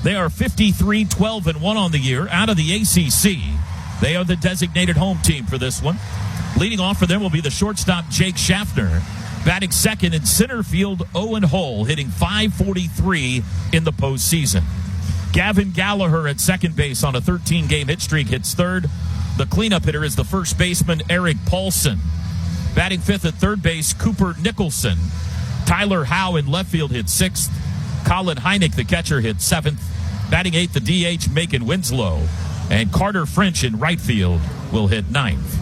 They are 53-12-1 on the year out of the ACC. They are the designated home team for this one. Leading off for them will be the shortstop Jake Schaffner. Batting second in center field, Owen Hull, hitting .543 in the postseason. Gavin Gallagher at second base on a 13-game hit streak hits third. The cleanup hitter is the first baseman, Eric Paulson. Batting fifth at third base, Cooper Nicholson. Tyler Howe in left field hits sixth. Colin Heineck, the catcher, hits seventh. Batting eighth, the DH, Macon Winslow. And Carter French in right field will hit ninth.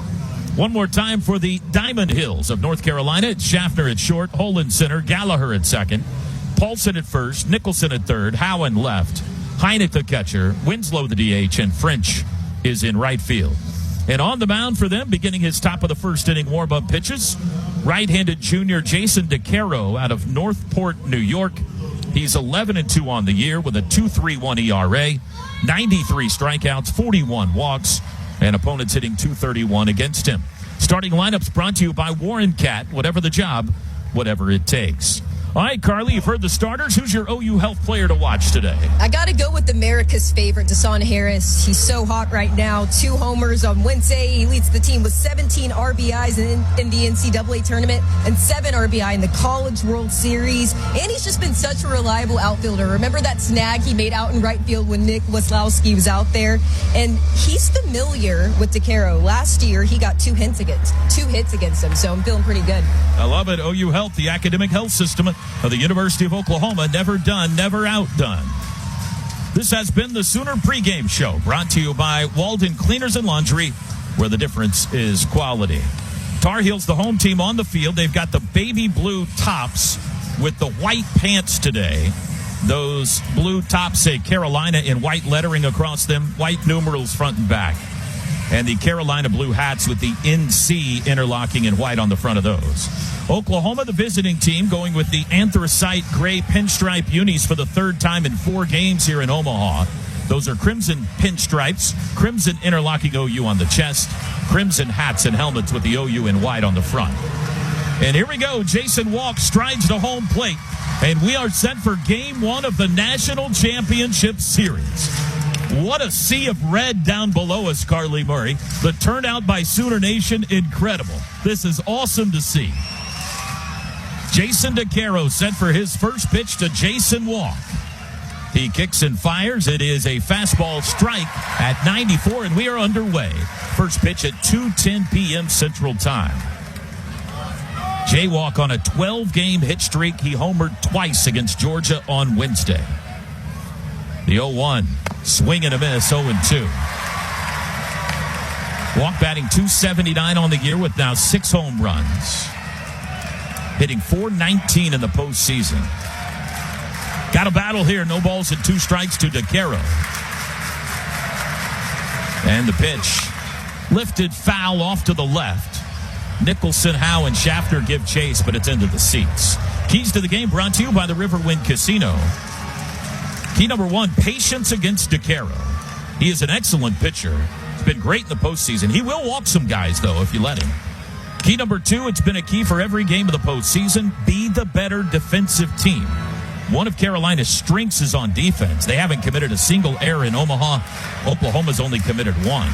One more time for the Diamond Hills of North Carolina. It's Schaffner at short, Hull in center, Gallagher at second, Paulson at first, Nicholson at third, Howe in left, Heineck the catcher, Winslow the DH, and French is in right field. And on the mound for them, beginning his top of the first inning warm-up pitches, right-handed junior Jason DeCaro out of Northport, New York. He's 11-2 on the year with a 2.31 ERA, 93 strikeouts, 41 walks, and opponents hitting .231 against him. Starting lineups brought to you by Warren Cat. Whatever the job, whatever it takes. All right, Carly, you've heard the starters. Who's your OU Health player to watch today? I got to go with America's favorite, Deshaun Harris. He's so hot right now. 2 homers on Wednesday. He leads the team with 17 RBIs in the NCAA tournament and 7 RBI in the College World Series. And he's just been such a reliable outfielder. Remember that snag he made out in right field when Nick Waslowski was out there? And he's familiar with DeCaro. Last year, he got 2 hits against him, so I'm feeling pretty good. I love it. OU Health, the academic health system of the University of Oklahoma. Never done, never outdone. This has been the Sooner pregame show, brought to you by Walden Cleaners and Laundry, where the difference is quality. Tar Heels, the home team on the field. They've got the baby blue tops with the white pants today. Those blue tops say Carolina in white lettering across them, white numerals front and back. And the Carolina blue hats with the NC interlocking in white on the front of those. Oklahoma, the visiting team, going with the anthracite gray pinstripe unis for the third time in 4 games here in Omaha. Those are crimson pinstripes, crimson interlocking OU on the chest, crimson hats and helmets with the OU in white on the front. And here we go. Jason Walk strides to home plate, and we are set for Game 1 of the National Championship Series. What a sea of red down below us, Carly Murray. The turnout by Sooner Nation, incredible. This is awesome to see. Jason DeCaro set for his first pitch to Jason Walk. He kicks and fires. It is a fastball strike at 94, and we are underway. First pitch at 2:10 p.m. Central Time. Jay Walk on a 12-game hit streak. He homered twice against Georgia on Wednesday. The 0-1. Swing and a miss, 0-2. Walk batting .279 on the year with now 6 home runs. Hitting .419 in the postseason. Got a battle here. No balls and 2 strikes to DeCaro. And the pitch. Lifted foul off to the left. Nicholson, Howe, and Schaffner give chase, but it's into the seats. Keys to the game brought to you by the Riverwind Casino. Key number 1, patience against DeCaro. He is an excellent pitcher. He's been great in the postseason. He will walk some guys, though, if you let him. Key number 2, it's been a key for every game of the postseason. Be the better defensive team. One of Carolina's strengths is on defense. They haven't committed a single error in Omaha. Oklahoma's only committed 1.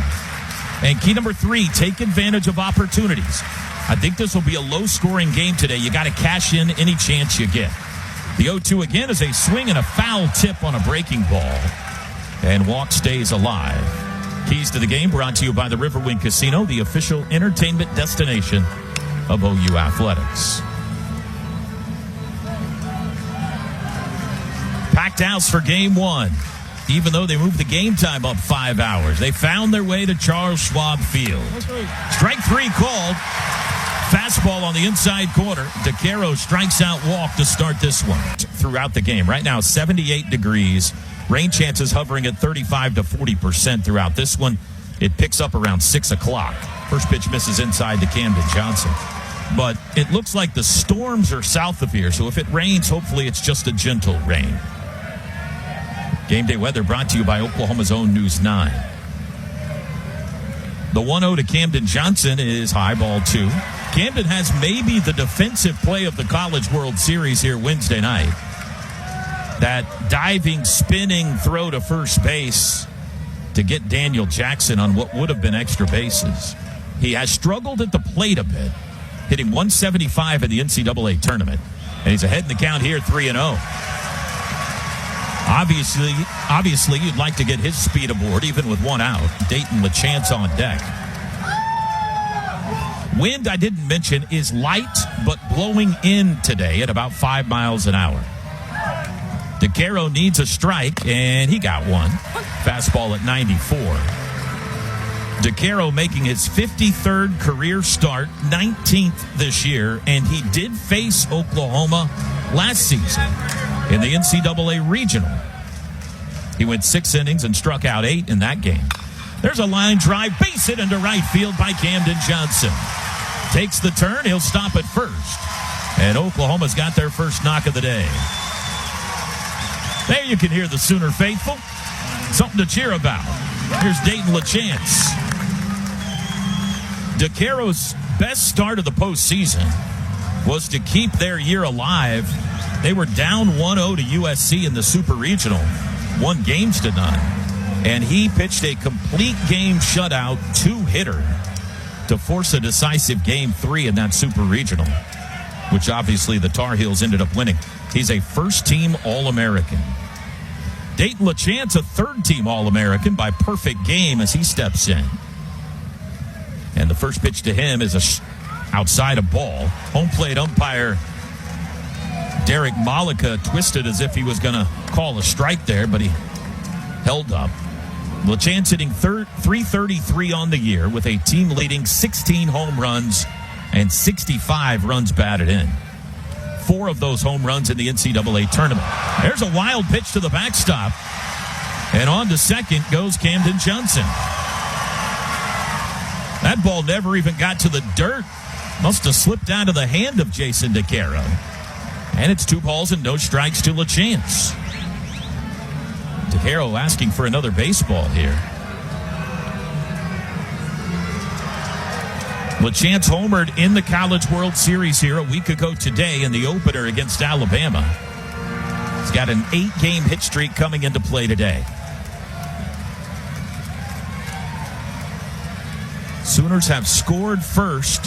And key number 3, take advantage of opportunities. I think this will be a low-scoring game today. You got to cash in any chance you get. The 0-2 again is a swing and a foul tip on a breaking ball. And Walk stays alive. Keys to the game brought to you by the Riverwind Casino, the official entertainment destination of OU Athletics. Packed house for Game 1. Even though they moved the game time up 5 hours, they found their way to Charles Schwab Field. Strike 3 called. Fastball on the inside corner. DeCaro strikes out Walk to start this one. Throughout the game, right now 78 degrees. Rain chances hovering at 35 to 40% throughout this one. It picks up around 6 o'clock. First pitch misses inside to Camden Johnson. But it looks like the storms are south of here, so if it rains, hopefully it's just a gentle rain. Game day weather brought to you by Oklahoma's own News 9. The 1-0 to Camden Johnson is high ball 2. Camden has maybe the defensive play of the College World Series here Wednesday night. That diving, spinning throw to first base to get Daniel Jackson on what would have been extra bases. He has struggled at the plate a bit, hitting 175 in the NCAA tournament, and he's ahead in the count here, 3-0. Obviously, you'd like to get his speed aboard, even with one out. Dayton LaChance on deck. Wind, I didn't mention, is light, but blowing in today at about 5 miles an hour. DeCaro needs a strike, and he got one. Fastball at 94. DeCaro making his 53rd career start, 19th this year, and he did face Oklahoma last season in the NCAA Regional. He went 6 innings and struck out 8 in that game. There's a line drive, base hit into right field by Camden Johnson. Takes the turn, he'll stop at first. And Oklahoma's got their first knock of the day. There you can hear the Sooner faithful. Something to cheer about. Here's Dayton LaChance. DeCaro's best start of the postseason was to keep their year alive. They were down 1-0 to USC in the Super Regional, 1 games to none. And he pitched a complete game shutout 2-hitter to force a decisive Game 3 in that Super Regional, which obviously the Tar Heels ended up winning. He's a first-team All-American. Dayton LaChance, a third-team All-American by perfect game as he steps in. And the first pitch to him is outside a ball. Home plate umpire Derek Malika twisted as if he was going to call a strike there, but he held up. LaChance hitting 333 on the year with a team-leading 16 home runs and 65 runs batted in. 4 of those home runs in the NCAA tournament. There's a wild pitch to the backstop. And on to second goes Camden Johnson. That ball never even got to the dirt. Must have slipped out of the hand of Jason DeCaro. And it's 2 balls and no strikes to LaChance. DeCaro asking for another baseball here. LaChance homered in the College World Series here a week ago today in the opener against Alabama. He's got an 8-game hit streak coming into play today. Sooners have scored first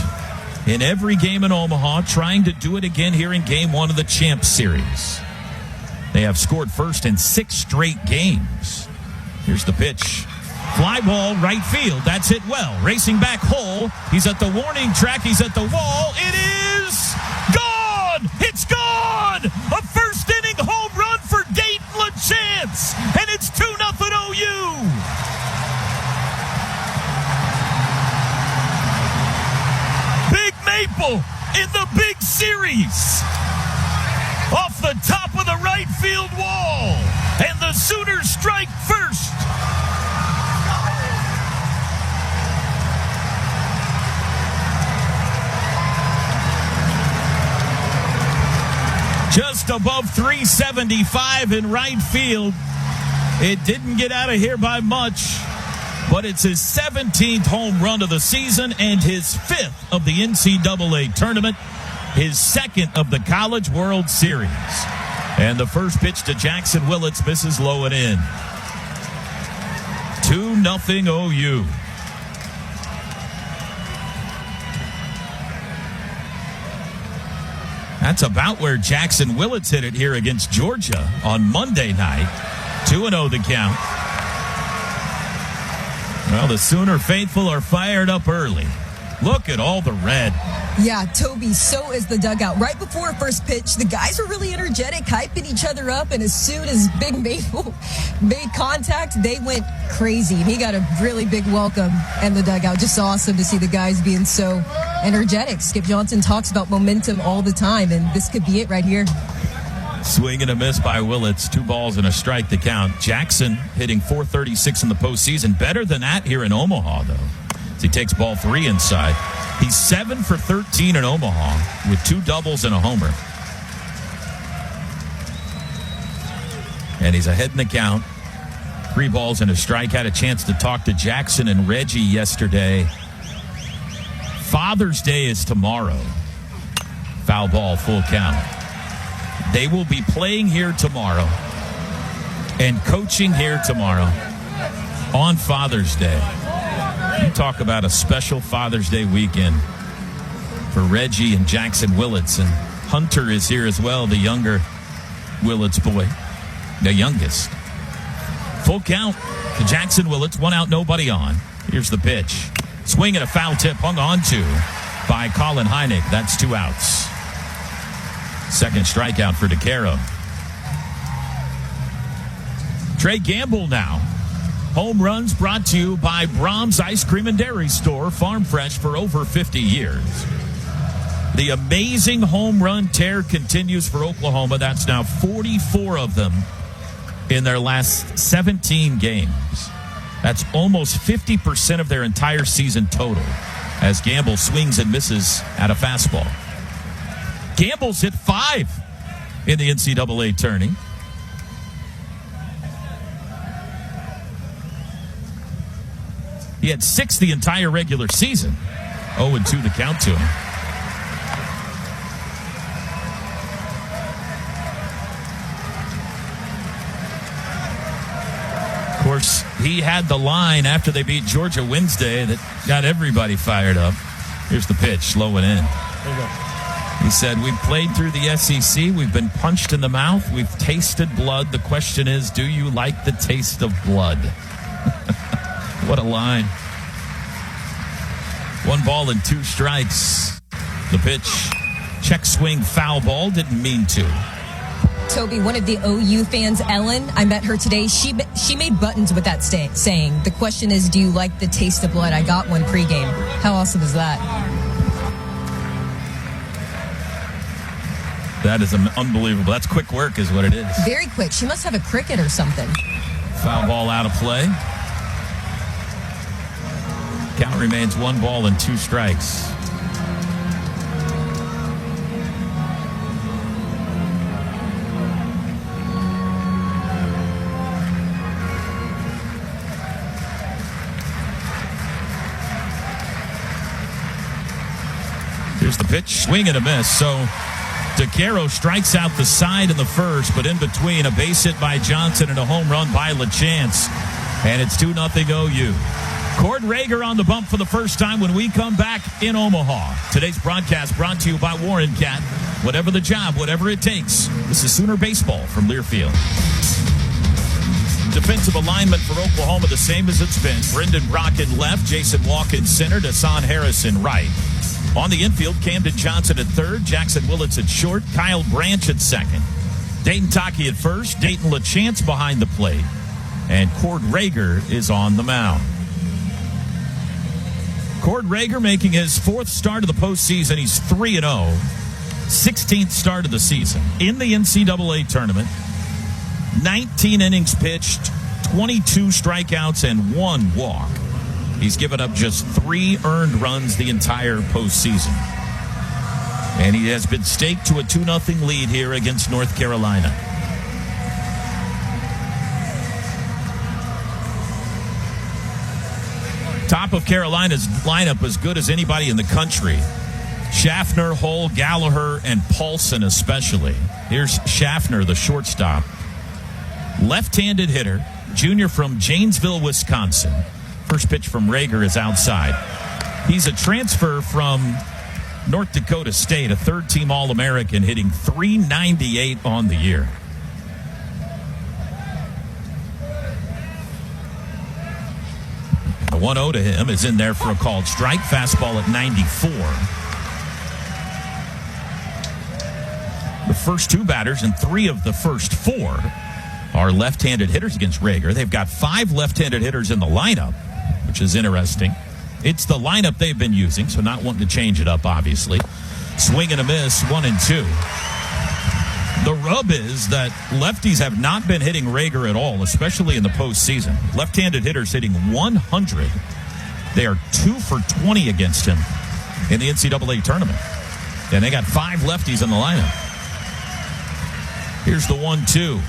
in every game in Omaha, trying to do it again here in Game 1 of the Champs Series. They have scored first in 6 straight games. Here's the pitch. Fly ball, right field. That's hit well. Racing back Hull. He's at the warning track. He's at the wall. It is gone! It's gone! A first-inning home run for Dayton LaChance. And it's 2-0 OU. Big Maple in the big series. Off the top of the right field wall. And the Sooners strike first. Just above 375 in right field. It didn't get out of here by much, but it's his 17th home run of the season and his 5th of the NCAA tournament, his 2nd of the College World Series. And the first pitch to Jackson Willits misses low and in. 2-0 OU. That's about where Jackson Willits hit it here against Georgia on Monday night. 2-0 the count. Well, the Sooner faithful are fired up early. Look at all the red. Yeah, Toby, so is the dugout. Right before first pitch, the guys were really energetic, hyping each other up, and as soon as Big Maple made contact, they went crazy. He got a really big welcome in the dugout. Just awesome to see the guys being so energetic. Skip Johnson talks about momentum all the time, and this could be it right here. Swing and a miss by Willits. 2 balls and a strike to count. Jackson hitting .436 in the postseason. Better than that here in Omaha, though. He takes ball 3 inside. He's 7 for 13 in Omaha with 2 doubles and a homer. And he's ahead in the count. 3 balls and a strike. Had a chance to talk to Jackson and Reggie yesterday. Father's Day is tomorrow. Foul ball, full count. They will be playing here tomorrow and coaching here tomorrow on Father's Day. You talk about a special Father's Day weekend for Reggie and Jackson Willits. And Hunter is here as well, the younger Willits boy, the youngest. Full count to Jackson Willits, 1 out, nobody on. Here's the pitch. Swing and a foul tip hung on to by Colin Heineck. That's 2 outs. Second strikeout for DeCaro. Trey Gamble now. Home runs brought to you by Brahms Ice Cream and Dairy Store, farm fresh for over 50 years. The amazing home run tear continues for Oklahoma. That's now 44 of them in their last 17 games. That's almost 50% of their entire season total as Gamble swings and misses at a fastball. Gamble's hit 5 in the NCAA tourney. He had 6 the entire regular season. 0-2 the count to him. Of course, he had the line after they beat Georgia Wednesday that got everybody fired up. Here's the pitch, slow it in. There you go. He said, we've played through the SEC. We've been punched in the mouth. We've tasted blood. The question is, do you like the taste of blood? What a line. 1 ball and 2 strikes. The pitch, check swing, foul ball. Didn't mean to. Toby, one of the OU fans, Ellen, I met her today. She made buttons with that saying, the question is, do you like the taste of blood? I got one pregame. How awesome is that? That is unbelievable. That's quick work is what it is. Very quick. She must have a cricket or something. Foul ball out of play. Count remains 1 ball and 2 strikes. Here's the pitch, swing and a miss. So DeCaro strikes out the side in the first, but in between, a base hit by Johnson and a home run by LaChance. And it's 2-0 OU. Cord Rager on the bump for the first time when we come back in Omaha. Today's broadcast brought to you by Warren Cat. Whatever the job, whatever it takes. This is Sooner Baseball from Learfield. Defensive alignment for Oklahoma the same as it's been. Brendan Brock in left, Jason Walk in center, Dasan Harris in right. On the infield, Camden Johnson at third, Jackson Willits at short, Kyle Branch at second. Dayton Taki at first, Dayton LaChance behind the plate, and Cord Rager is on the mound. Cord Rager making his 4th start of the postseason. He's 3-0, 16th start of the season in the NCAA tournament. 19 innings pitched, 22 strikeouts, and 1 walk. He's given up just 3 earned runs the entire postseason. And he has been staked to a 2-0 lead here against North Carolina. Top of Carolina's lineup as good as anybody in the country. Schaffner, Hull, Gallagher, and Paulson especially. Here's Schaffner, the shortstop. Left-handed hitter, junior from Janesville, Wisconsin. First pitch from Rager is outside. He's a transfer from North Dakota State, a third-team All-American, hitting .398 on the year. The 1-0 to him is in there for a called strike. Fastball at 94. The first 2 batters and 3 of the first 4 are left-handed hitters against Rager. They've got 5 left-handed hitters in the lineup, which is interesting. It's the lineup they've been using, so not wanting to change it up, obviously. Swing and a miss, 1-2. The rub is that lefties have not been hitting Rager at all, especially in the postseason. Left-handed hitters hitting 100. They are 2 for 20 against him in the NCAA tournament. And they got 5 lefties in the lineup. Here's the 1-2.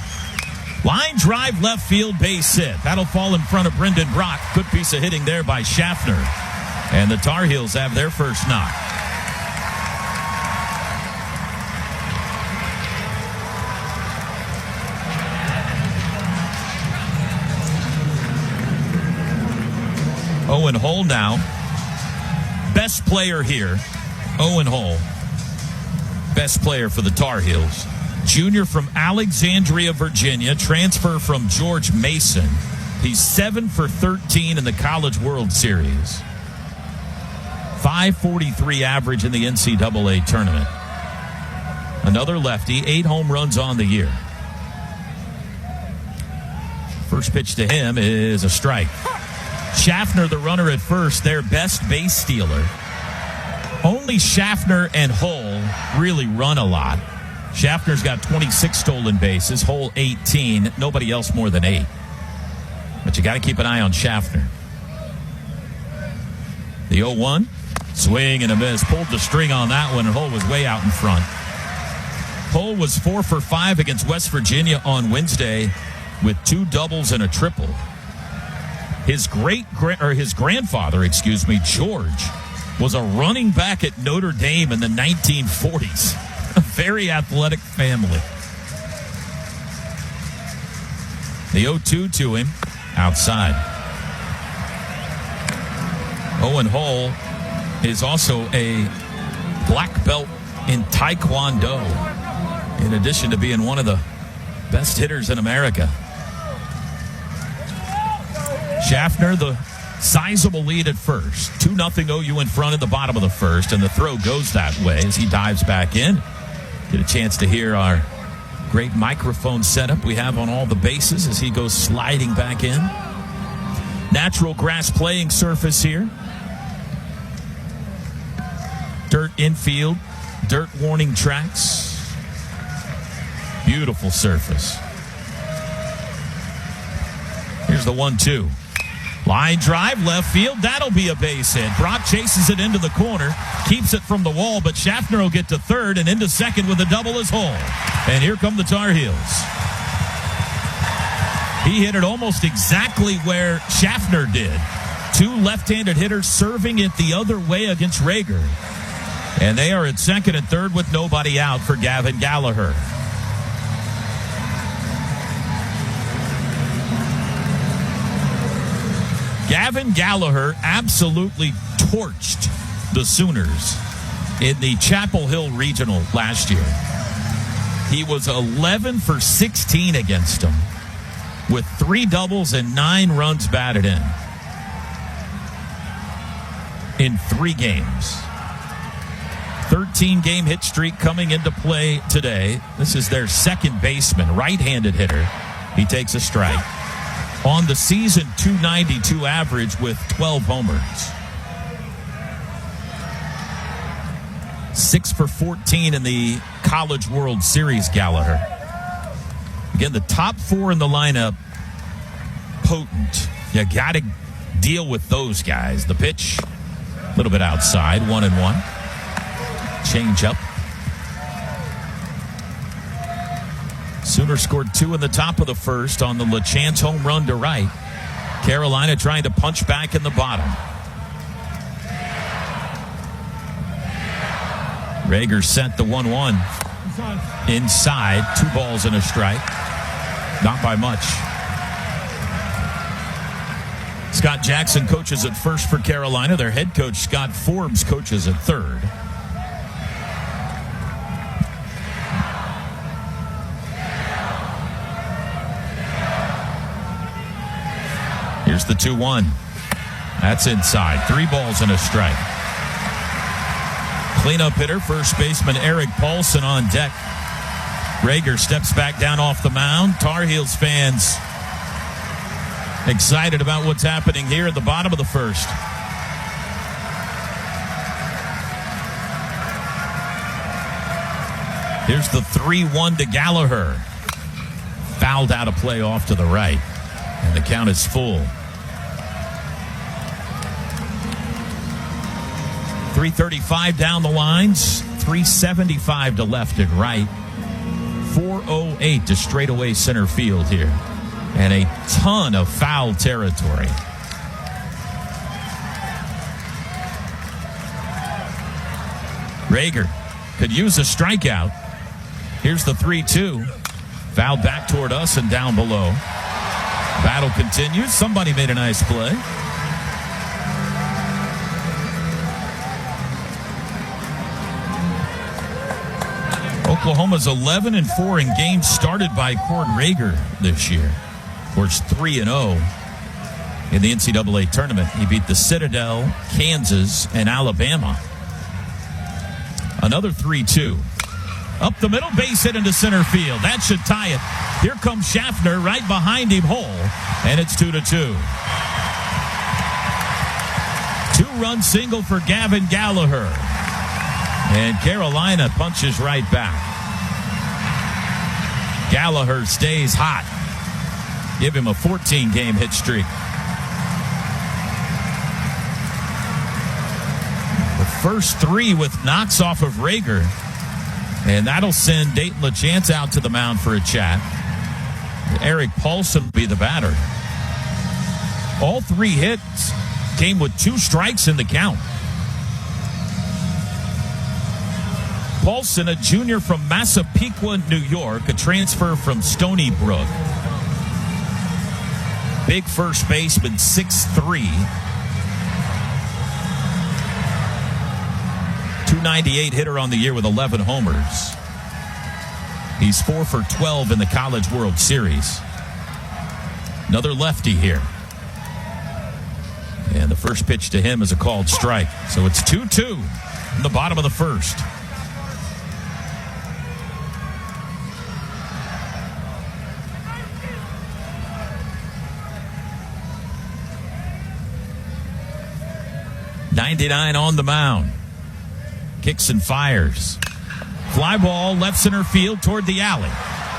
Line drive left field, base hit. That'll fall in front of Brendan Brock. Good piece of hitting there by Schaffner. And the Tar Heels have their first knock. Owen Hull now. Best player here, Owen Hull. Best player for the Tar Heels. Junior from Alexandria, Virginia. Transfer from George Mason. He's 7 for 13 in the College World Series. 5.43 average in the NCAA tournament. Another lefty, 8 home runs on the year. First pitch to him is a strike. Schaffner, the runner at first, their best base stealer. Only Schaffner and Hull really run a lot. Schaffner's got 26 stolen bases, Hull 18, nobody else more than 8. But you got to keep an eye on Schaffner. The 0-1, swing and a miss. Pulled the string on that one, and Hull was way out in front. Hull was 4 for 5 against West Virginia on Wednesday with 2 doubles and a triple. His grandfather, George, was a running back at Notre Dame in the 1940s. A very athletic family. The 0-2 to him, outside. Owen Hull is also a black belt in Taekwondo, in addition to being one of the best hitters in America. Schaffner, the sizable lead at first. 2-0 OU in front at the bottom of the first, and the throw goes that way as he dives back in. Get a chance to hear our great microphone setup we have on all the bases as he goes sliding back in. Natural grass playing surface here. Dirt infield, dirt warning tracks. Beautiful surface. Here's the 1-2. Line drive, left field. That'll be a base hit. Brock chases it into the corner, keeps it from the wall, but Schaffner will get to third and into second with a double as Hull. And here come the Tar Heels. He hit it almost exactly where Schaffner did. 2 left-handed hitters serving it the other way against Rager. And they are at second and third with nobody out for Gavin Gallagher. Gavin Gallagher absolutely torched the Sooners in the Chapel Hill Regional last year. He was 11 for 16 against them with 3 doubles and 9 runs batted in 3 games. 13-game hit streak coming into play today. This is their second baseman, right-handed hitter. He takes a strike. On the season, .292 average with 12 homers. 6 for 14 in the College World Series, Gallagher. Again, the top 4 in the lineup, potent. You got to deal with those guys. The pitch, a little bit outside, 1-1. Change up. Sooners scored 2 in the top of the first on the LeChance home run to right. Carolina trying to punch back in the bottom. Rager sent the 1-1 inside. 2 balls and a strike. Not by much. Scott Jackson coaches at first for Carolina. Their head coach, Scott Forbes, coaches at third. Here's the 2-1. That's inside. 3 balls and a strike. Cleanup hitter, first baseman Eric Paulson on deck. Rager steps back down off the mound. Tar Heels fans excited about what's happening here at the bottom of the first. Here's the 3-1 to Gallagher. Fouled out of play off to the right. And the count is full. 335 down the lines, 375 to left and right, 408 to straightaway center field here, and a ton of foul territory. Rager could use a strikeout. Here's the 3-2. Fouled back toward us and down below. Battle continues. Somebody made a nice play. Oklahoma's 11-4 in games started by Cord Rager this year. Of course, 3-0 in the NCAA tournament. He beat the Citadel, Kansas, and Alabama. Another 3-2. Up the middle, base hit into center field. That should tie it. Here comes Schaffner right behind him, Hole, and it's 2-2. Two-run single for Gavin Gallagher. And Carolina punches right back. Gallagher stays hot. Give him a 14-game hit streak. The first three with knocks off of Rager. And that'll send Dayton LaChance out to the mound for a chat. Eric Paulson will be the batter. All three hits came with 2 strikes in the count. Paulson, a junior from Massapequa, New York, a transfer from Stony Brook. Big first baseman, 6'3". 298 hitter on the year with 11 homers. He's 4 for 12 in the College World Series. Another lefty here. And the first pitch to him is a called strike. So it's 2-2 in the bottom of the first. '99 on the mound. Kicks and fires. Fly ball left center field toward the alley.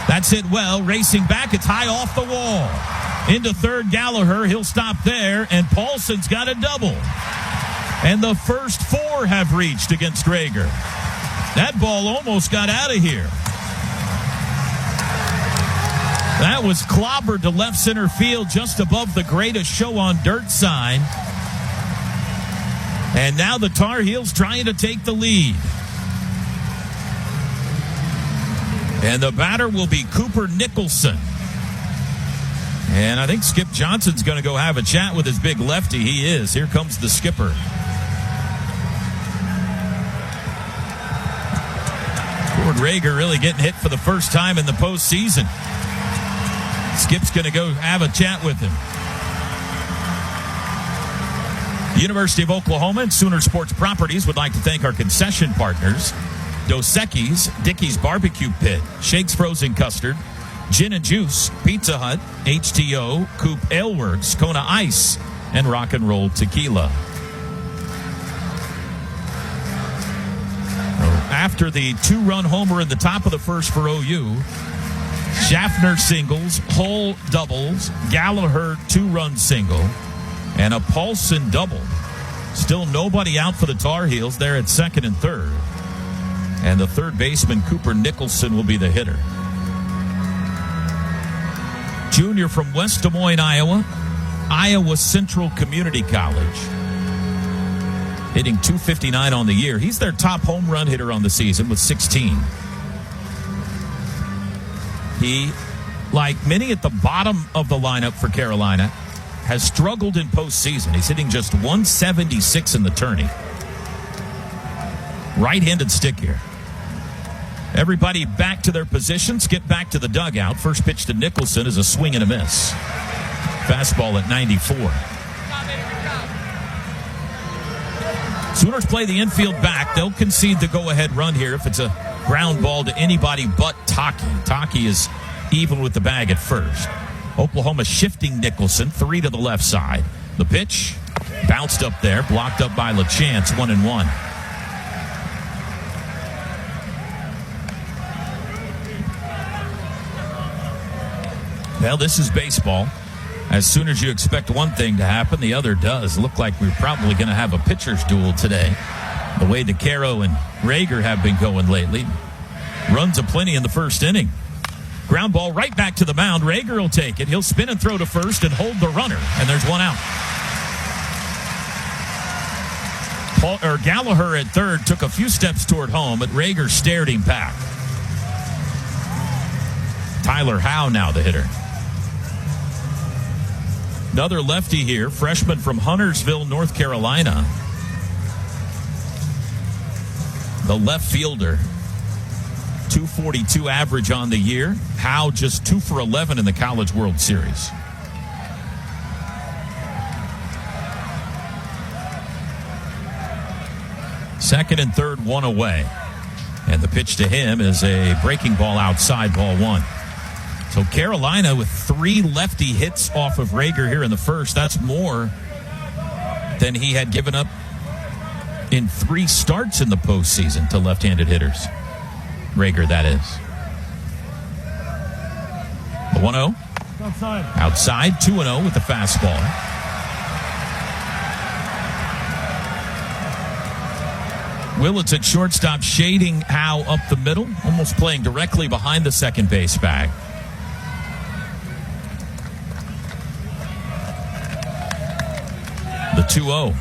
That's it well. Racing back. It's high off the wall. Into third, Gallagher. He'll stop there. And Paulson's got a double. And the first 4 have reached against Rager. That ball almost got out of here. That was clobbered to left center field just above the greatest show on dirt sign. And now the Tar Heels trying to take the lead. And the batter will be Cooper Nicholson. And I think Skip Johnson's going to go have a chat with his big lefty. He is. Here comes the skipper. Cord Rager really getting hit for the first time in the postseason. Skip's going to go have a chat with him. University of Oklahoma and Sooner Sports Properties would like to thank our concession partners: Dos Equis, Dickey's Barbecue Pit, Shake's Frozen Custard, Gin and Juice, Pizza Hut, HTO, Coop Ale Works, Kona Ice, and Rock and Roll Tequila. After the 2-run homer in the top of the first for OU, Schaffner singles, Hull doubles, Gallagher 2-run single, and a Paulson double. Still nobody out for the Tar Heels. They're at second and third. And the third baseman, Cooper Nicholson, will be the hitter. Junior from West Des Moines, Iowa. Iowa Central Community College. Hitting .259 on the year. He's their top home run hitter on the season with 16. He, like many at the bottom of the lineup for Carolina, has struggled in postseason. He's hitting just .176 in the tourney. Right-handed stick here. Everybody back to their positions. Get back to the dugout. First pitch to Nicholson is a swing and a miss. Fastball at 94. Sooners play the infield back. They'll concede the go-ahead run here if it's a ground ball to anybody but Taki. Taki is even with the bag at first. Oklahoma shifting Nicholson, 3 to the left side. The pitch bounced up there, blocked up by LaChance, 1-1. Well, this is baseball. As soon as you expect one thing to happen, the other does. Look like we're probably going to have a pitcher's duel today. The way DeCaro and Rager have been going lately. Runs aplenty in the first inning. Ground ball right back to the mound. Rager will take it. He'll spin and throw to first and hold the runner. And there's one out. Gallagher at third took a few steps toward home, but Rager stared him back. Tyler Howe now the hitter. Another lefty here, freshman from Huntersville, North Carolina. The left fielder. .242 average on the year. Howe just 2 for 11 in the College World Series. Second and third, one away. And the pitch to him is a breaking ball outside, ball one. So Carolina with 3 lefty hits off of Rager here in the first. That's more than he had given up in 3 starts in the postseason to left-handed hitters. Rager, that is. The 1-0. Outside, 2-0 with the fastball. Willits at shortstop, shading Howe up the middle, almost playing directly behind the second base bag. The 2-0.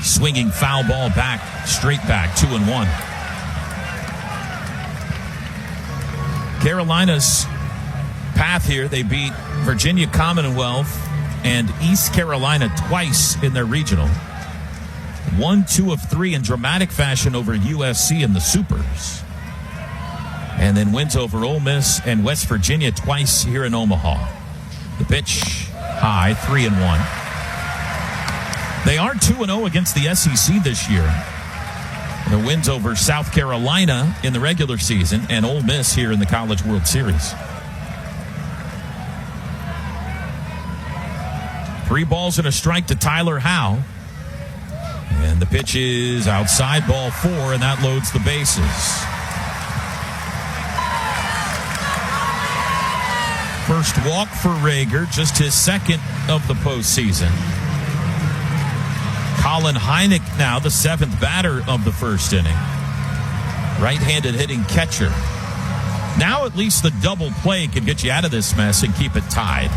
Swinging foul ball back, straight back, 2-1. Carolina's path here, they beat Virginia Commonwealth and East Carolina twice in their regional. 1, 2 of 3 in dramatic fashion over USC in the Supers. And then wins over Ole Miss and West Virginia twice here in Omaha. The pitch high, 3-1. They are 2-0 against the SEC this year. Their wins over South Carolina in the regular season and Ole Miss here in the College World Series. 3 balls and a strike to Tyler Howe. And the pitch is outside, ball 4, and that loads the bases. First walk for Rager, just his second of the postseason. Colin Heineck now the 7th batter of the first inning. Right-handed hitting catcher. Now at least the double play can get you out of this mess and keep it tied.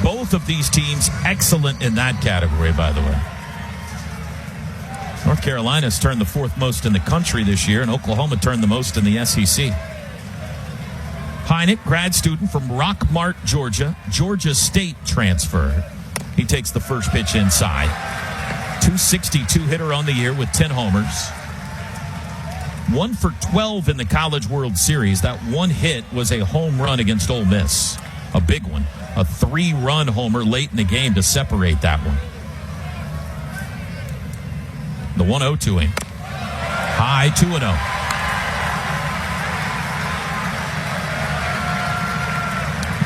Both of these teams excellent in that category, by the way. North Carolina's turned the 4th most in the country this year, and Oklahoma turned the most in the SEC. Heineck, grad student from Rockmart, Georgia. Georgia State transfer. He takes the first pitch inside. .262 hitter on the year with 10 homers. 1 for 12 in the College World Series. That one hit was a home run against Ole Miss. A big one. A 3-run homer late in the game to separate that one. The 1-0 to him. High, 2-0.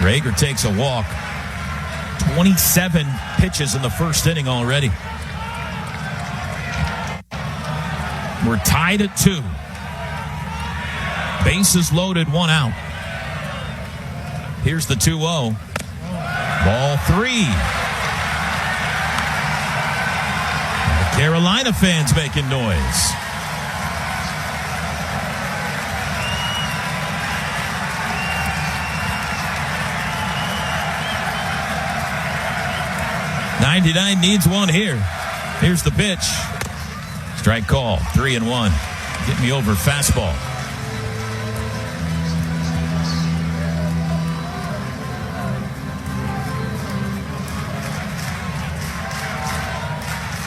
Rager takes a walk. 27 pitches in the first inning already. We're tied at 2. Bases loaded, 1 out. Here's the 2-0. Ball 3. And the Carolina fans making noise. .99 needs one here. Here's the pitch. Strike call, 3-1. Get me over fastball.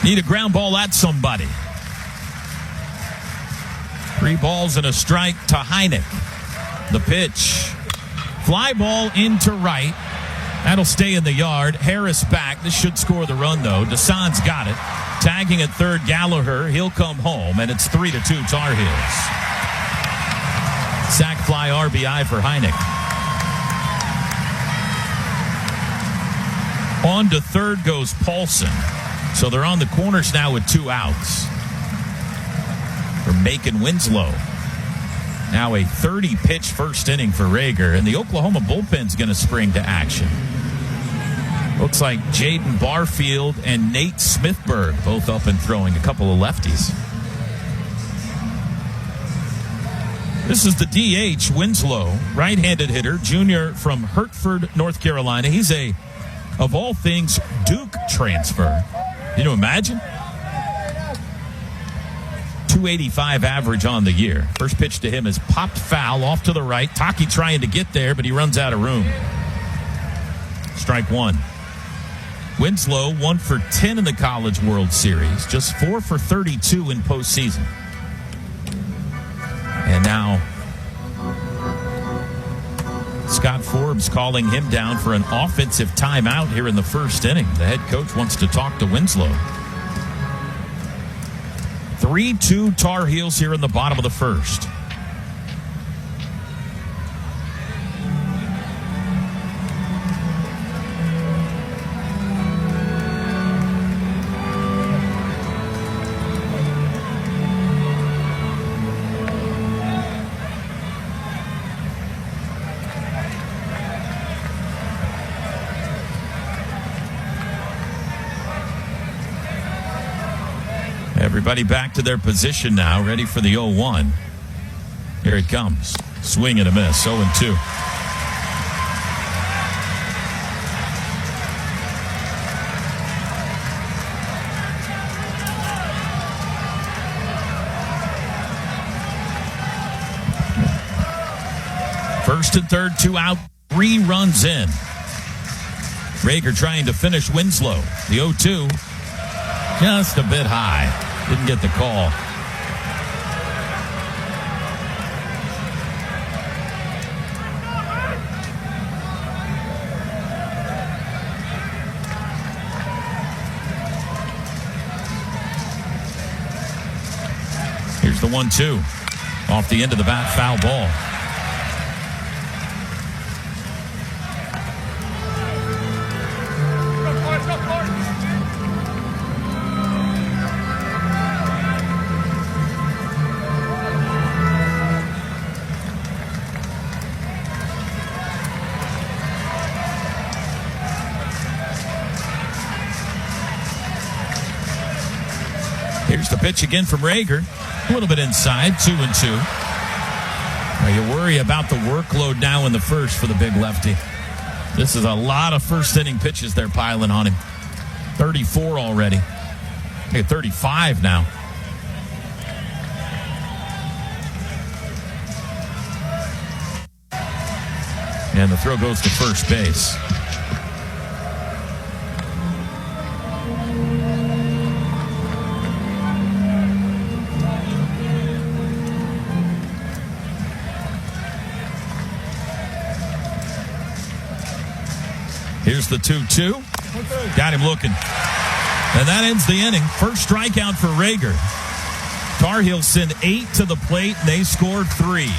Need a ground ball at somebody. 3 balls and a strike to Heineck. The pitch. Fly ball into right. That'll stay in the yard. Harris back. This should score the run, though. Desan's got it. Tagging at third, Gallagher. He'll come home, and it's 3-2 Tar Heels. Sack fly RBI for Heineck. On to third goes Paulson. So they're on the corners now with 2 outs. For Macon Winslow. Now a 30-pitch first inning for Rager, and the Oklahoma bullpen's going to spring to action. Looks like Jaden Barfield and Nate Smithberg both up and throwing, a couple of lefties. This is the DH, Winslow, right-handed hitter, junior from Hertford, North Carolina. He's a, of all things, Duke transfer. Can you imagine? 285 average on the year. First pitch to him is popped foul off to the right. Taki trying to get there, but he runs out of room. Strike 1. Winslow 1 for 10 in the College World Series. Just 4 for 32 in postseason. Now, Scott Forbes calling him down for an offensive timeout here in the first inning. The head coach wants to talk to Winslow. 3-2 Tar Heels here in the bottom of the first. Everybody back to their position now, ready for the 0-1. Here it comes. Swing and a miss, 0-2. First and third, 2 out, 3 runs in. Rager trying to finish Winslow. The 0-2, just a bit high. Didn't get the call. Here's the 1-2. Off the end of the bat, foul ball. Here's the pitch again from Rager. A little bit inside, 2-2. Now you worry about the workload now in the first for the big lefty. This is a lot of first inning pitches they're piling on him. 34 already. Hey, 35 now. And the throw goes to first base. Here's the 2-2. Got him looking. And that ends the inning. First strikeout for Rager. Tar Heels send 8 to the plate, and they scored 3.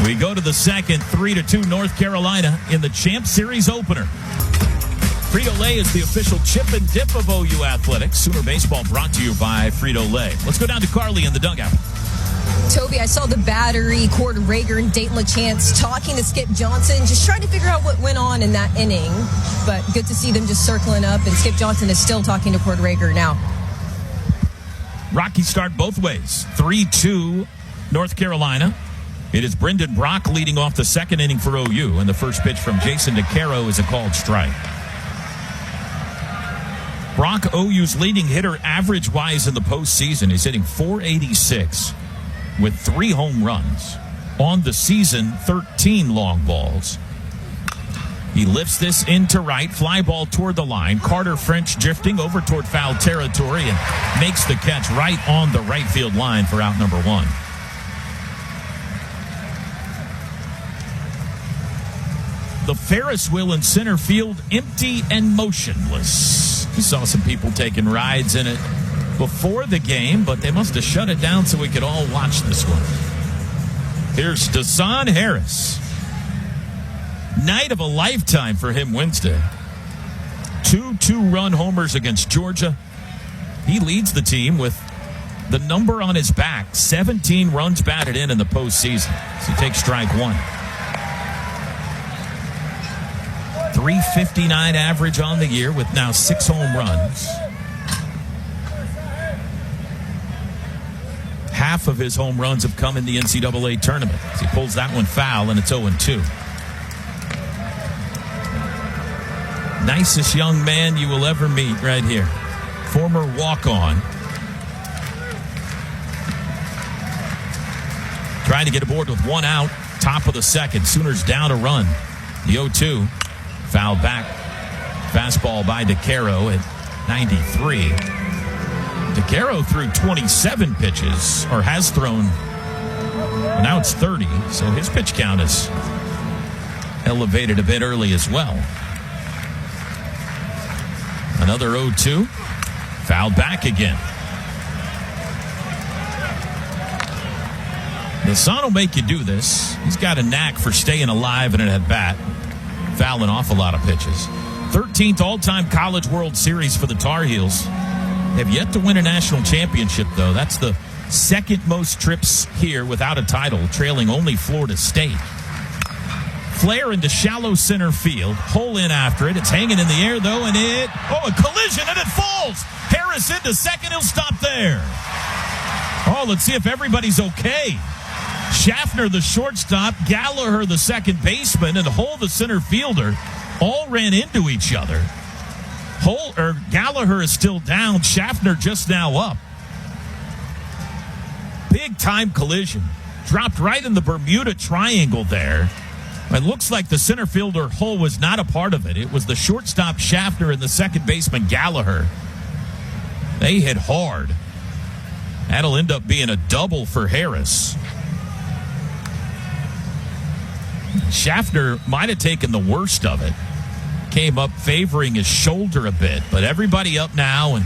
We go to the second, 3-2 North Carolina in the Champ Series opener. Frito-Lay is the official chip and dip of OU Athletics. Sooner Baseball brought to you by Frito-Lay. Let's go down to Carly in the dugout. Toby, I saw the battery, Cord Rager and Dayton LaChance talking to Skip Johnson, just trying to figure out what went on in that inning. But good to see them just circling up, and Skip Johnson is still talking to Cord Rager now. Rocky start both ways. 3-2 North Carolina. It is Brendan Brock leading off the second inning for OU, and the first pitch from Jason DeCaro is a called strike. Brock, OU's leading hitter average-wise in the postseason, is hitting .486 with 3 home runs. On the season, 13 long balls. He lifts this into right, fly ball toward the line. Carter French drifting over toward foul territory and makes the catch right on the right field line for out number 1. The Ferris wheel in center field, empty and motionless. We saw some people taking rides in it before the game, but they must have shut it down so we could all watch this one. Here's Dasan Harris. Night of a lifetime for him Wednesday. 2 two-run homers against Georgia. He leads the team with the number on his back, 17 runs batted in the postseason. So he takes strike 1. .359 average on the year with now 6 home runs. Half of his home runs have come in the NCAA tournament. He pulls that one foul, and it's 0-2. Nicest young man you will ever meet right here. Former walk-on. Trying to get aboard with 1 out. Top of the second. Sooners down a run. The 0-2. Foul back. Fastball by DeCaro at 93. DeCaro threw 27 pitches, or has thrown And now it's 30, so his pitch count is elevated a bit early as well. Another 0-2. Fouled back again. The sun will make you do this. He's got a knack for staying alive in an at-bat, fouling off a lot of pitches. 13th all-time College World Series for the Tar Heels. Have yet to win a national championship, though. That's the second most trips here without a title, trailing only Florida State. Flare into shallow center field. Hole in after it. It's hanging in the air, though, and a collision, and it falls. Harris into second. He'll stop there. Oh, let's see if everybody's okay. Schaffner, the shortstop, Gallagher, the second baseman, and Hull, the center fielder, all ran into each other. Gallagher is still down. Schaffner just now up. Big time collision. Dropped right in the Bermuda Triangle there. It looks like the center fielder Hull was not a part of it. It was the shortstop Schaffner and the second baseman Gallagher. They hit hard. That'll end up being a double for Harris. Schaffner might have taken the worst of it. Came up favoring his shoulder a bit, but everybody up now and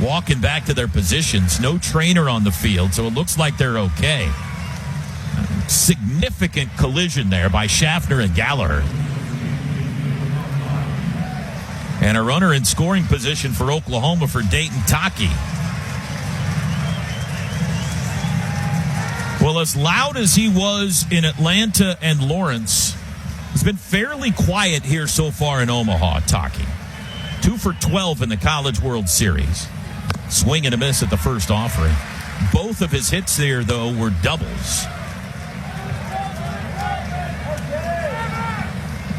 walking back to their positions. No trainer on the field, so it looks like they're okay. Significant collision there by Schaffner and Gallagher. And a runner in scoring position for Oklahoma for Dayton Taki. Well, as loud as he was in Atlanta and Lawrence, he's been fairly quiet here so far in Omaha, Taki. 2 for 12 in the College World Series. Swing and a miss at the first offering. Both of his hits there, though, were doubles.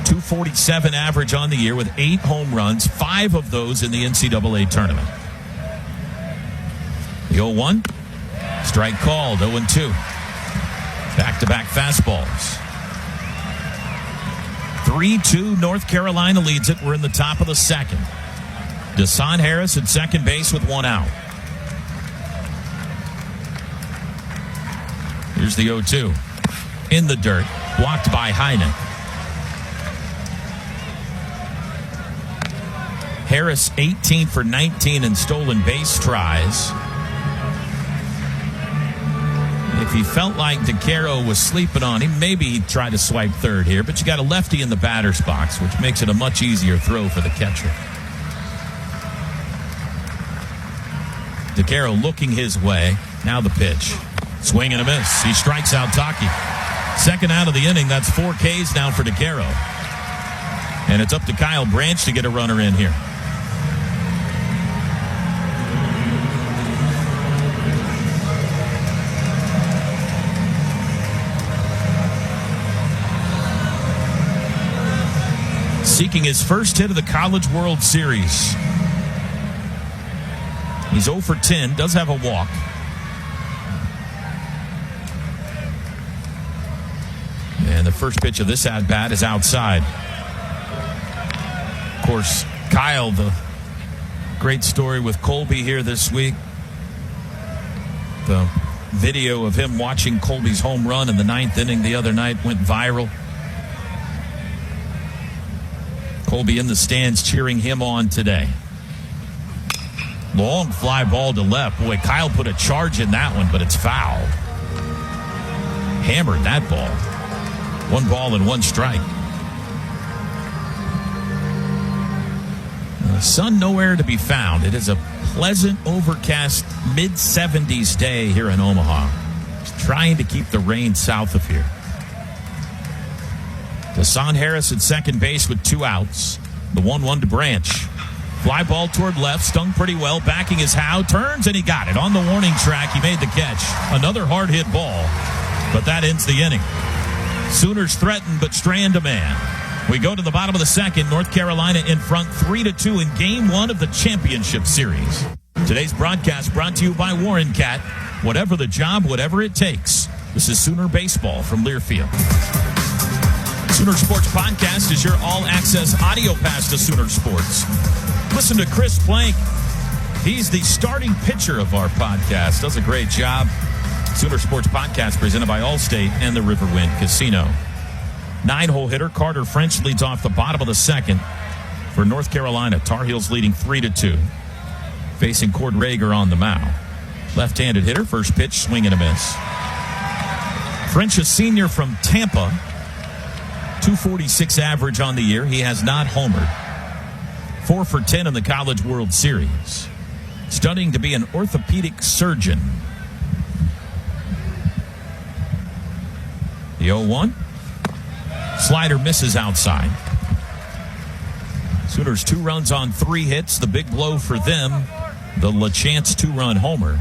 247 average on the year with 8 home runs, 5 of those in the NCAA tournament. The 0-1. Strike called, 0-2. Back-to-back fastballs. 3-2, North Carolina leads it. We're in the top of the second. Dasan Harris at second base with 1 out. Here's the 0-2. In the dirt, blocked by Heine. Harris 18 for 19 in stolen base tries. If he felt like DeCaro was sleeping on him, maybe he'd try to swipe third here, but you got a lefty in the batter's box, which makes it a much easier throw for the catcher. DeCaro looking his way. Now the pitch. Swing and a miss. He strikes out Taki. Second out of the inning. That's 4 Ks now for DeCaro. And it's up to Kyle Branch to get a runner in here. Seeking his first hit of the College World Series. He's 0 for 10, does have a walk. And the first pitch of this at-bat is outside. Of course, Kyle, the great story with Colby here this week. The video of him watching Colby's home run in the 9th inning the other night went viral. Colby in the stands cheering him on today. Long fly ball to left. Boy, Kyle put a charge in that one, but it's foul. Hammered that ball. 1 ball and 1 strike. The sun nowhere to be found. It is a pleasant, overcast, mid-70s day here in Omaha. Just trying to keep the rain south of here. Dasan Harris at second base with 2 outs. The 1-1 to Branch. Fly ball toward left, stung pretty well, backing his Howe, turns, and he got it. On the warning track, he made the catch. Another hard hit ball, but that ends the inning. Sooners threaten, but strand a man. We go to the bottom of the second. North Carolina in front 3-2 in Game 1 of the championship series. Today's broadcast brought to you by Warren Cat. Whatever the job, whatever it takes. This is Sooner Baseball from Learfield. Sooner Sports Podcast is your all-access audio pass to Sooner Sports. Listen to Chris Plank. He's the starting pitcher of our podcast. Does a great job. Sooner Sports Podcast presented by Allstate and the Riverwind Casino. 9-hole hitter Carter French leads off the bottom of the second for North Carolina. Tar Heels leading 3-2. Facing Cord Rager on the mound. Left-handed hitter, first pitch, swing and a miss. French, a senior from Tampa, 246 average on the year. He has not homered. 4 for 10 in the College World Series. Studying to be an orthopedic surgeon. The 0-1. Slider misses outside. Sooners 2 runs on 3 hits. The big blow for them, the LaChance 2-run homer.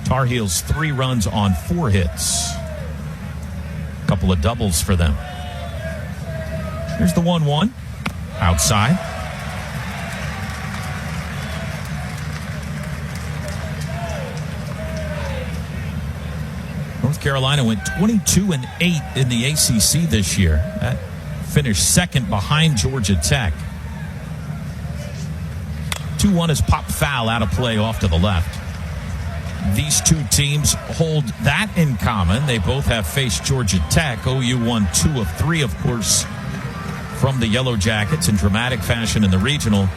Tar Heels 3 runs on 4 hits. A couple of doubles for them. Here's the 1-1. Outside. North Carolina went 22-8 in the ACC this year. That finished second behind Georgia Tech. 2-1 is pop foul out of play off to the left. These two teams hold that in common. They both have faced Georgia Tech. OU won 2 of 3, of course, from the Yellow Jackets in dramatic fashion in the regional.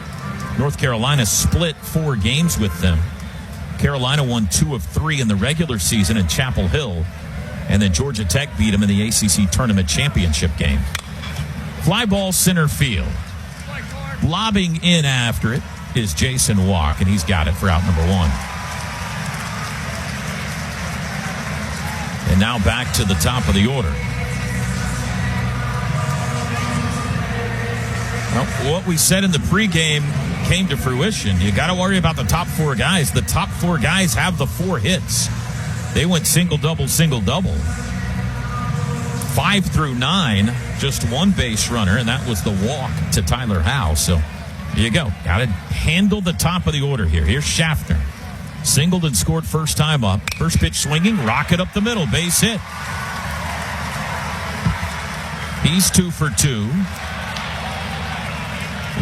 North Carolina split 4 games with them. Carolina won 2 of 3 in the regular season in Chapel Hill. And then Georgia Tech beat them in the ACC Tournament Championship game. Fly ball center field. Lobbing in after it is Jason Walk, and he's got it for out number 1. And now back to the top of the order. Well, what we said in the pregame came to fruition. You got to worry about the top 4 guys. The top 4 guys have the 4 hits. They went single-double, single-double. 5 through 9, just 1 base runner, and that was the walk to Tyler Howe. So here you go. Got to handle the top of the order here. Here's Schaffner. Singled and scored first time up. First pitch swinging, rocket up the middle, base hit. He's 2 for 2.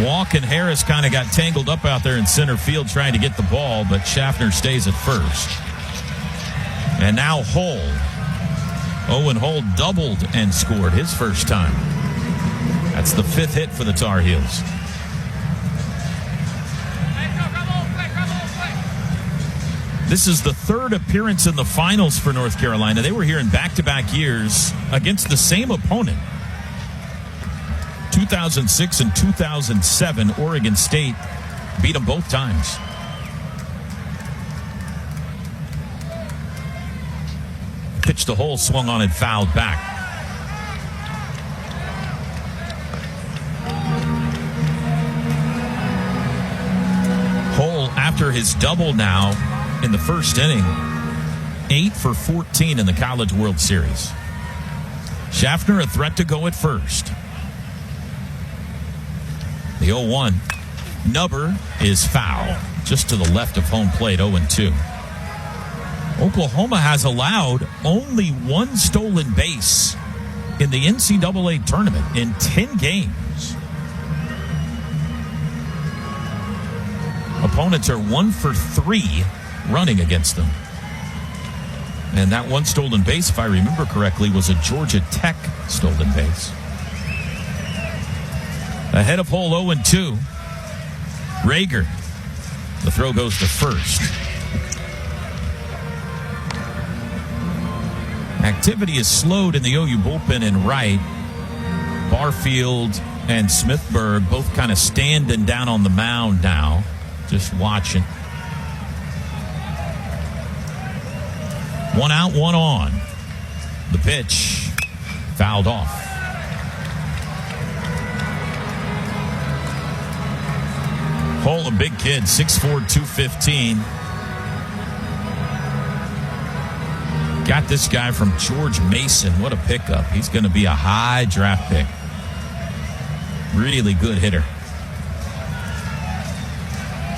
Walk and Harris kind of got tangled up out there in center field trying to get the ball, but Schaffner stays at first. And now Hull. Owen Hull doubled and scored his first time. That's the 5th hit for the Tar Heels. This is the 3rd appearance in the finals for North Carolina. They were here in back-to-back years against the same opponent. 2006 and 2007, Oregon State beat them both times. Pitch to Hull, swung on and fouled back. Hull, after his double now in the first inning, 8 for 14 in the College World Series. Schaffner a threat to go at first. The 0-1. Nubber is foul, just to the left of home plate, 0-2. Oklahoma has allowed only 1 stolen base in the NCAA tournament in 10 games. Opponents are 1 for 3 running against them. And that 1 stolen base, if I remember correctly, was a Georgia Tech stolen base. Ahead of Hull, 0-2. Rager. The throw goes to first. Activity is slowed in the OU bullpen in right. Barfield and Smithburg both kind of standing down on the mound now, just watching. 1 out, 1 on. The pitch fouled off. Hull, a big kid, 6'4", 215. Got this guy from George Mason. What a pickup. He's going to be a high draft pick. Really good hitter.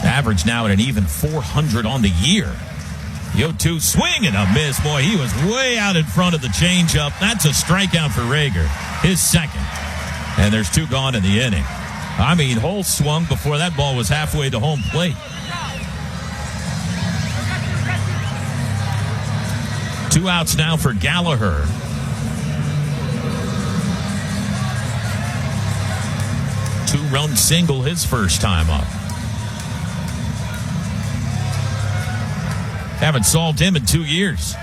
Average now at an even 400 on the year. The 0-2 swing and a miss. Boy, he was way out in front of the changeup. That's a strikeout for Rager. His second. And there's 2 gone in the inning. I mean, Hull swung before that ball was halfway to home plate. 2 outs now for Gallagher. Two-run single his first time up. Haven't solved him in 2 years.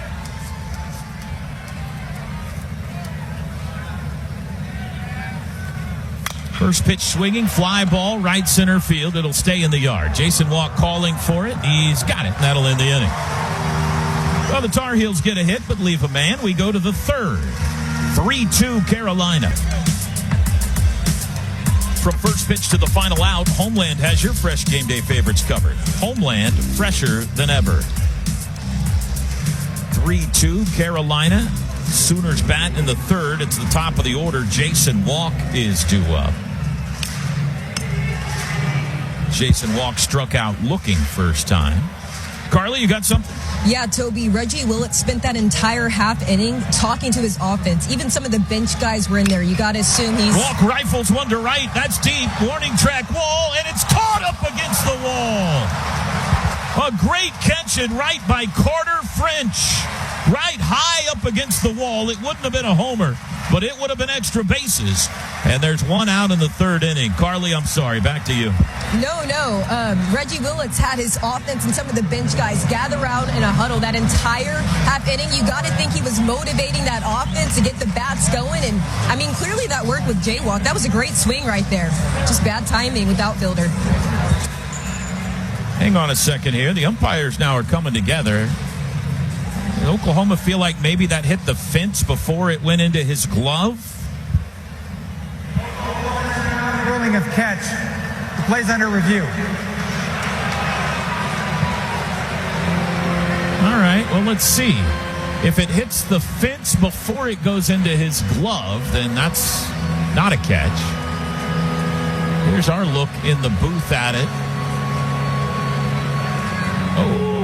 First pitch swinging, fly ball, right center field. It'll stay in the yard. Jason Walk calling for it. He's got it. That'll end the inning. Well, the Tar Heels get a hit, but leave a man. We go to the third. 3-2 Carolina. From first pitch to the final out, Homeland has your fresh game day favorites covered. Homeland, fresher than ever. 3-2 Carolina. Sooners bat in the third. It's the top of the order. Jason Walk is due up. Jason Walk struck out looking first time. Carly, you got something? Yeah, Toby, Reggie Willett spent that entire half inning talking to his offense. Even some of the bench guys were in there. You got to assume he's... Walk rifles one to right. That's deep. Warning track wall, and it's caught up against the wall. A great catch and right by Carter French. Right high up against the wall. It wouldn't have been a homer, but it would have been extra bases. And there's one out in the third inning. Carly, I'm sorry. Back to you. No. Reggie Willett's had his offense and some of the bench guys gather around in a huddle that entire half inning. You got to think he was motivating that offense to get the bats going. And, I mean, clearly that worked with Jaywalk. That was a great swing right there. Just bad timing with outfielder. Hang on a second here. The umpires now are coming together. Does Oklahoma feel like maybe that hit the fence before it went into his glove? Ruling of catch. The play's under review. All right, well, let's see. If it hits the fence before it goes into his glove, then that's not a catch. Here's our look in the booth at it. Oh.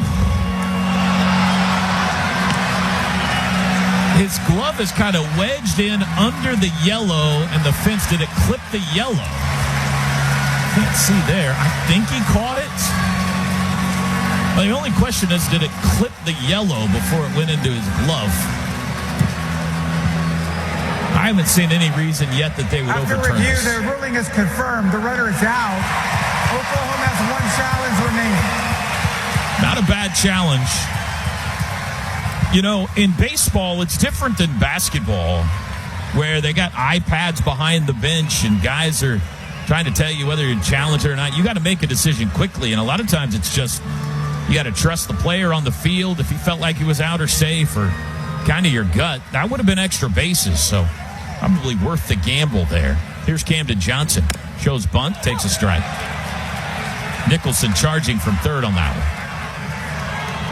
His glove is kind of wedged in under the yellow, and the fence, did it clip the yellow? Can't see there. I think he caught it. Well, the only question is, did it clip the yellow before it went into his glove? I haven't seen any reason yet that they would overturn review, this. the ruling is confirmed. The runner is out. Oklahoma has one challenge remaining. Not a bad challenge. You know, in baseball, it's different than basketball, where they got iPads behind the bench and guys are trying to tell you whether you're challenged or not. You got to make a decision quickly, and a lot of times it's just you got to trust the player on the field if he felt like he was out or safe, or kind of your gut. That would have been extra bases, so probably worth the gamble there. Here's Camden Johnson. Shows bunt, takes a strike. Nicholson charging from third on that one.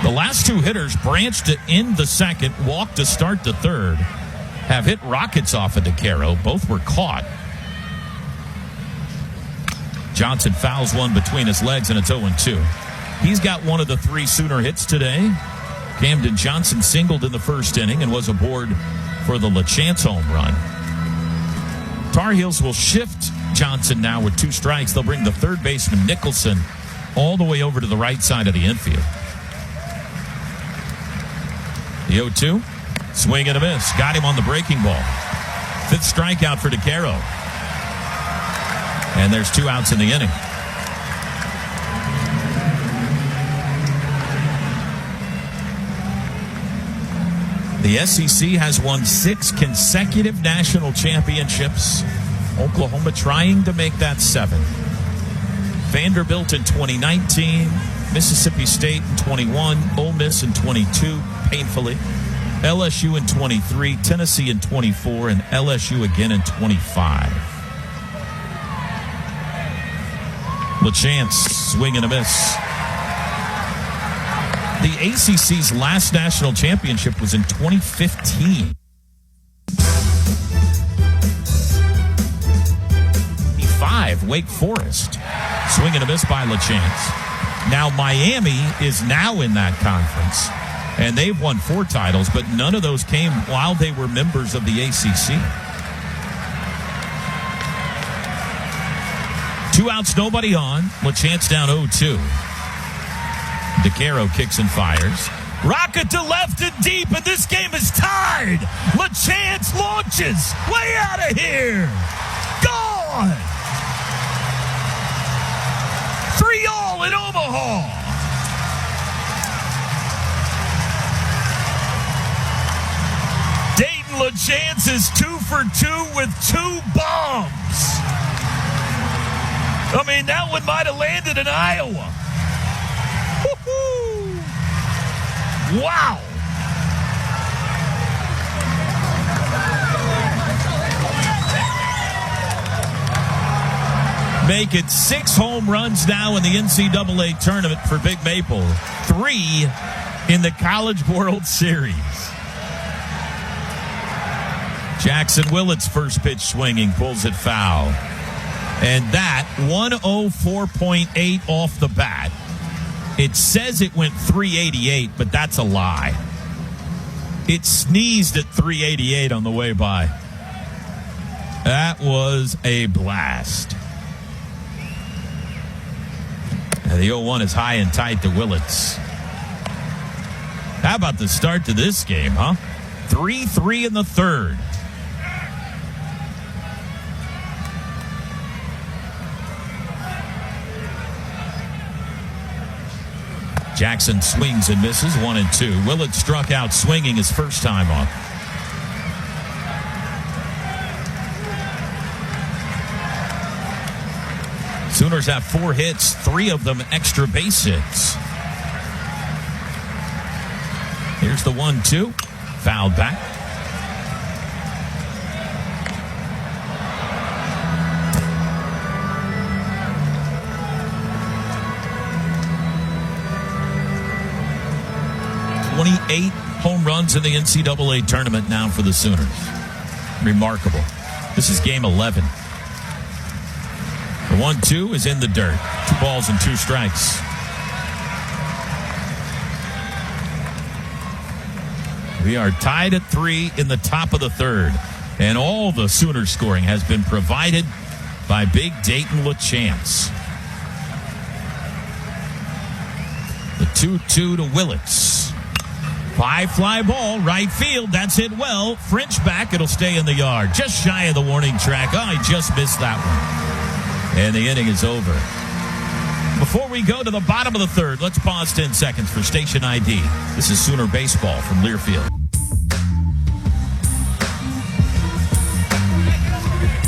The last two hitters, Branch to end the second, Walk to start the third, have hit rockets off of DeCaro. Both were caught. Johnson fouls one between his legs, and it's 0-2. He's got one of the three Sooner hits today. Camden Johnson singled in the first inning and was aboard for the LaChance home run. Tar Heels will shift Johnson now with two strikes. They'll bring the third baseman, Nicholson, all the way over to the right side of the infield. The 0-2, swing and a miss. Got him on the breaking ball. Fifth strikeout for DeCaro. And there's 2 outs in the inning. The SEC has won 6 consecutive national championships. Oklahoma trying to make that 7. Vanderbilt in 2019, Mississippi State in 21, Ole Miss in 22, painfully. LSU in 23, Tennessee in 24, and LSU again in 25. LaChance, swing and a miss. The ACC's last national championship was in 2015. Wake Forest. Swing and a miss by LaChance. Now Miami is now in that conference, and they've won 4 titles, but none of those came while they were members of the ACC. 2 outs, nobody on. LaChance down 0-2. DeCaro kicks and fires. Rocket to left and deep, and this game is tied. LaChance launches. Way out of here. Gone. 3-all in Omaha. Dayton LaChance is 2 for 2 with 2 bombs. I mean, that one might have landed in Iowa. Woo-hoo. Wow. Make it 6 home runs now in the NCAA tournament for Big Maple. 3 in the College World Series. Jackson Willett's first pitch swinging, pulls it foul. And that 104.8 off the bat. It says it went 388, but that's a lie. It sneezed at 388 on the way by. That was a blast. And the 0-1 is high and tight to Willett's. How about the start to this game, huh? 3-3 in the third. Jackson swings and misses, 1-2. Willett struck out swinging his first time up. Sooners have 4 hits, 3 of them extra base hits. Here's the 1-2. Fouled back. Home runs in the NCAA tournament now for the Sooners. Remarkable. This is game 11. The 1-2 is in the dirt. 2 balls and 2 strikes. We are tied at 3 in the top of the third. And all the Sooner scoring has been provided by Big Dayton LaChance. The 2-2 to Willits. High fly ball, right field. That's hit well. French back. It'll stay in the yard. Just shy of the warning track. Oh, he just missed that one. And the inning is over. Before we go to the bottom of the third, let's pause 10 seconds for station ID. This is Sooner Baseball from Learfield.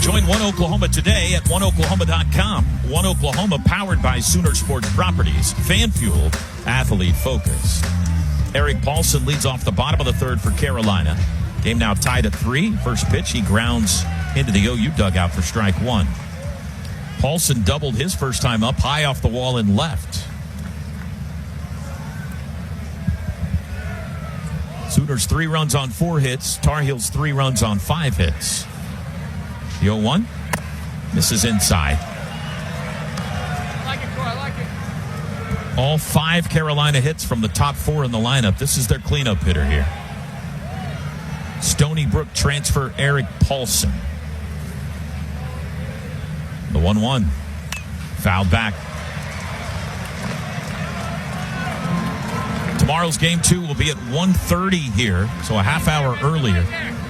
Join One Oklahoma today at oneoklahoma.com. One Oklahoma powered by Sooner Sports Properties. Fan fuel, athlete focused. Eric Paulson leads off the bottom of the third for Carolina. Game now tied at 3. First pitch, he grounds into the OU dugout for strike 1. Paulson doubled his first time up, high off the wall and left. Sooners 3 runs on 4 hits. Tar Heels 3 runs on 5 hits. The 0-1 misses inside. All 5 Carolina hits from the top 4 in the lineup. This is their cleanup hitter here. Stony Brook transfer Eric Paulson. The 1-1. Fouled back. Tomorrow's game 2 will be at 1:30 here, so a half hour earlier.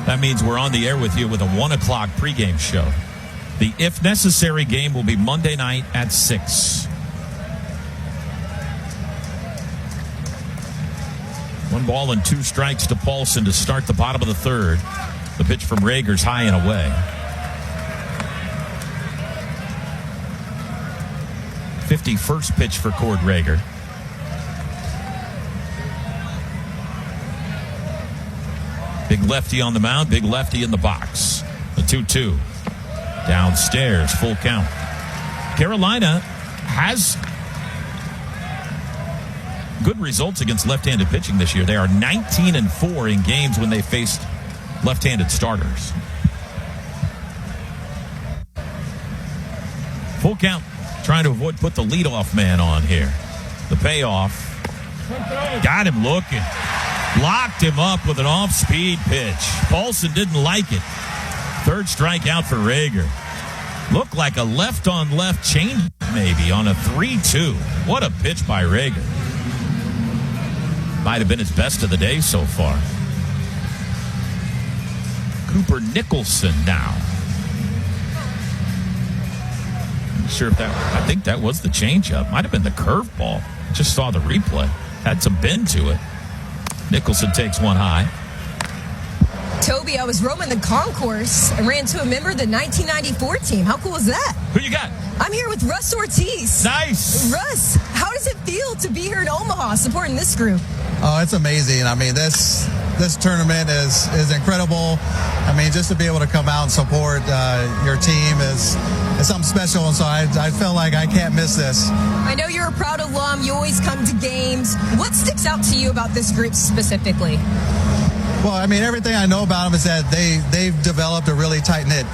That means we're on the air with you with a 1 o'clock pregame show. The if necessary game will be Monday night at 6. 1 ball and 2 strikes to Paulson to start the bottom of the third. The pitch from Rager's high and away. 51st pitch for Cord Rager. Big lefty on the mound, big lefty in the box. The 2-2. Downstairs, full count. Carolina has good results against left-handed pitching this year. They are 19-4 in games when they faced left-handed starters. Full count, trying to avoid put the leadoff man on here. The payoff. Got him looking. Locked him up with an off-speed pitch. Paulson didn't like it. 3rd strikeout for Rager. Looked like a left-on-left change maybe on a 3-2. What a pitch by Rager. Might have been his best of the day so far. Cooper Nicholson now. Not sure if I think that was the changeup. Might have been the curveball. Just saw the replay. Had some bend to it. Nicholson takes one high. Toby, I was roaming the concourse and ran into a member of the 1994 team. How cool is that? Who you got? I'm here with Russ Ortiz. Nice. Russ, how does it feel to be here in Omaha supporting this group? Oh, it's amazing. I mean, this tournament is incredible. I mean, just to be able to come out and support your team is something special. And so I feel like I can't miss this. I know you're a proud alum. You always come to games. What sticks out to you about this group specifically? Well, I mean, everything I know about them is that they've developed a really tight-knit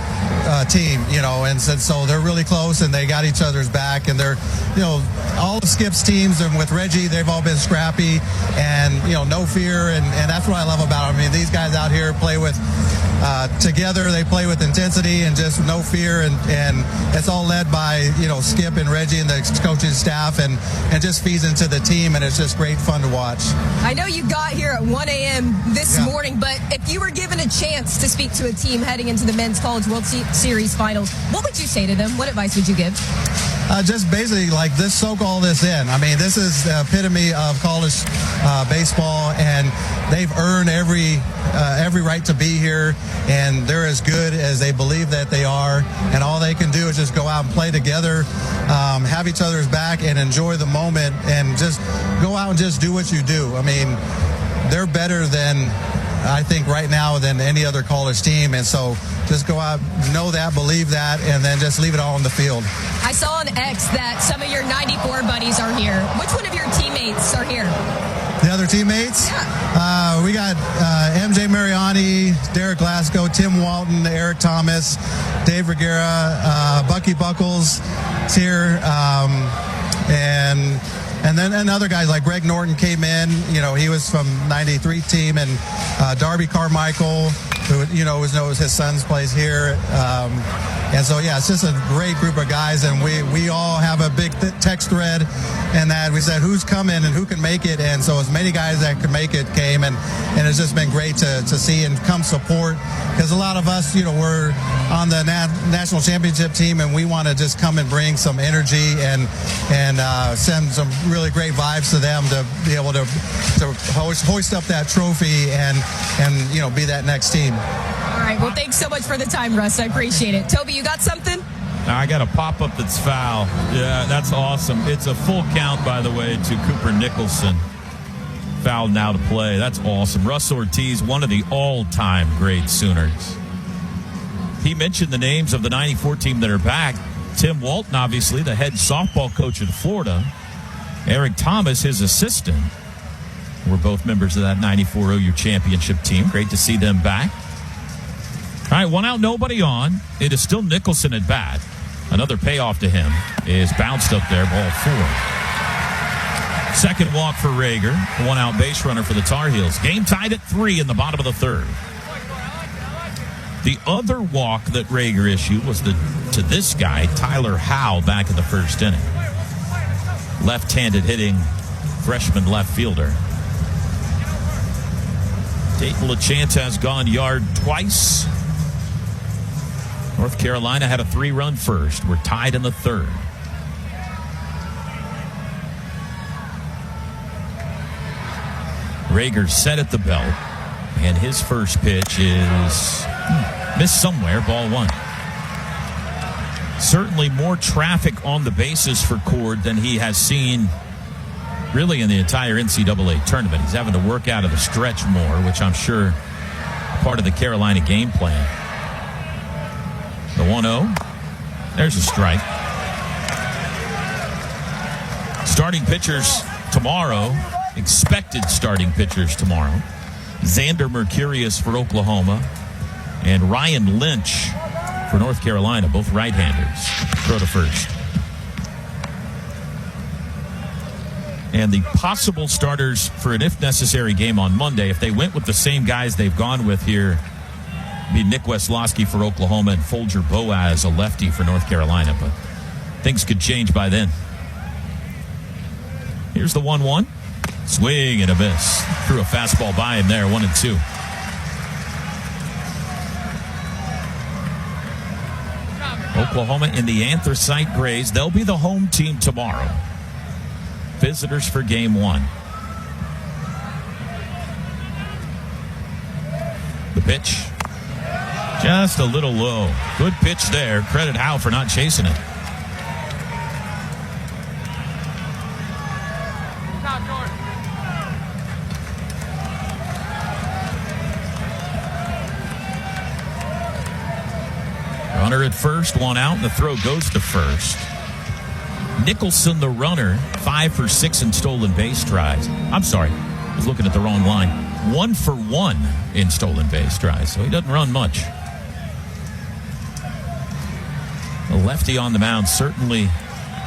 team, and so they're really close and they got each other's back, and they're, all of Skip's teams, and with Reggie, they've all been scrappy and, no fear, and that's what I love about them. I mean, these guys out here play with together, they play with intensity and just no fear, and it's all led by, Skip and Reggie and the coaching staff, and just feeds into the team, and it's just great fun to watch. I know you got here at 1 a.m. this morning, but if you were given a chance to speak to a team heading into the Men's College World Series Finals, what would you say to them? What advice would you give? Just basically soak all this in. I mean, this is the epitome of college baseball, and they've earned every right to be here, and they're as good as they believe that they are, and all they can do is just go out and play together, have each other's back, and enjoy the moment, and just go out and just do what you do. I mean, they're better than, I think, right now than any other college team, and so just go out, know that, believe that, and then just leave it all on the field. I saw on X that some of your 94 buddies are here. Which one of your teammates are here? The other teammates? Yeah. We got MJ Mariani, Derek Glasgow, Tim Walton, Eric Thomas, Dave Vergara, Bucky Buckles is here, and then other guys like Greg Norton came in. He was from '93 team, and Darby Carmichael, who knows his son's plays here. And so, it's just a great group of guys, and we all have a big text thread, and that we said who's coming and who can make it, and so as many guys that could make it came, and it's just been great to see and come support, because a lot of us, we're on the national championship team, and we want to just come and bring some energy and send some really great vibes to them to be able to hoist up that trophy and be that next team. All right. Well, thanks so much for the time, Russ. I appreciate it. Toby, you got something? I got a pop-up that's foul. Yeah, that's awesome. It's a full count, by the way, to Cooper Nicholson. Foul now to play. That's awesome. Russ Ortiz, one of the all-time great Sooners. He mentioned the names of the 94 team that are back. Tim Walton, obviously, the head softball coach in Florida. Eric Thomas, his assistant. We're both members of that 94 OU championship team. Great to see them back. All right, one out, nobody on. It is still Nicholson at bat. Another payoff to him is bounced up there, ball 4. Second walk for Rager. One out base runner for the Tar Heels. Game tied at 3 in the bottom of the third. The other walk that Rager issued was to this guy, Tyler Howe, back in the first inning. Left-handed hitting freshman left fielder. Dayton LaChance has gone yard twice. North Carolina had a 3-run first. We're tied in the third. Rager set at the belt, and his first pitch is missed somewhere, ball 1. Certainly more traffic on the bases for Cord than he has seen really in the entire NCAA tournament. He's having to work out of the stretch more, which I'm sure part of the Carolina game plan. The 1-0. There's a strike. Starting pitchers tomorrow, expected starting pitchers tomorrow. Xander Mercurius for Oklahoma and Ryan Lynch for North Carolina, both right-handers. Throw to first. And the possible starters for an if-necessary game on Monday, if they went with the same guys they've gone with here, be Nick Weslowski for Oklahoma and Folger Boaz, a lefty for North Carolina. But things could change by then. Here's the 1-1. Swing and a miss. Threw a fastball by him there, 1-2. Oklahoma in the anthracite grays. They'll be the home team tomorrow. Visitors for game 1. The pitch. Just a little low. Good pitch there. Credit Howe for not chasing it. Runner at first, one out, and the throw goes to first. Nicholson, the runner, 5 for 6 in stolen base tries. I'm sorry, I was looking at the wrong line. 1 for 1 in stolen base tries, so he doesn't run much. The lefty on the mound certainly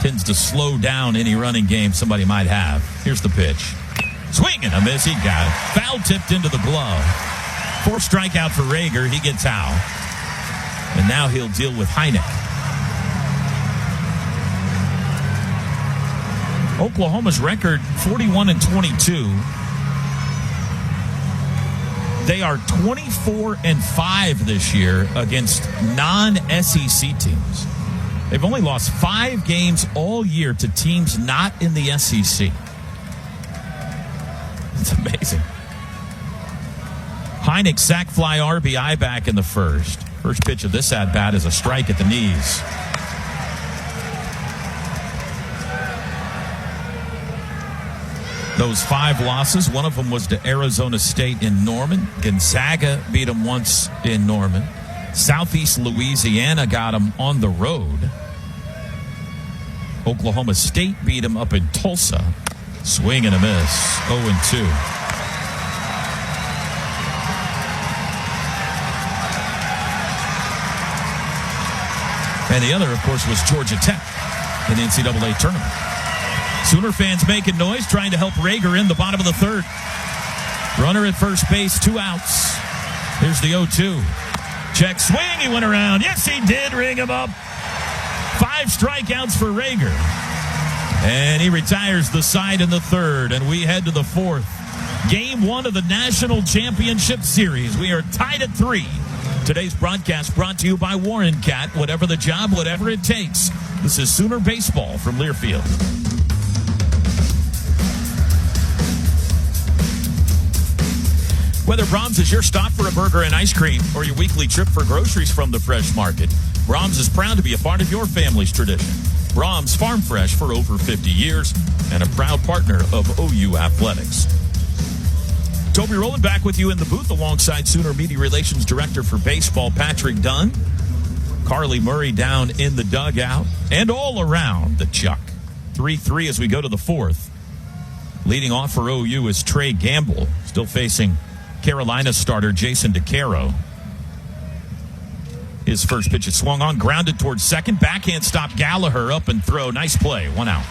tends to slow down any running game somebody might have. Here's the pitch. Swing and a miss. He got it. Foul tipped into the glove. 4 strikeout for Rager. He gets Howe. And now he'll deal with Heineck. Oklahoma's record 41-22. They are 24-5 this year against non-SEC teams. They've only lost 5 games all year to teams not in the SEC. It's amazing. Heineck sac fly RBI back in the first. First pitch of this at-bat is a strike at the knees. Those 5 losses, one of them was to Arizona State in Norman. Gonzaga beat them once in Norman. Southeast Louisiana got them on the road. Oklahoma State beat them up in Tulsa. Swing and a miss, 0-2. And the other, of course, was Georgia Tech in the NCAA tournament. Sooner fans making noise, trying to help Rager in the bottom of the 3rd. Runner at first base, 2 outs. Here's the 0-2. Check swing, he went around. Yes, he did ring him up. 5 strikeouts for Rager. And he retires the side in the 3rd, and we head to the 4th. Game 1 of the National Championship Series. We are tied at 3. Today's broadcast brought to you by Warren Cat. Whatever the job, whatever it takes. This is Sooner Baseball from Learfield. Whether Brahms is your stop for a burger and ice cream or your weekly trip for groceries from the fresh market, Brahms is proud to be a part of your family's tradition. Brahms Farm Fresh for over 50 years and a proud partner of OU Athletics. Toby Rowland back with you in the booth alongside Sooner Media Relations Director for Baseball, Patrick Dunn. Carly Murray down in the dugout and all around the Chuck. 3-3 as we go to the 4th. Leading off for OU is Trey Gamble, still facing Carolina starter Jason DeCaro. His first pitch is swung on, grounded towards second. Backhand stop Gallagher, up and throw. Nice play, 1 out.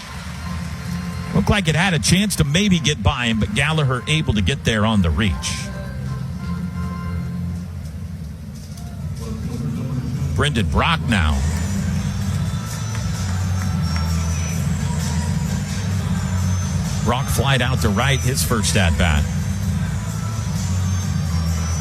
Looked like it had a chance to maybe get by him, but Gallagher able to get there on the reach. Brendan Brock now. Brock flied out to right, his first at-bat.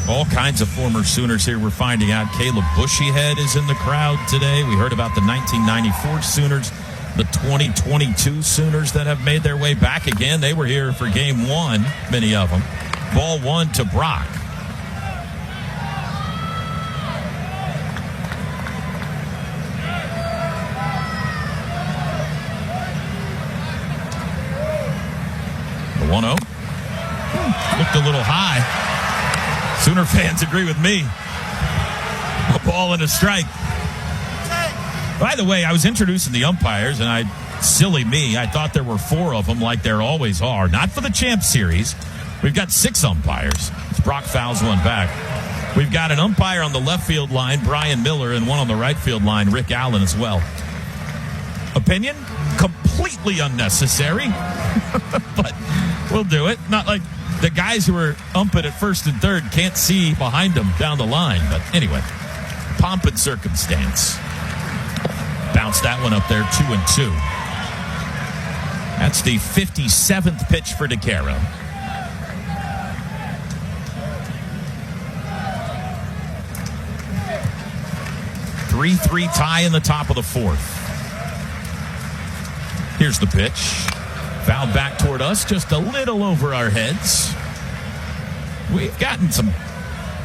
All kinds of former Sooners here we're finding out. Caleb Bushyhead is in the crowd today. We heard about the 1994 Sooners, the 2022 Sooners that have made their way back again. They were here for game 1, many of them. Ball 1 to Brock. The 1-0. Looked a little high. Sooner fans agree with me. A ball and a strike. By the way, I was introducing the umpires, and silly me, I thought there were 4 of them like there always are. Not for the Champ Series. We've got 6 umpires. Brock fouls one back. We've got an umpire on the left field line, Brian Miller, and one on the right field line, Rick Allen, as well. Opinion? Completely unnecessary. But we'll do it. Not like the guys who are umping at first and third can't see behind them down the line. But anyway, pomp and circumstance. Bounce that one up there, 2-2. That's the 57th pitch for DeCaro. Three tie in the top of the fourth. Here's the pitch. Fouled back toward us, just a little over our heads. We've gotten some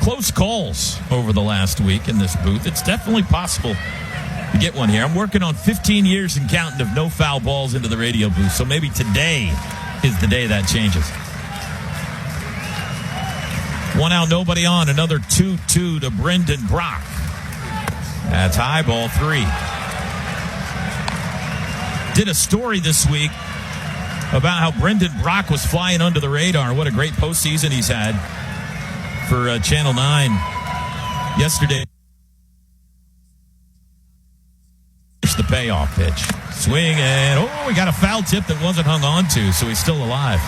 close calls over the last week in this booth. It's definitely possible to get one here. I'm working on 15 years and counting of no foul balls into the radio booth, so maybe today is the day that changes. 1 out, nobody on. Another 2-2 to Brendan Brock. That's high, ball 3. Did a story this week about how Brendan Brock was flying under the radar. What a great postseason he's had for Channel 9 yesterday. Here's the payoff pitch. Swing, and we got a foul tip that wasn't hung on to, so he's still alive.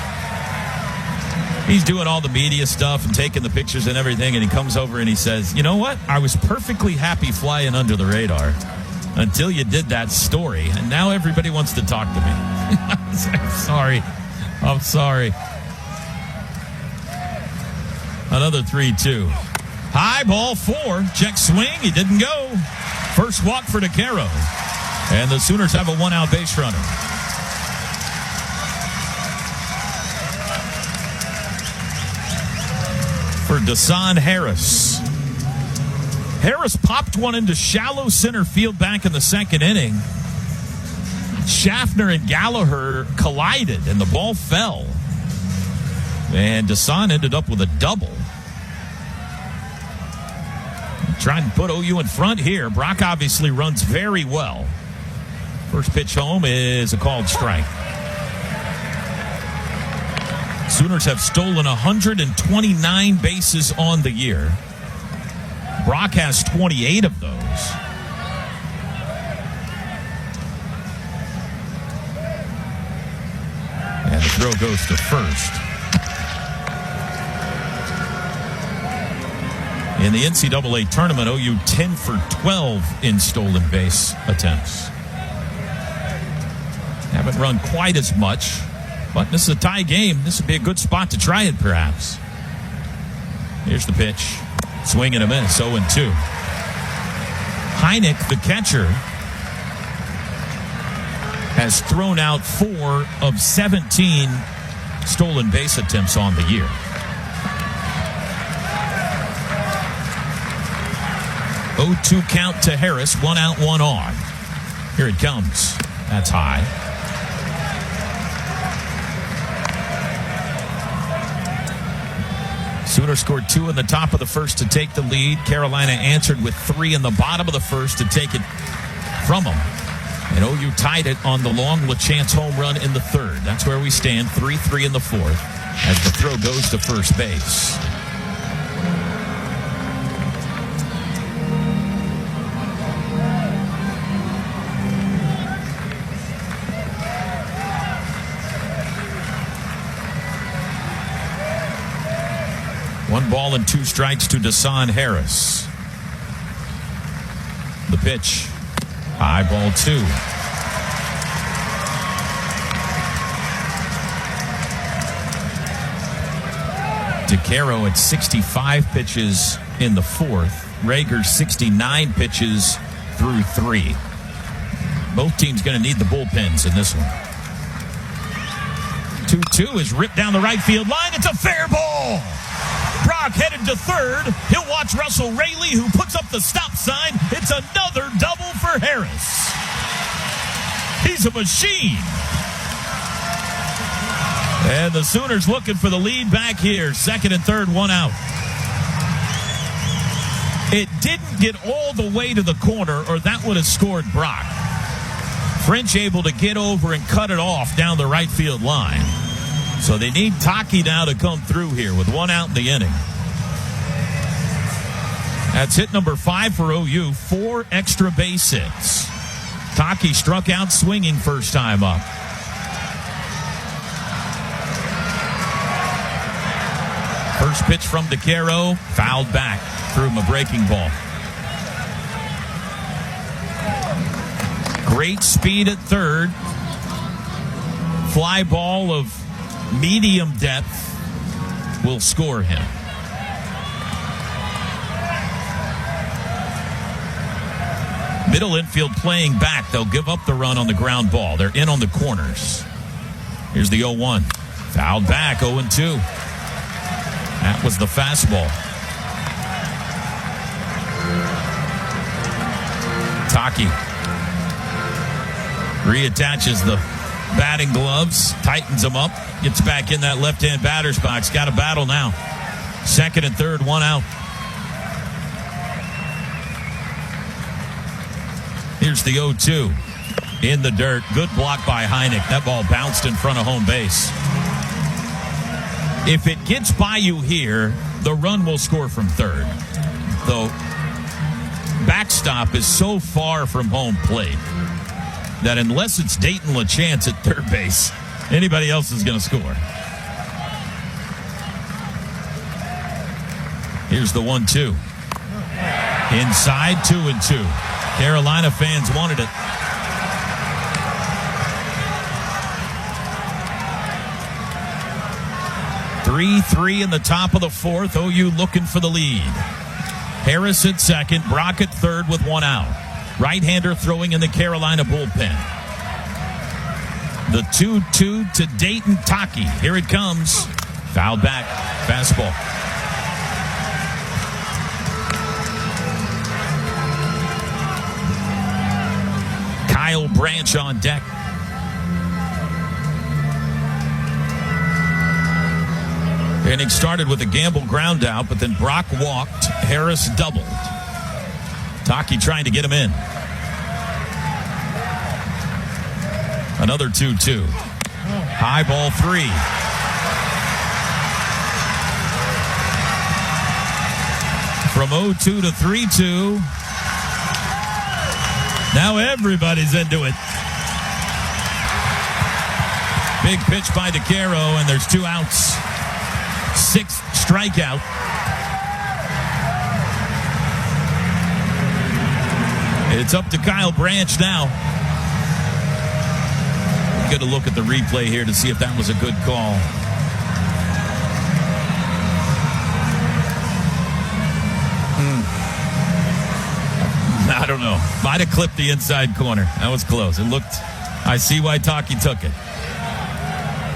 He's doing all the media stuff and taking the pictures and everything, and he comes over and he says, you know what? I was perfectly happy flying under the radar until you did that story, and now everybody wants to talk to me. I'm sorry. Another 3-2. High, ball 4. Check swing. He didn't go. First walk for DeCaro. And the Sooners have a 1-out base runner. For Dasan Harris. Harris popped one into shallow center field back in the second inning. Schaffner and Gallagher collided, and the ball fell. And Dasan ended up with a double. Trying to put OU in front here. Brock obviously runs very well. First pitch home is a called strike. Sooners have stolen 129 bases on the year. Brock has 28 of those. And the throw goes to first. In the NCAA tournament, OU 10 for 12 in stolen base attempts. Haven't run quite as much, but this is a tie game. This would be a good spot to try it, perhaps. Here's the pitch. Swing and a miss, 0-2. Heineck, the catcher, has thrown out 4 of 17 stolen base attempts on the year. Oh, 2 count to Harris, 1 out, 1 on. Here it comes. That's high. Sooners scored 2 in the top of the first to take the lead. Carolina answered with 3 in the bottom of the first to take it from them. And OU tied it on the long LaChance home run in the third. That's where we stand, 3-3 in the fourth, as the throw goes to first base. One ball and 2 strikes to Dasan Harris. The pitch. High, ball 2. DeCaro at 65 pitches in the fourth. Rager 69 pitches through 3. Both teams going to need the bullpens in this one. 2-2 is ripped down the right field line. It's a fair ball. Brock headed to third. He'll watch Russell Raley, who puts up the stop sign. It's another double for Harris. He's a machine. And the Sooners looking for the lead back here. Second and third, 1 out. It didn't get all the way to the corner, or that would have scored Brock. French able to get over and cut it off down the right field line. So they need Taki now to come through here with 1 out in the inning. That's hit number 5 for OU. 4 extra base hits. Taki struck out swinging first time up. First pitch from DeCaro, fouled back, threw him a breaking ball. Great speed at third fly ball of medium depth will score him. Middle infield playing back. They'll give up the run on the ground ball. They're in on the corners. Here's the 0-1. Fouled back, 0-2. That was the fastball. Taki reattaches the batting gloves, tightens them up, gets back in that left-hand batter's box. Got a battle now. Second and third, one out. Here's the 0-2. In the dirt. Good block by Heineck. That ball bounced in front of home base. If it gets by you here, the run will score from third. Though backstop is so far from home plate that unless it's Dayton LaChance at third base, anybody else is going to score. Here's the 1-2. Inside, 2-2. Carolina fans wanted it. Three in the top of the fourth. OU looking for the lead. Harris at second, Brock at third with one out. Right-hander throwing in the Carolina bullpen. The 2-2 to Dayton Taki. Here it comes. Fouled back. Fastball. Kyle Branch on deck. And it started with a Gamble ground out, but then Brock walked. Harris doubled. Taki trying to get him in. Another 2-2. High ball 3. From 0-2 to 3-2. Now everybody's into it. Big pitch by DeCaro, and there's 2 outs. 6th strikeout. It's up to Kyle Branch now. We're going to look at the replay here to see if that was a good call. I don't know. Might have clipped the inside corner. That was close. It looked, I see why Taki took it.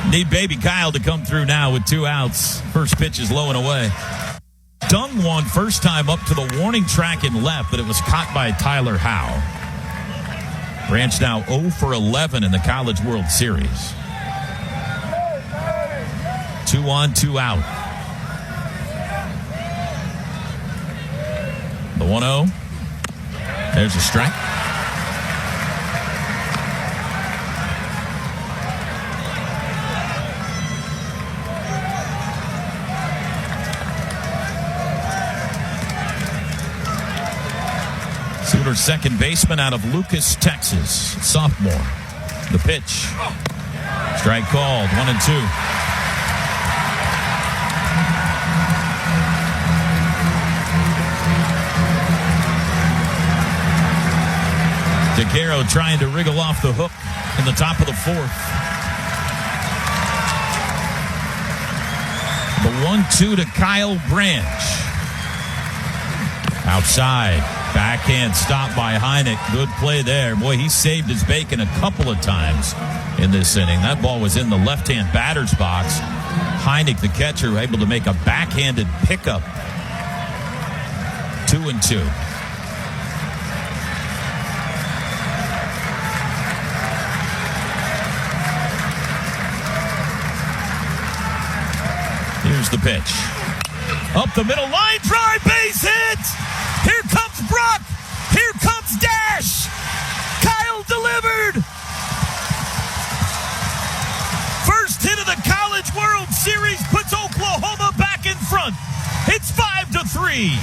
Need baby Kyle to come through now with 2 outs. First pitch is low and away. Dung one first time up to the warning track and left, but it was caught by Tyler Howe. Branch now 0 for 11 in the College World Series. 2 on, 2 out. The 1-0. There's a strike. Sooner second baseman out of Lucas, Texas, sophomore. The pitch. Strike called, 1-2. DeCaro trying to wriggle off the hook in the top of the fourth. The 1-2 to Kyle Branch. Outside. Backhand stop by Heineck. Good play there. Boy, he saved his bacon a couple of times in this inning. That ball was in the left-hand batter's box. Heineck, the catcher, able to make a backhanded pickup. 2-2. Here's the pitch. Up the middle line drive, base hit! Here comes Brock! Here comes Dash! Kyle delivered! First hit of the College World Series puts Oklahoma back in front. It's 5-3.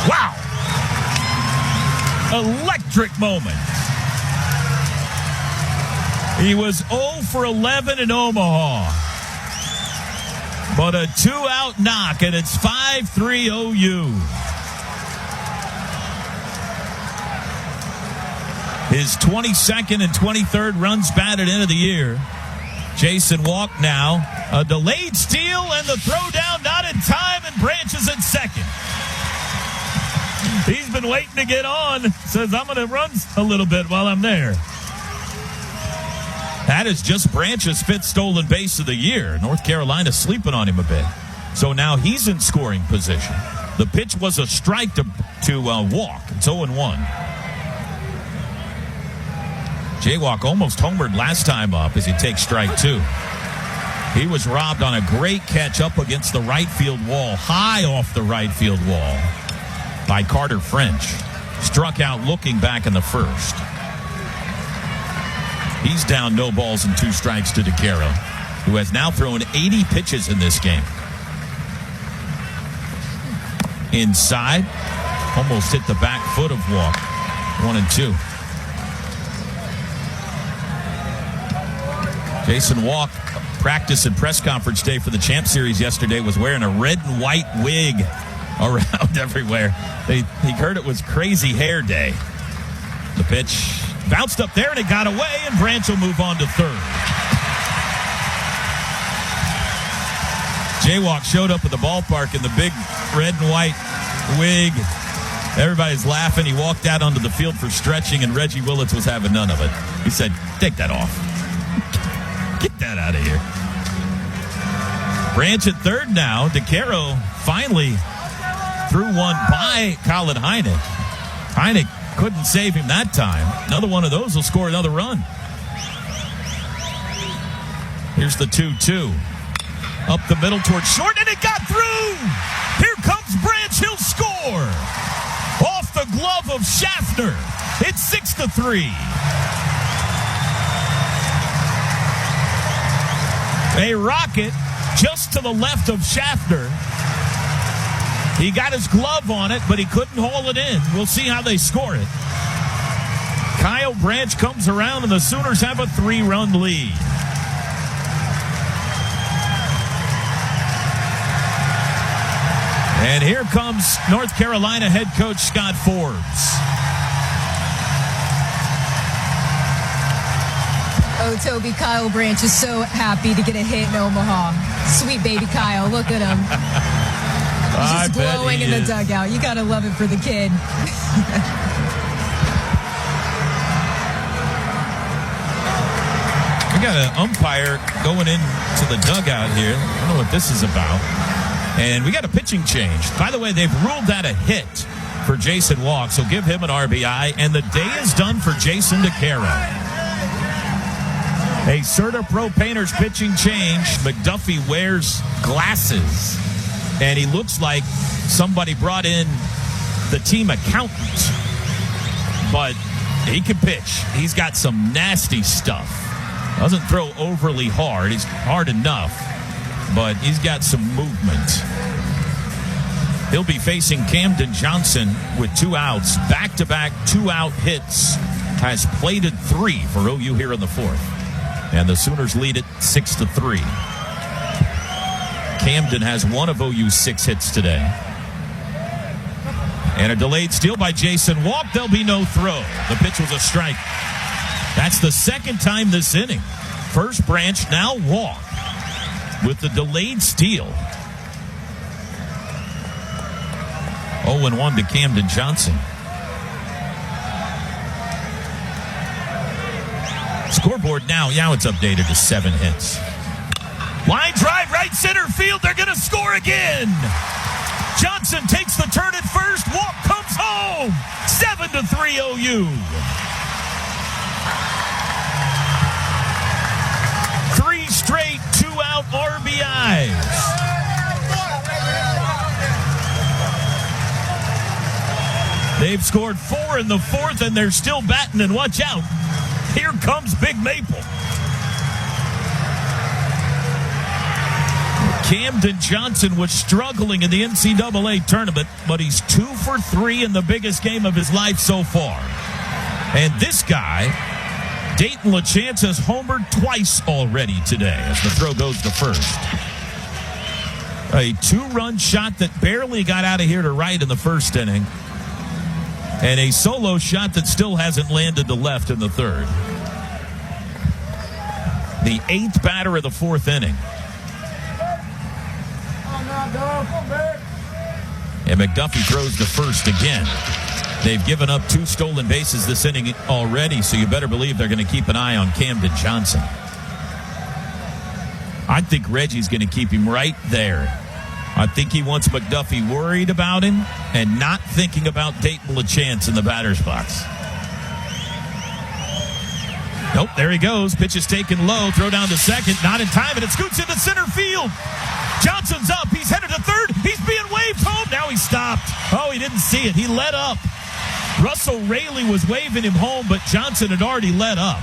Wow! Electric moment. He was 0 for 11 in Omaha. But a 2-out knock, and it's 5-3 OU. His 22nd and 23rd runs batted into the year. Jason Walk now. A delayed steal and the throw down not in time, and Branch is at second. He's been waiting to get on. Says, I'm going to run a little bit while I'm there. That is just Branch's 5th stolen base of the year. North Carolina sleeping on him a bit. So now he's in scoring position. The pitch was a strike to Walk. It's 0-1. Jaywalk almost homered last time up as he takes strike 2. He was robbed on a great catch up against the right field wall, high off the right field wall by Carter French. Struck out looking back in the first. He's down no balls and 2 strikes to DeCaro, who has now thrown 80 pitches in this game. Inside, almost hit the back foot of Walk. 1-2. Jason Walk, practice and press conference day for the Champ Series yesterday, was wearing a red and white wig around everywhere. He heard it was crazy hair day. The pitch bounced up there and it got away, and Branch will move on to third. Jaywalk showed up at the ballpark in the big red and white wig. Everybody's laughing. He walked out onto the field for stretching, and Reggie Willits was having none of it. He said, take that off. Get that out of here. Branch at third now. DeCaro finally threw one by Colin Heineck. Heineck couldn't save him that time. Another one of those will score another run. Here's the 2-2. Up the middle towards short, and it got through! Here comes Branch. He'll score! Off the glove of Schaffner. It's 6-3. A rocket just to the left of Schaffner. He got his glove on it, but he couldn't haul it in. We'll see how they score it. Kyle Branch comes around, and the Sooners have a 3-run lead. And here comes North Carolina head coach Scott Forbes. Oh, Toby, Kyle Branch is so happy to get a hit in Omaha. Sweet baby Kyle, look at him. He's just glowing in the dugout. You got to love it for the kid. We got an umpire going into the dugout here. I don't know what this is about. And we got a pitching change. By the way, they've ruled that a hit for Jason Walk, so give him an RBI. And the day is done for Jason DeCaro. A Certapro Painters pitching change. McDuffie wears glasses, and he looks like somebody brought in the team accountant. But he can pitch. He's got some nasty stuff. Doesn't throw overly hard. He's hard enough, but he's got some movement. He'll be facing Camden Johnson with 2 outs. Back-to-back 2-out hits. Has plated 3 for OU here in the 4th. And the Sooners lead it 6-3. Camden has one of OU's 6 hits today. And a delayed steal by Jason Walk. There'll be no throw. The pitch was a strike. That's the second time this inning. First Branch, now Walk with the delayed steal. 0-1 to Camden Johnson. Scoreboard now it's updated to 7 hits. Line drive, right center field. They're going to score again. Johnson takes the turn at first. Walk comes home. 7-3 OU. 3 straight 2-out RBIs. They've scored 4 in the 4th, and they're still batting, and watch out. Here comes Big Maple. Camden Johnson was struggling in the NCAA tournament, but he's 2 for 3 in the biggest game of his life so far. And this guy, Dayton LaChance, has homered twice already today as the throw goes to first. A 2-run shot that barely got out of here to right in the first inning. And a solo shot that still hasn't landed to left in the third. The 8th batter of the 4th inning. And McDuffie throws to first again. They've given up 2 stolen bases this inning already, so you better believe they're going to keep an eye on Camden Johnson. I think Reggie's going to keep him right there. I think he wants McDuffie worried about him and not thinking about Dayton LaChance in the batter's box. Nope, there he goes. Pitch is taken low. Throw down to second. Not in time, and it scoots into center field. Johnson's up. He's headed to third. He's being waved home. Now he stopped. Oh, he didn't see it. He let up. Russell Raley was waving him home, but Johnson had already let up.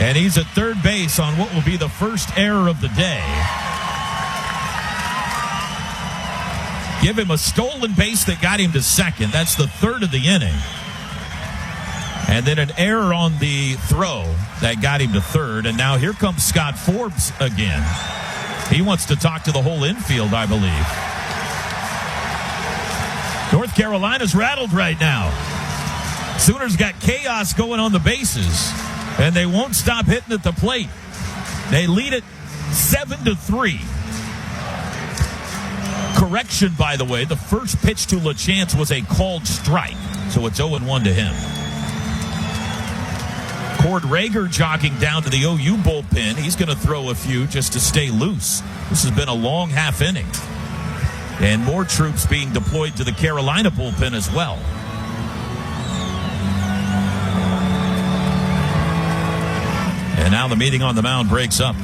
And he's at third base on what will be the first error of the day. Give him a stolen base that got him to second. That's the third of the inning. And then an error on the throw that got him to third. And now here comes Scott Forbes again. He wants to talk to the whole infield, I believe. North Carolina's rattled right now. Sooners got chaos going on the bases, and they won't stop hitting at the plate. They lead it 7-3. Correction, by the way, the first pitch to LaChance was a called strike, so it's 0-1 to him. Cord Rager jogging down to the OU bullpen. He's going to throw a few just to stay loose. This has been a long half inning. And more troops being deployed to the Carolina bullpen as well. And now the meeting on the mound breaks up.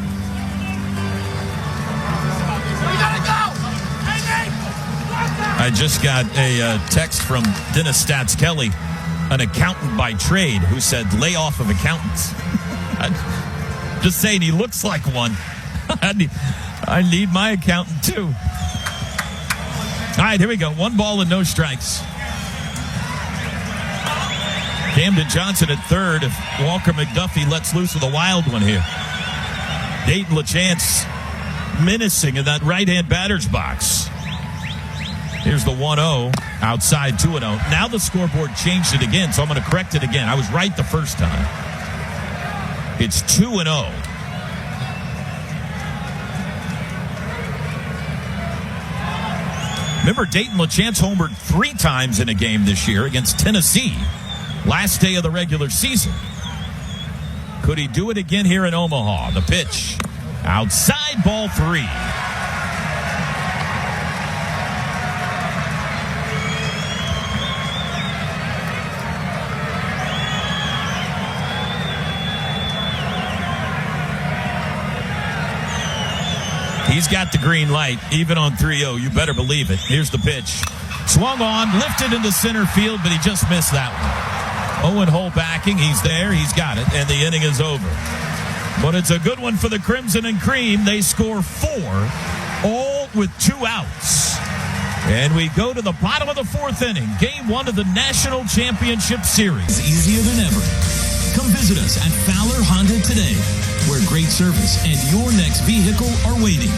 I just got a text from Dennis Stats Kelly, an accountant by trade, who said layoff of accountants. Just saying he looks like one. I need my accountant too. All right, here we go. 1 ball and no strikes. Camden Johnson at third if Walker McDuffie lets loose with a wild one here. Dayton LaChance menacing in that right-hand batter's box. Here's the 1-0, outside 2-0. Now the scoreboard changed it again, so I'm going to correct it again. I was right the first time. It's 2-0. Remember, Dayton LaChance homered 3 times in a game this year against Tennessee, last day of the regular season. Could he do it again here in Omaha? The pitch, outside, ball 3. He's got the green light, even on 3-0. You better believe it. Here's the pitch. Swung on, lifted into center field, but he just missed that one. Owen Hull backing. He's there. He's got it. And the inning is over. But it's a good one for the Crimson and Cream. They score 4, all with 2 outs. And we go to the bottom of the 4th inning. Game 1 of the National Championship Series. Easier than ever. Come visit us at Fowler Honda today, where great service and your next vehicle are waiting.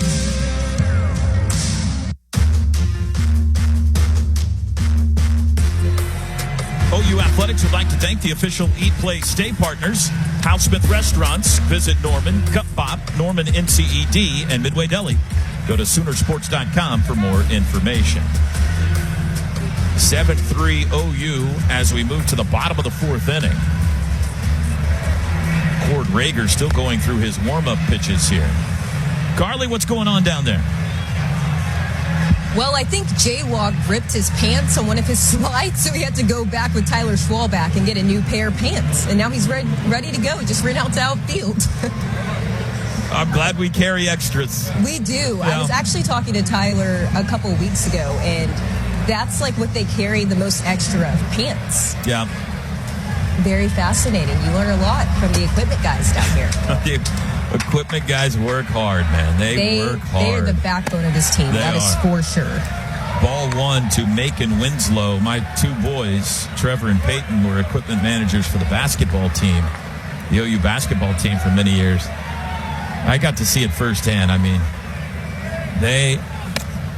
OU Athletics would like to thank the official Eat, Play, Stay partners, Hal Smith Restaurants. Visit Norman, Cup Pop, Norman NCED, and Midway Deli. Go to Soonersports.com for more information. 7-3 OU as we move to the bottom of the 4th inning. Cord Rager still going through his warm-up pitches here. Carly, what's going on down there? Well, I think J-Log ripped his pants on one of his slides, so he had to go back with Tyler Schwalbach and get a new pair of pants. And now he's ready to go. He just ran out to outfield. I'm glad we carry extras. We do. Yeah. I was actually talking to Tyler a couple of weeks ago, and that's like what they carry the most extra of, pants. Yeah. Very fascinating. You learn a lot from the equipment guys down here. The equipment guys work hard, man. They work hard. They are the backbone of this team. That is for sure. Ball 1 to Macon Winslow. My 2 boys, Trevor and Peyton, were equipment managers for the basketball team, the OU basketball team, for many years. I got to see it firsthand. I mean, they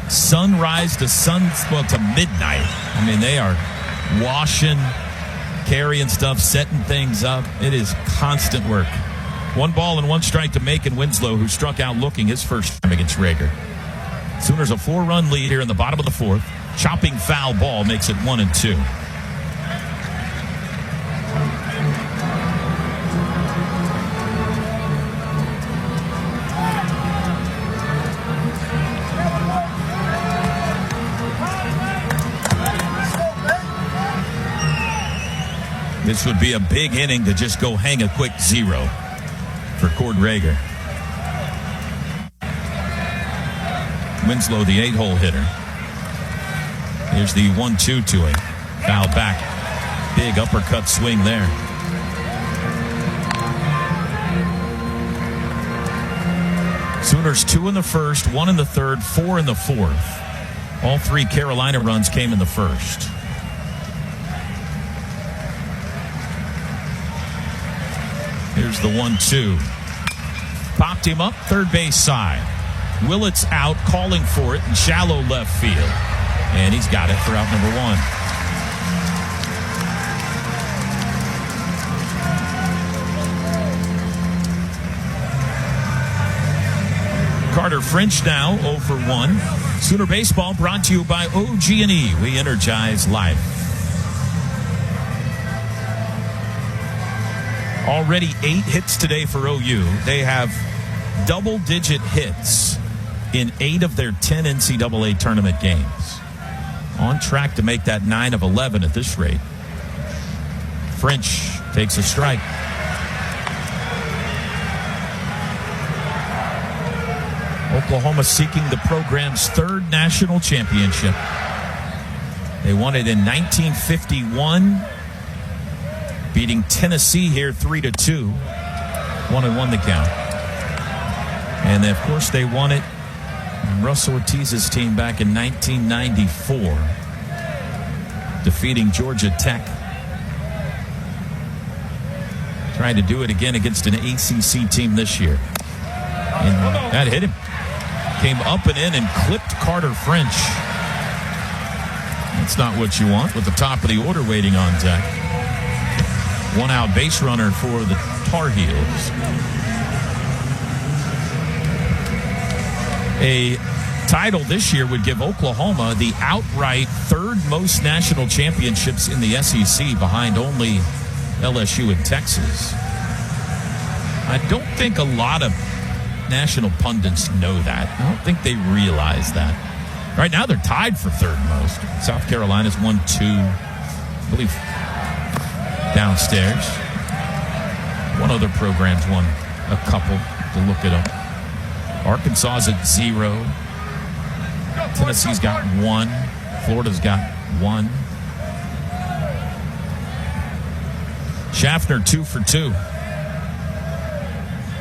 sunrise to to midnight. I mean, washing, carrying stuff, setting things up. It is constant work. 1 ball and 1 strike to Macon Winslow, who struck out looking his first time against Rager. Sooners a 4-run lead here in the bottom of the 4th. Chopping foul ball makes it 1-2. This would be a big inning to just go hang a quick 0 for Cord Rager. Winslow, the 8-hole hitter. Here's the 1-2 to him. Foul back. Big uppercut swing there. Sooners 2 in the first, 1 in the third, 4 in the fourth. All 3 Carolina runs came in the first. Here's the 1-2. Popped him up third base side. Willett's out, calling for it in shallow left field. And he's got it for out number 1. Carter French now 0 for 1. Sooner Baseball brought to you by OG&E. We energize life. Already 8 hits today for OU. They have double-digit hits in 8 of their 10 NCAA tournament games. On track to make that 9 of 11 at this rate. French takes a strike. Oklahoma seeking the program's 3rd national championship. They won it in 1951, beating Tennessee here 3-2. 1-1 the count. And then, of course, they won it on Russell Ortiz's team back in 1994, defeating Georgia Tech. Trying to do it again against an ACC team this year. And that hit him. Came up and in and clipped Carter French. That's not what you want with the top of the order waiting on deck. 1 out base runner for the Tar Heels. A title this year would give Oklahoma the outright 3rd most national championships in the SEC, behind only LSU and Texas. I don't think a lot of national pundits know that. I don't think they realize that. Right now they're tied for 3rd most. South Carolina's 1-2, I believe, downstairs. One other program's won a couple, to look it up. Arkansas's at 0. Tennessee's got 1. Florida's got 1. Schaffner 2 for 2.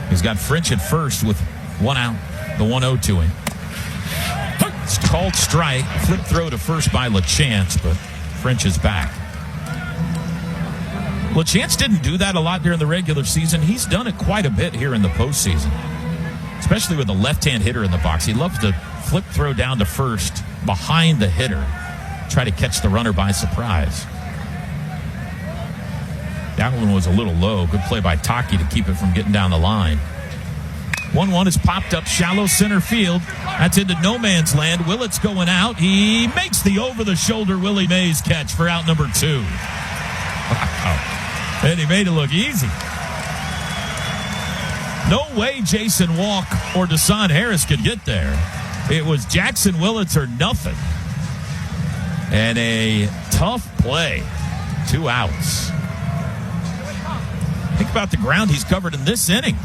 He's got French at first with 1 out. The 1-0 to him. It's called strike. Flip throw to first by LaChance, but French is back. LaChance didn't do that a lot during the regular season. He's done it quite a bit here in the postseason, especially with a left-hand hitter in the box. He loves to flip throw down to first behind the hitter, try to catch the runner by surprise. That one was a little low. Good play by Taki to keep it from getting down the line. 1-1 is popped up shallow center field. That's into no man's land. Willett's going out. He makes the over-the-shoulder Willie Mays catch for out number 2. Wow. And he made it look easy. No way Jason Walk or Deshaun Harris could get there. It was Jackson Willits or nothing. And a tough play. 2 outs. Think about the ground he's covered in this inning.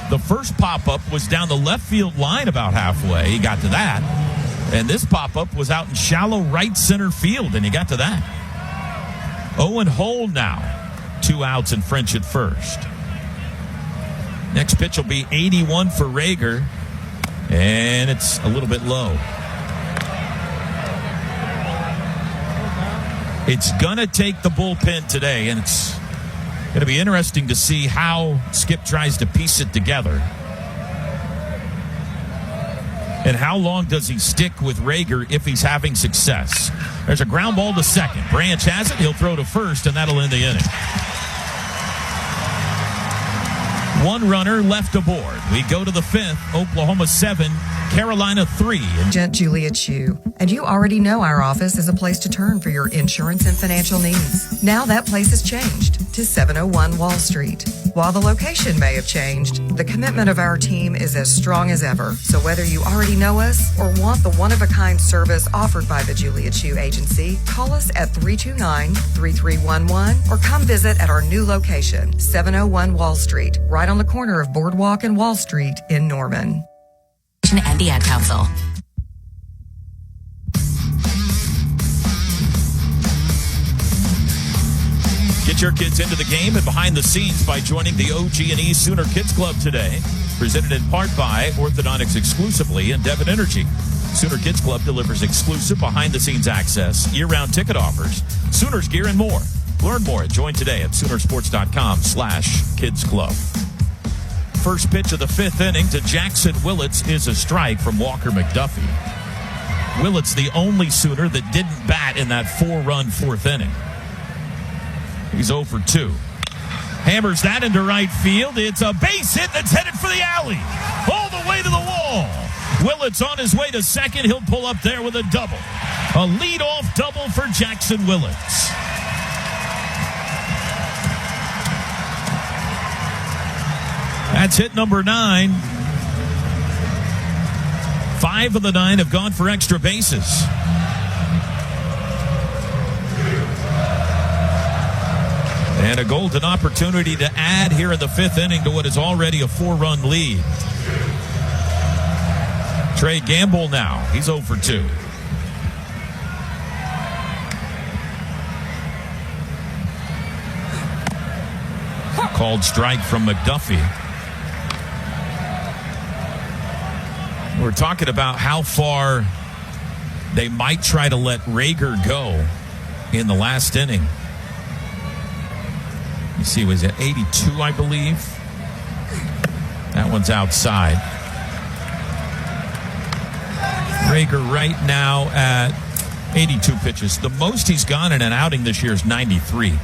The first pop-up was down the left field line about halfway. He got to that. And this pop-up was out in shallow right center field, and he got to that. Owen Hole now. 2 outs and French at first. Next pitch will be 81 for Rager, and it's a little bit low. It's going to take the bullpen today, and it's going to be interesting to see how Skip tries to piece it together. And how long does he stick with Rager if he's having success? There's a ground ball to second. Branch has it. He'll throw to first, and that'll end the inning. One runner left aboard. We go to the fifth. Oklahoma 7, Carolina 3. Agent Julia Chu. And you already know our office is a place to turn for your insurance and financial needs. Now that place has changed to 701 Wall Street. While the location may have changed, the commitment of our team is as strong as ever. So whether you already know us or want the one-of-a-kind service offered by the Julia Chu Agency, call us at 329-3311 or come visit at our new location, 701 Wall Street, right on the corner of Boardwalk and Wall Street in Norman. And the Ad Council. Get your kids into the game and behind the scenes by joining the OG&E Sooner Kids Club today. Presented in part by Orthodontics Exclusively and Devon Energy. Sooner Kids Club delivers exclusive behind-the-scenes access, year-round ticket offers, Sooners gear, and more. Learn more and join today at Soonersports.com/Kids Club. First pitch of the fifth inning to Jackson Willits is a strike from Walker McDuffie. Willits, the only Sooner that didn't bat in that 4-run fourth inning. He's 0 for 2. Hammers that into right field. It's a base hit that's headed for the alley. All the way to the wall. Willits on his way to second. He'll pull up there with a double. A leadoff double for Jackson Willits. That's hit number 9. 5 of the 9 have gone for extra bases. And a golden opportunity to add here in the fifth inning to what is already a 4-run lead. Trey Gamble now. He's 0 for 2. Called strike from McDuffie. We're talking about how far they might try to let Rager go in the last inning. You see, was it 82, I believe? That one's outside. Rager right now at 82 pitches. The most he's gone in an outing this year is 93.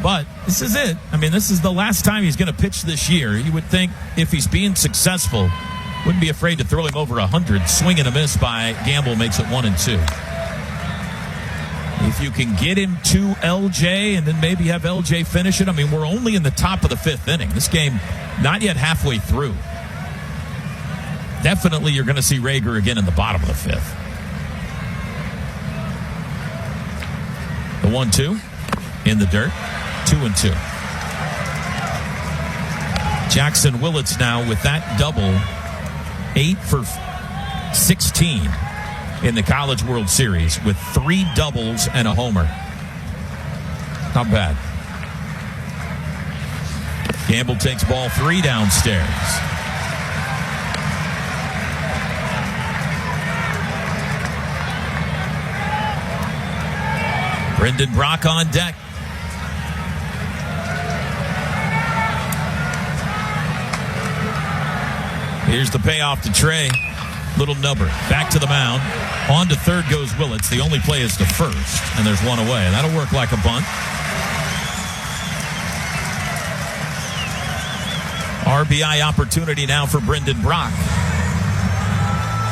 But this is it. I mean, this is the last time he's going to pitch this year. You would think if he's being successful, wouldn't be afraid to throw him over 100. Swing and a miss by Gamble makes it 1-2. If you can get him to LJ and then maybe have LJ finish it. I mean, we're only in the top of the fifth inning. This game not yet halfway through. Definitely you're going to see Rager again in the bottom of the fifth. The 1-2 in the dirt. 2-2. Jackson Willits now with that double. 8 for 16 in the College World Series with 3 doubles and a homer. Not bad. Gamble takes ball 3 downstairs. Brendan Brock on deck. Here's the payoff to Trey. Little nubber. Back to the mound. On to third goes Willits. The only play is to first, and there's one away. That'll work like a bunt. RBI opportunity now for Brendan Brock.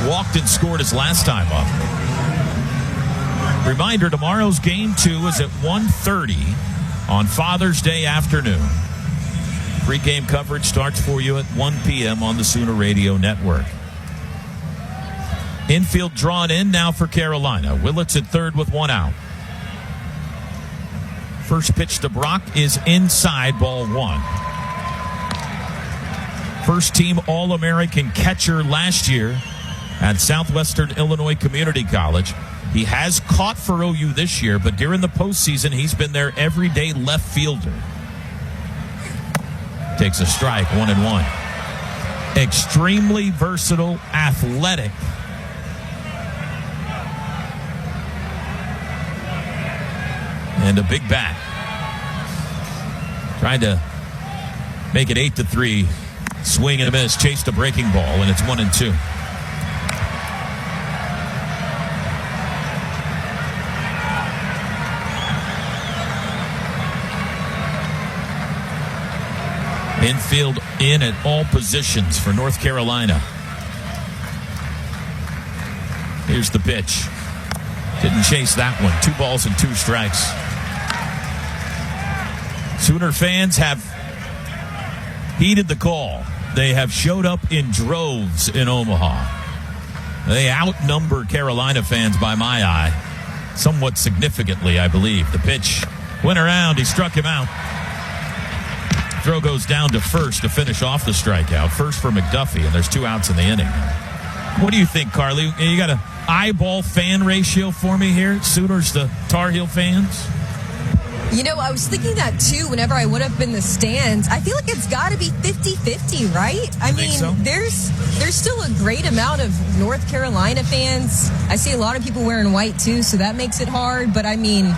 Walked and scored his last time up. Reminder, tomorrow's Game 2 is at 1:30 on Father's Day afternoon. Pre-game coverage starts for you at 1 p.m. on the Sooner Radio Network. Infield drawn in now for Carolina. Willits at third with 1 out. First pitch to Brock is inside, ball 1. First team All-American catcher last year at Southwestern Illinois Community College. He has caught for OU this year, but during the postseason, he's been their everyday left fielder. Takes a strike, 1-1. Extremely versatile, athletic. And a big bat. Trying to make it 8-3. Swing and a miss. Chased a breaking ball, and it's 1-2. Infield in at all positions for North Carolina. Here's the pitch. Didn't chase that one. 2 balls and 2 strikes. Sooner fans have heeded the call. They have showed up in droves in Omaha. They outnumber Carolina fans by my eye, somewhat significantly, I believe. The pitch went around. He struck him out. Throw goes down to first to finish off the strikeout. First for McDuffie, and there's 2 outs in the inning. What do you think, Carly? You got an eyeball fan ratio for me here? Sooners to Tar Heel fans? You know, I was thinking that too whenever I went up in the stands. I feel like it's got to be 50-50, right? I mean, so? there's still a great amount of North Carolina fans. I see a lot of people wearing white too, so that makes it hard. But I mean,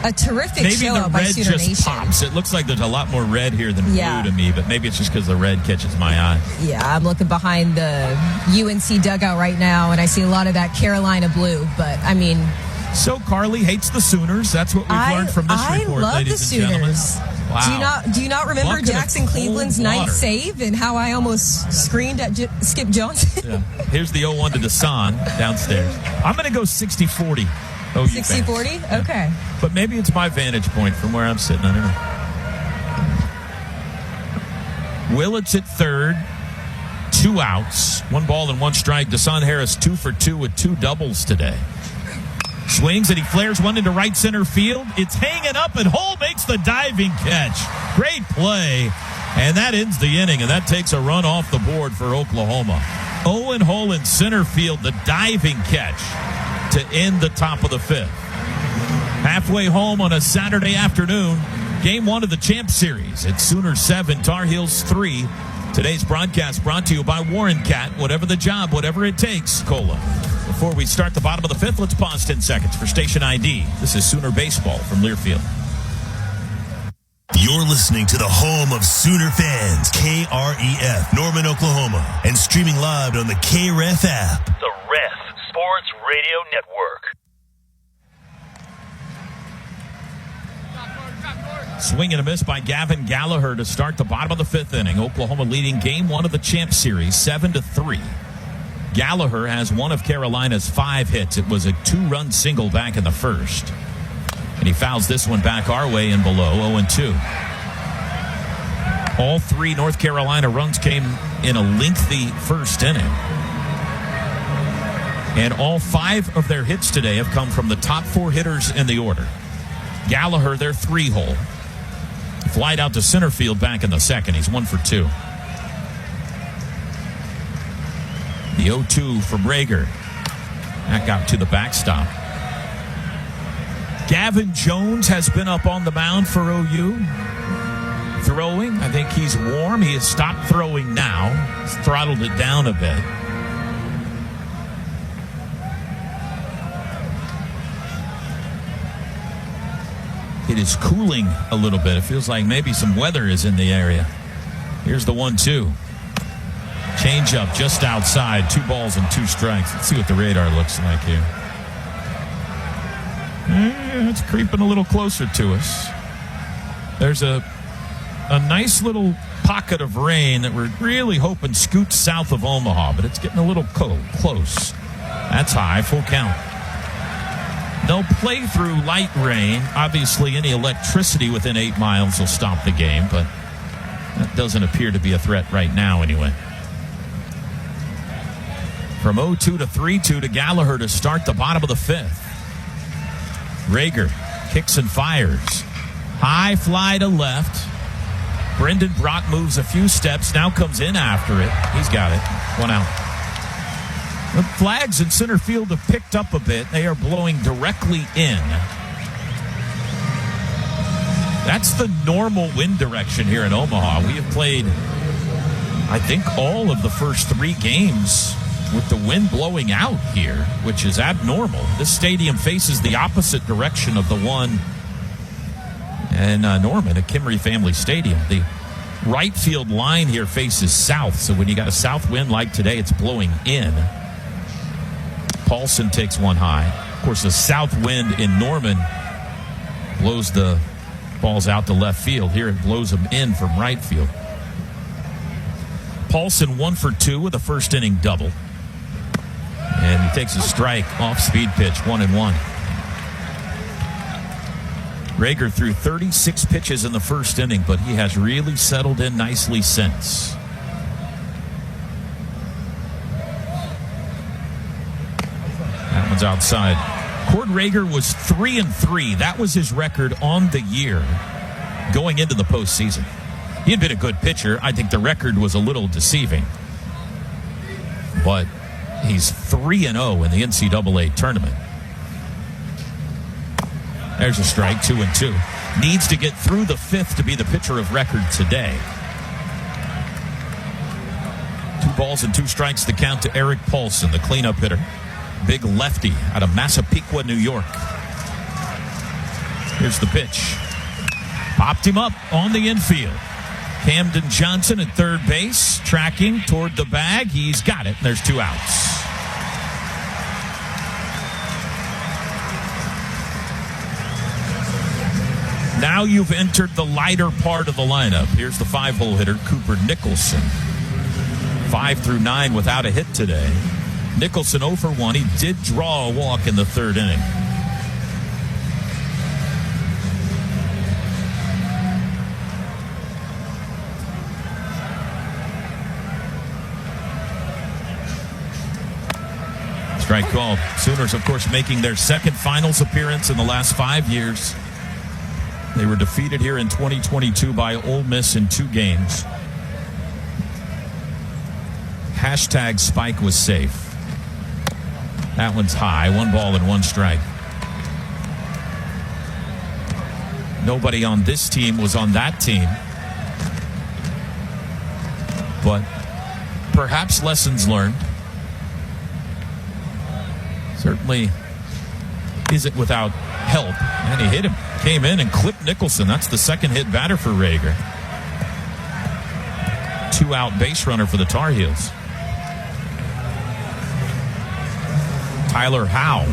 a terrific show up by Sooner Nation. Maybe the red just pops. It looks like there's a lot more red here than blue to me, but maybe it's just because the red catches my eye. Yeah, I'm looking behind the UNC dugout right now, and I see a lot of that Carolina blue. But, I mean... So Carly hates the Sooners. That's what we've learned from this report, ladies and gentlemen. Wow. Do you not remember Jackson Cleveland's ninth save and how I almost screamed at Skip Johnson? Yeah. Here's the 0-1 to Desan downstairs. I'm going to go 60-40. 60-40? Yeah. Okay. But maybe it's my vantage point from where I'm sitting. I don't know. Willits at third. 2 outs. 1 ball and 1 strike. Desan Harris 2 for 2 with 2 doubles today. Swings and he flares one into right center field. It's hanging up and Hull makes the diving catch. Great play. And that ends the inning, and that takes a run off the board for Oklahoma. Owen Hull in center field, the diving catch to end the top of the 5th. Halfway home on a Saturday afternoon, game 1 of the Champ Series. It's Sooners 7, Tar Heels 3. Today's broadcast brought to you by Warren Cat. Whatever the job, whatever it takes, Cola. Before we start the bottom of the 5th, let's pause 10 seconds for station ID. This is Sooner Baseball from Learfield. You're listening to the home of Sooner fans, KREF, Norman, Oklahoma, and streaming live on the KREF app. The Ref Sports Radio Network. Swing and a miss by Gavin Gallagher to start the bottom of the 5th inning. Oklahoma leading game 1 of the Champ Series, 7-3. Gallagher has one of Carolina's 5 hits. It was a 2-run single back in the first. And he fouls this one back our way and below, 0-2. All 3 North Carolina runs came in a lengthy first inning. And all 5 of their hits today have come from the top 4 hitters in the order. Gallagher, their 3-hole. Flied out to center field back in the second. He's 1 for 2. The 0-2 from Rager. That got to the backstop. Gavin Jones has been up on the mound for OU. Throwing. I think he's warm. He has stopped throwing now. He's throttled it down a bit. It is cooling a little bit. It feels like maybe some weather is in the area. Here's the 1-2. Change up just outside. 2 balls and 2 strikes. Let's see what the radar looks like here. It's creeping a little closer to us. There's a nice little pocket of rain that we're really hoping scoots south of Omaha, but it's getting a little close. That's high, full count. They'll play through light rain. Obviously, any electricity within 8 miles will stop the game, but that doesn't appear to be a threat right now anyway. From 0-2 to 3-2 to Gallagher to start the bottom of the 5th. Rager kicks and fires. High fly to left. Brendan Brock moves a few steps, now comes in after it. He's got it. 1 out. The flags in center field have picked up a bit. They are blowing directly in. That's the normal wind direction here in Omaha. We have played, I think, all of the first 3 games with the wind blowing out here, which is abnormal. This stadium faces the opposite direction of the one in Norman, at Kimry Family Stadium. The right field line here faces south, so when you got a south wind like today, it's blowing in. Paulson takes one high. Of course, the south wind in Norman blows the balls out to left field. Here it blows them in from right field. Paulson 1 for 2 with a first inning double. And he takes a strike off speed pitch, 1-1. Rager threw 36 pitches in the first inning, but he has really settled in nicely since. That one's outside. Cord Rager was 3-3. That was his record on the year going into the postseason. He had been a good pitcher. I think the record was a little deceiving. But he's 3-0 in the NCAA tournament. There's a strike, 2-2. Needs to get through the fifth to be the pitcher of record today. 2 balls and 2 strikes to count to Eric Paulson, the cleanup hitter. Big lefty out of Massapequa, New York. Here's the pitch. Popped him up on the infield. Camden Johnson at third base, tracking toward the bag. He's got it. There's 2 outs. Now you've entered the lighter part of the lineup. Here's the 5-hole hitter, Cooper Nicholson. 5 through 9 without a hit today. Nicholson 0 for 1. He did draw a walk in the third inning. Strike called. Sooners, of course, making their second finals appearance in the last 5 years. They were defeated here in 2022 by Ole Miss in 2 games. Hashtag Spike was safe. That one's high. 1 ball and 1 strike. Nobody on this team was on that team. But perhaps lessons learned. Certainly isn't without help. And he hit him. Came in and clipped Nicholson. That's the second hit batter for Rager. 2-out base runner for the Tar Heels. Tyler Howe.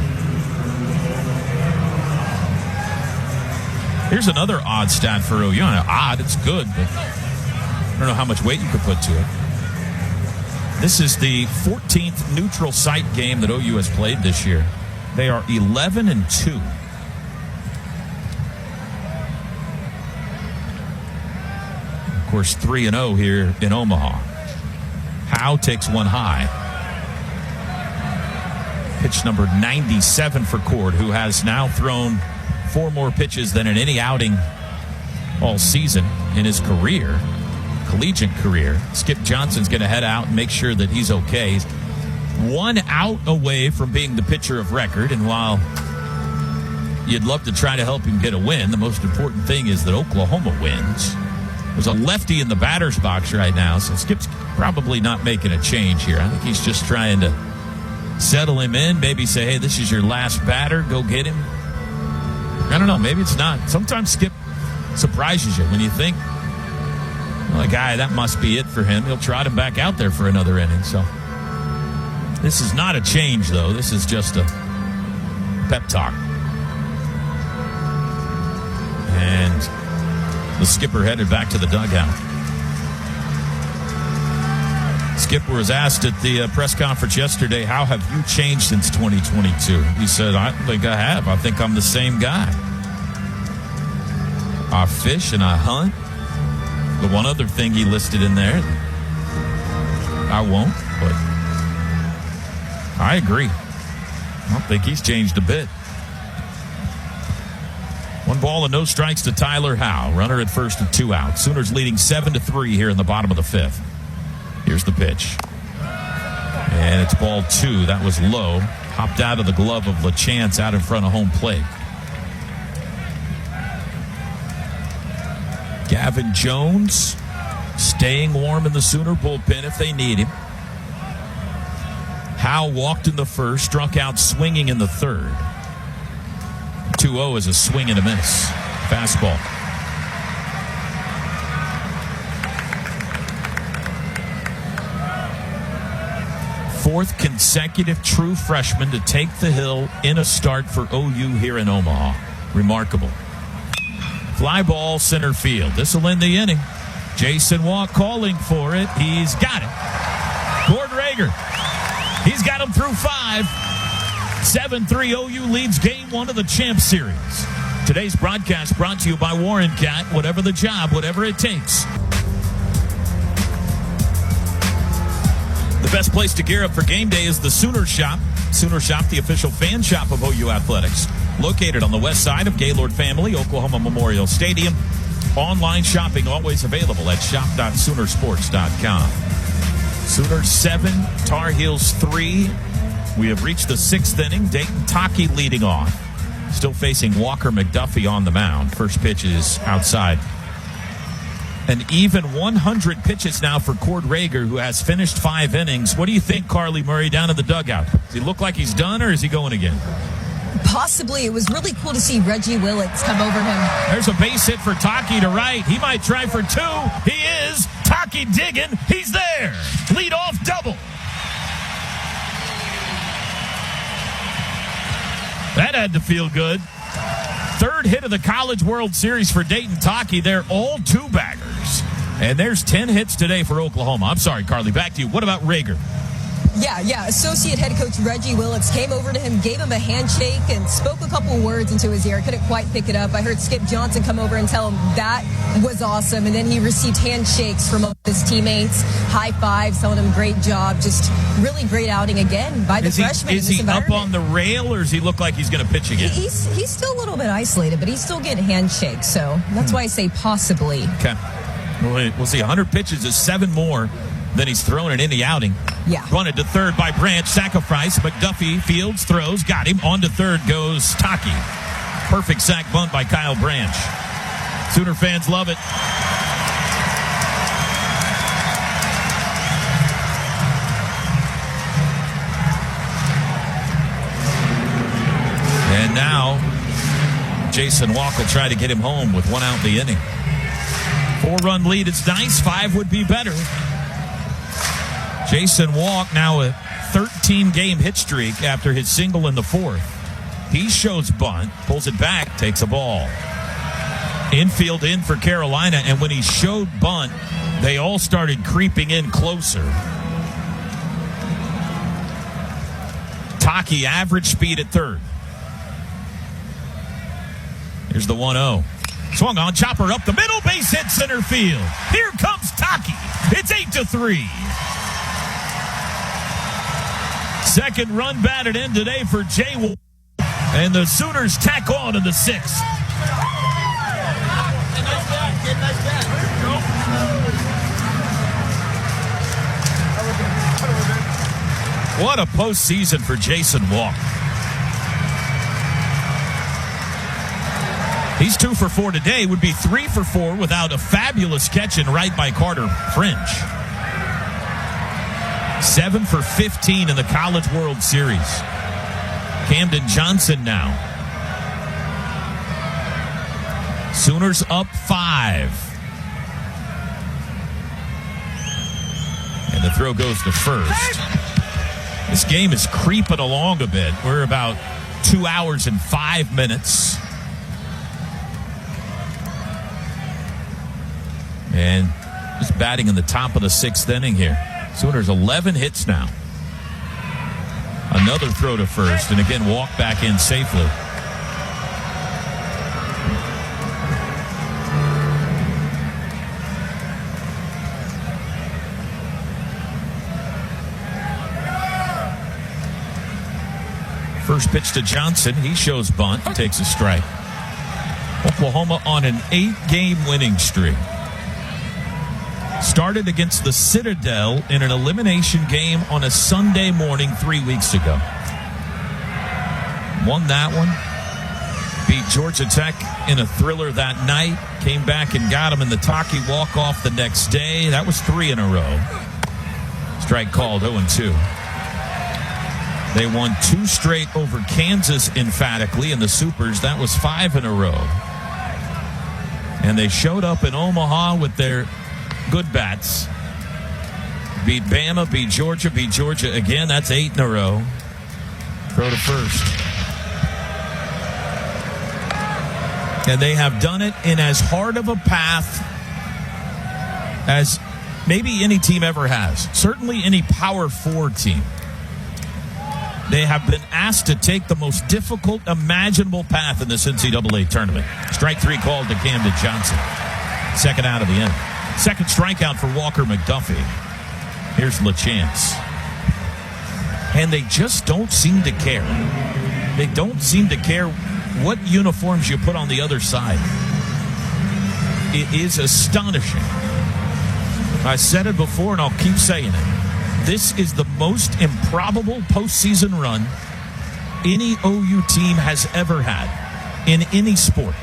Here's another odd stat for OU. Odd, it's good, but I don't know how much weight you could put to it. This is the 14th neutral site game that OU has played this year. They are 11-2. Of course, 3-0 here in Omaha. Howe takes one high. Pitch number 97 for Cord, who has now thrown 4 more pitches than in any outing all season in his career, collegiate career. Skip Johnson's going to head out and make sure that he's okay. He's 1 out away from being the pitcher of record, and while you'd love to try to help him get a win, the most important thing is that Oklahoma wins. There's a lefty in the batter's box right now, so Skip's probably not making a change here. I think he's just trying to settle him in, maybe say, hey, this is your last batter, go get him. I don't know, maybe it's not. Sometimes Skip surprises you when you think, well, guy, that must be it for him. He'll trot him back out there for another inning. So this is not a change, though. This is just a pep talk. And the skipper headed back to the dugout. Skipper was asked at the press conference yesterday, how have you changed since 2022? He said, I don't think I have. I think I'm the same guy. I fish and I hunt. The one other thing he listed in there, I won't, but I agree. I don't think he's changed a bit. 1 ball and no strikes to Tyler Howe. Runner at first and 2 outs. Sooners leading 7-3 here in the bottom of the 5th. Here's the pitch. And it's ball 2. That was low. Hopped out of the glove of LaChance out in front of home plate. Gavin Jones staying warm in the Sooner bullpen if they need him. Howe walked in the first, struck out swinging in the third. 2-0 is a swing and a miss. Fastball. Fourth consecutive true freshman to take the hill in a start for OU here in Omaha. Remarkable. Fly ball center field. This will end the inning. Jason Walk calling for it. He's got it. Cord Rager. He's got him through 5. 7-3 OU leads game 1 of the Champ Series. Today's broadcast brought to you by Warren Cat. Whatever the job, whatever it takes. The best place to gear up for game day is the Sooner Shop. Sooner Shop, the official fan shop of OU Athletics. Located on the west side of Gaylord Family, Oklahoma Memorial Stadium. Online shopping always available at shop.soonersports.com. Sooners 7, Tar Heels 3. We have reached the 6th inning. Dayton Taki leading off. Still facing Walker McDuffie on the mound. First pitch is outside. An even 100 pitches now for Cord Rager, who has finished 5 innings. What do you think, Carly Murray, down in the dugout? Does he look like he's done, or is he going again? Possibly. It was really cool to see Reggie Willits come over him. There's a base hit for Taki to right. He might try for 2. He is. Taki digging. He's there. Lead-off double. That had to feel good. 3rd hit of the College World Series for Dayton Taki. They're all 2-baggers. And there's 10 hits today for Oklahoma. I'm sorry, Carly. Back to you. What about Rager? Yeah. Associate head coach Reggie Willits came over to him, gave him a handshake, and spoke a couple words into his ear. Couldn't quite pick it up. I heard Skip Johnson come over and tell him that was awesome. And then he received handshakes from his teammates, high fives, telling him great job. Just really great outing again by the freshman. Is he up on the rail, or does he look like he's going to pitch again? He's still a little bit isolated, but he's still getting handshakes. So that's why I say possibly. Okay. We'll see. 100 pitches is 7 more than he's thrown in any outing. Yeah. Runted to third by Branch. Sacrifice. McDuffie fields, throws. Got him. On to third goes Taki. Perfect sack bunt by Kyle Branch. Sooner fans love it. And now Jason Walk will try to get him home with 1 out in the inning. 4-run lead. It's nice. 5 would be better. Jason Walk now a 13-game hit streak after his single in the 4th. He shows bunt, pulls it back, takes a ball. Infield in for Carolina, and when he showed bunt, they all started creeping in closer. Taki, average speed at third. Here's the 1-0. Swung on, chopper up the middle, base hit center field. Here comes Taki. It's 8-3. Second run batted in today for Jay Wolf. And the Sooners tack on in the 6th. What a postseason for Jason Walk. He's 2 for 4 today. Would be 3 for 4 without a fabulous catch in right by Carter Fringe. 7 for 15 in the College World Series. Camden Johnson now. Sooners up 5. And the throw goes to first. This game is creeping along a bit. We're about 2 hours and 5 minutes. And just batting in the top of the 6th inning here. Sooners 11 hits now. Another throw to first, and again Walk back in safely. First pitch to Johnson. He shows bunt, takes a strike. Oklahoma on an 8-game winning streak. Started against the Citadel in an elimination game on a Sunday morning 3 weeks ago. Won that one. Beat Georgia Tech in a thriller that night. Came back and got them in the Taki walk-off the next day. That was 3 in a row. Strike called 0-2. They won 2 straight over Kansas emphatically in the Supers. That was 5 in a row. And they showed up in Omaha with their good bats. Beat Bama, beat Georgia again. That's 8 in a row. Throw to first. And they have done it in as hard of a path as maybe any team ever has. Certainly any Power 4 team. They have been asked to take the most difficult imaginable path in this NCAA tournament. Strike 3 called to Camden Johnson. Second out of the inning. Second strikeout for Walker McDuffie. Here's LaChance. And they just don't seem to care. They don't seem to care what uniforms you put on the other side. It is astonishing. I said it before, and I'll keep saying it. This is the most improbable postseason run any OU team has ever had in any sport.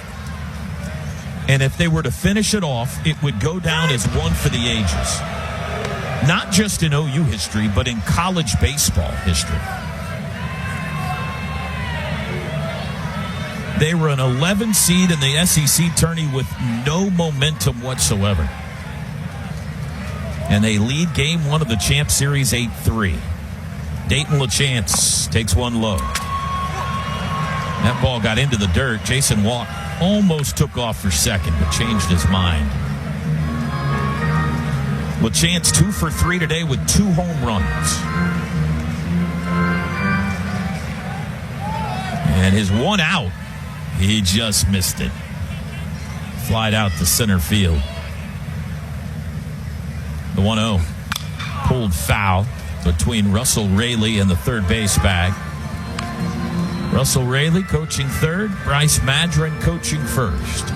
And if they were to finish it off, it would go down as one for the ages. Not just in OU history, but in college baseball history. They were an 11 seed in the SEC tourney with no momentum whatsoever. And they lead game 1 of the Champ Series 8-3. Dayton LaChance takes one low. That ball got into the dirt. Jason Watt almost took off for second, but changed his mind. LaChance 2 for 3 today with 2 home runs. And his one out, he just missed it. Flied out to center field. The 1-0 pulled foul between Russell Raley and the third base bag. Russell Raley coaching third, Bryce Madron coaching first.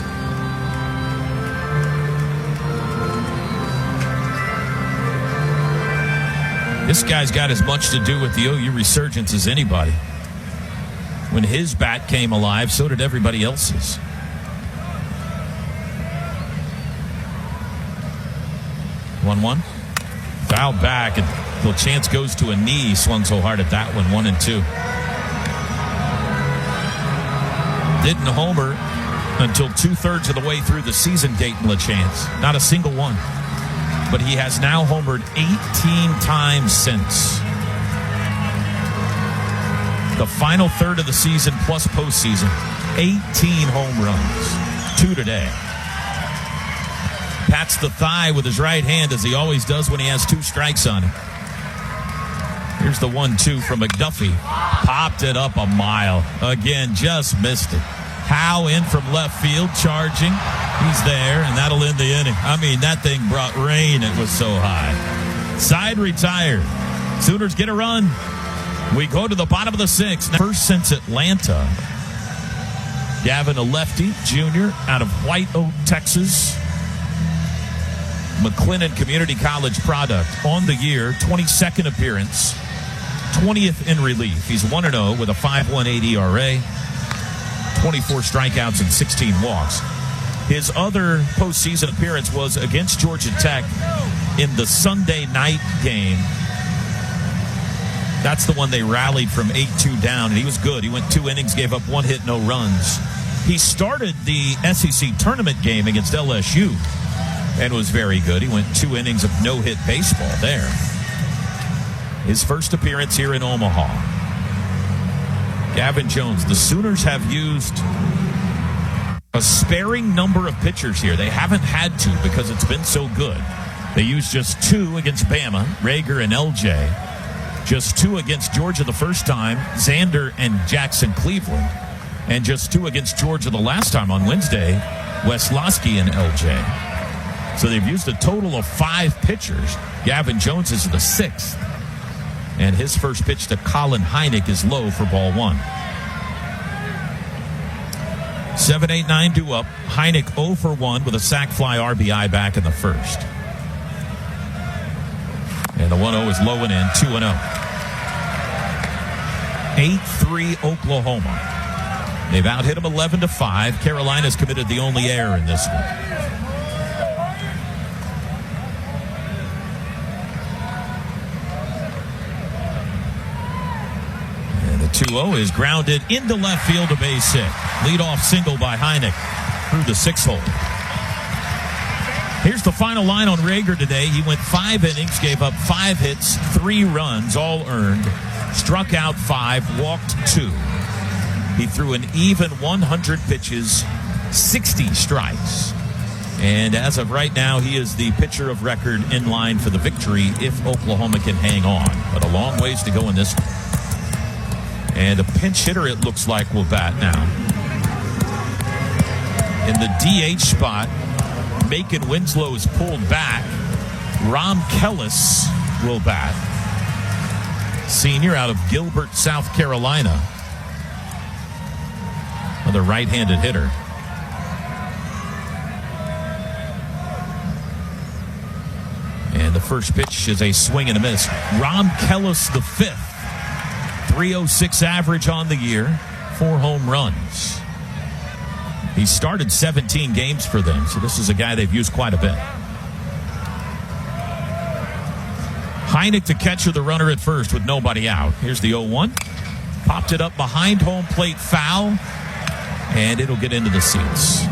This guy's got as much to do with the OU resurgence as anybody. When his bat came alive, so did everybody else's. One. Foul back, and LaChance goes to a knee. He swung so hard at that one. 1-2. Didn't homer until 2/3 of the way through the season, Dayton LaChance. Not a single one. But he has now homered 18 times since. The final third of the season plus postseason. 18 home runs. 2 today. Pats the thigh with his right hand, as he always does when he has 2 strikes on him. Here's the 1-2 from McDuffie. Popped it up a mile. Again, just missed it. Howe in from left field, charging. He's there, and that'll end the inning. I mean, that thing brought rain. It was so high. Side retired. Sooners get a run. We go to the bottom of the 6th. First since Atlanta. Gavin, a lefty, junior, out of White Oak, Texas. McLennan Community College product on the year, 22nd appearance, 20th in relief. He's 1-0 with a 5.18 ERA, 24 strikeouts and 16 walks. His other postseason appearance was against Georgia Tech in the Sunday night game. That's the one they rallied from 8-2 down, and he was good. He went 2 innings, gave up 1 hit, no runs. He started the SEC tournament game against LSU and was very good. He went 2 innings of no-hit baseball there. His first appearance here in Omaha. Gavin Jones. The Sooners have used a sparing number of pitchers here. They haven't had to because it's been so good. They used just 2 against Bama, Rager and LJ. Just 2 against Georgia the first time, Xander and Jackson Cleveland. And just 2 against Georgia the last time on Wednesday, Weslowski and LJ. So they've used a total of 5 pitchers. Gavin Jones is the 6th. And his first pitch to Colin Heineck is low for ball 1. 7-8-9 due up. Heineck 0 for 1 with a sac fly RBI back in the first. And the 1-0 is low and in, 2-0. 8-3 Oklahoma. They've out-hit them 11-5. Carolina's committed the only error in this one. And the 2-0 is grounded into left field, a base hit. Leadoff single by Heineck through the 6th hole. Here's the final line on Rager today. He went 5 innings, gave up 5 hits, 3 runs, all earned. Struck out 5, walked 2. He threw an even 100 pitches, 60 strikes. And as of right now, he is the pitcher of record in line for the victory if Oklahoma can hang on. But a long ways to go in this one. And a pinch hitter, it looks like, will bat now. In the DH spot, Macon Winslow is pulled back. Rom Kellis will bat. Senior out of Gilbert, South Carolina. Another right-handed hitter. And the first pitch is a swing and a miss. Rom Kellis the fifth. 306 average on the year. 4 home runs. He started 17 games for them, so this is a guy they've used quite a bit. Heineck to catcher the runner at first with nobody out. Here's the 0-1. Popped it up behind home plate, foul, and it'll get into the seats.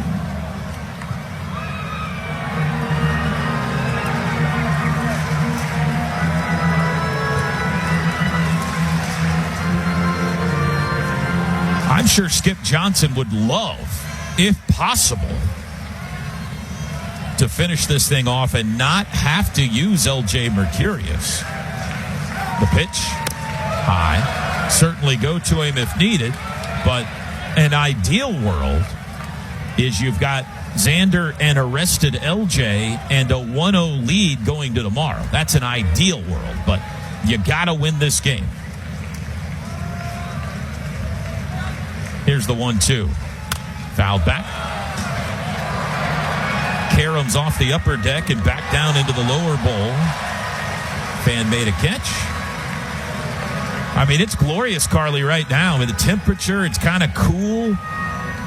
I'm sure Skip Johnson would love, if possible, to finish this thing off and not have to use L.J. Mercurius. The pitch, high. Certainly go to him if needed, but an ideal world is you've got Xander and arrested L.J. and a 1-0 lead going to tomorrow. That's an ideal world, but you got to win this game. Here's the 1-2. Fouled back. Karams off the upper deck and back down into the lower bowl. Fan made a catch. I mean, it's glorious, Carly, right now. I mean, the temperature, it's kind of cool.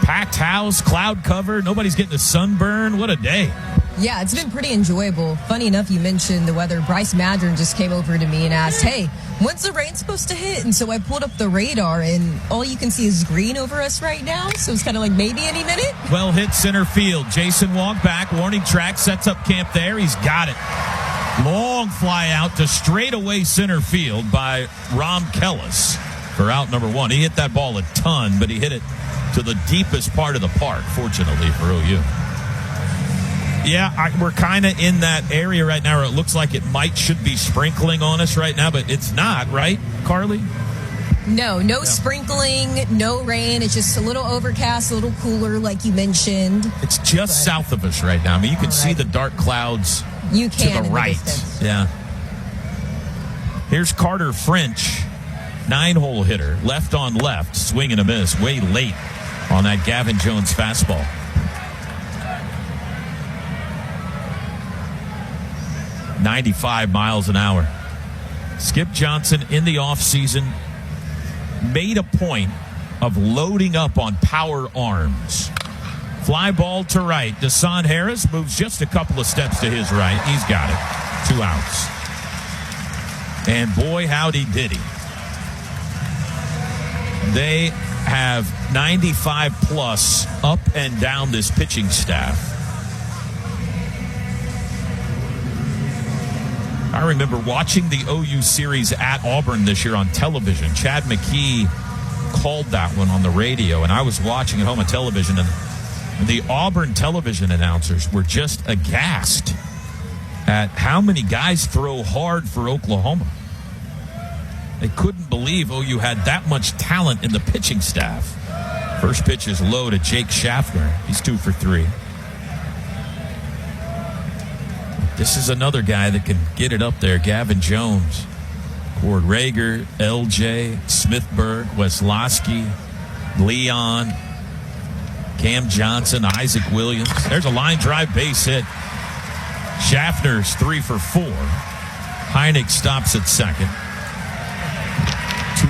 Packed house, cloud cover. Nobody's getting a sunburn. What a day. Yeah, it's been pretty enjoyable. Funny enough, you mentioned the weather. Bryce Madron just came over to me and asked, hey, when's the rain supposed to hit? And so I pulled up the radar, and all you can see is green over us right now. So it's kind of like maybe any minute. Well hit center field. Jason walked back. Warning track. Sets up camp there. He's got it. Long fly out to straightaway center field by Rom Kellis for out number 1. He hit that ball a ton, but he hit it to the deepest part of the park, fortunately for OU. Yeah, we're kind of in that area right now where it looks like it should be sprinkling on us right now, but it's not, right, Carly? No sprinkling, no rain. It's just a little overcast, a little cooler, like you mentioned. It's just south of us right now. I mean, you can see the dark clouds to the right. Yeah. Here's Carter French, 9-hole hitter, left on left, swing and a miss, way late on that Gavin Jones fastball. .95 miles an hour. Skip Johnson in the offseason made a point of loading up on power arms. Fly ball to right. Desan Harris moves just a couple of steps to his right. He's got it. 2 outs. And boy, howdy did he. They have 95 plus up and down this pitching staff. I remember watching the OU series at Auburn this year on television. Chad McKee called that one on the radio, and I was watching at home on television, and the Auburn television announcers were just aghast at how many guys throw hard for Oklahoma. They couldn't believe OU had that much talent in the pitching staff. First pitch is low to Jake Schaffner. He's 2 for 3. This is another guy that can get it up there. Gavin Jones, Cord Rager, LJ, Smithburg, Weslowski, Leon, Cam Johnson, Isaac Williams. There's a line drive base hit. Schaffner's 3 for 4. Heineck stops at second.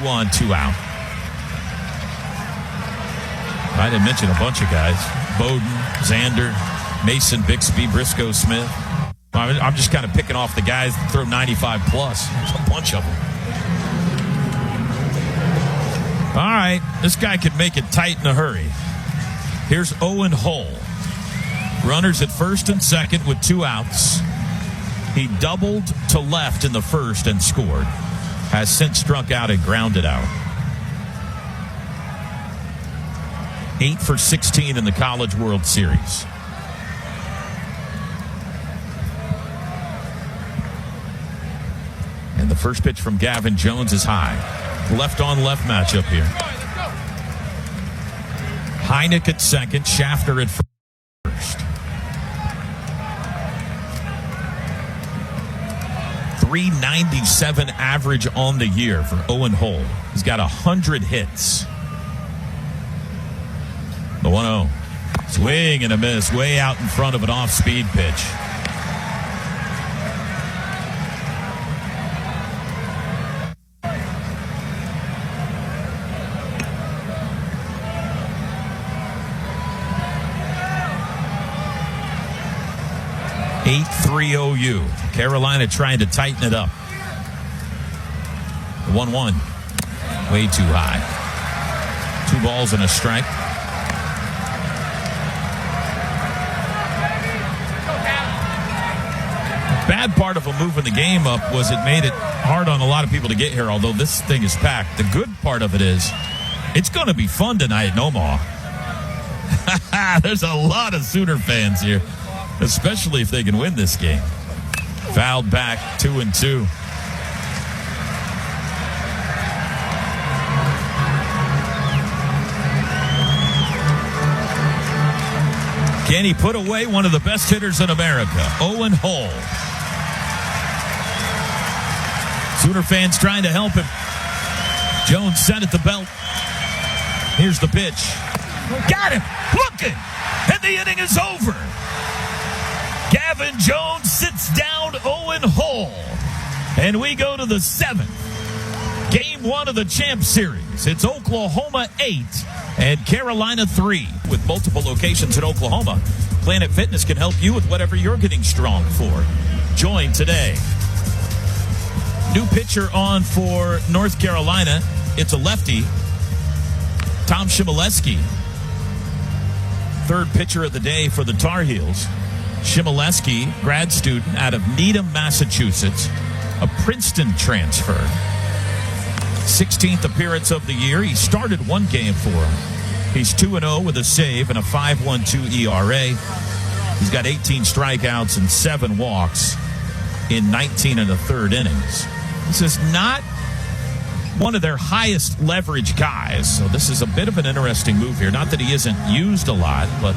2 on, 2 out. I didn't mention a bunch of guys. Bowden, Xander, Mason Bixby, Briscoe Smith. I'm just kind of picking off the guys that throw 95 plus. There's a bunch of them. All right, this guy could make it tight in a hurry. Here's Owen Hull. Runners at first and second with 2 outs. He doubled to left in the first and scored. Has since struck out and grounded out. 8 for 16 in the College World Series. the first pitch from Gavin Jones is high. Left on left matchup here. Heineck at second, Schaffner at first. 397 average on the year for Owen Hull. He's got 100 hits. The 1-0. Swing and a miss, way out in front of an off-speed pitch. OU. Carolina trying to tighten it up. 1-1. Way too high. 2 balls and a strike. The bad part of moving the game up was it made it hard on a lot of people to get here, although this thing is packed. The good part of it is it's going to be fun tonight in Omaha. There's a lot of Sooner fans here, especially if they can win this game. Fouled back, 2-2. Can he put away one of the best hitters in America, Owen Hull? Sooner fans trying to help him. Jones set at the belt. Here's the pitch. Got him, looking, and the inning is over. Gavin Jones sits down Owen Hull, and we go to the 7th. Game 1 of the Champ Series. It's Oklahoma 8 and Carolina 3. With multiple locations in Oklahoma, Planet Fitness can help you with whatever you're getting strong for. Join today. New pitcher on for North Carolina. It's a lefty, Tom Shimoleski. Third pitcher of the day for the Tar Heels. Shimoleski, grad student out of Needham, Massachusetts, a Princeton transfer. 16th appearance of the year. He started 1 game for him. He's 2-0 with a save and a 5.12 ERA. He's got 18 strikeouts and 7 walks in 19 1/3 innings. This is not one of their highest leverage guys, so this is a bit of an interesting move here. Not that he isn't used a lot, but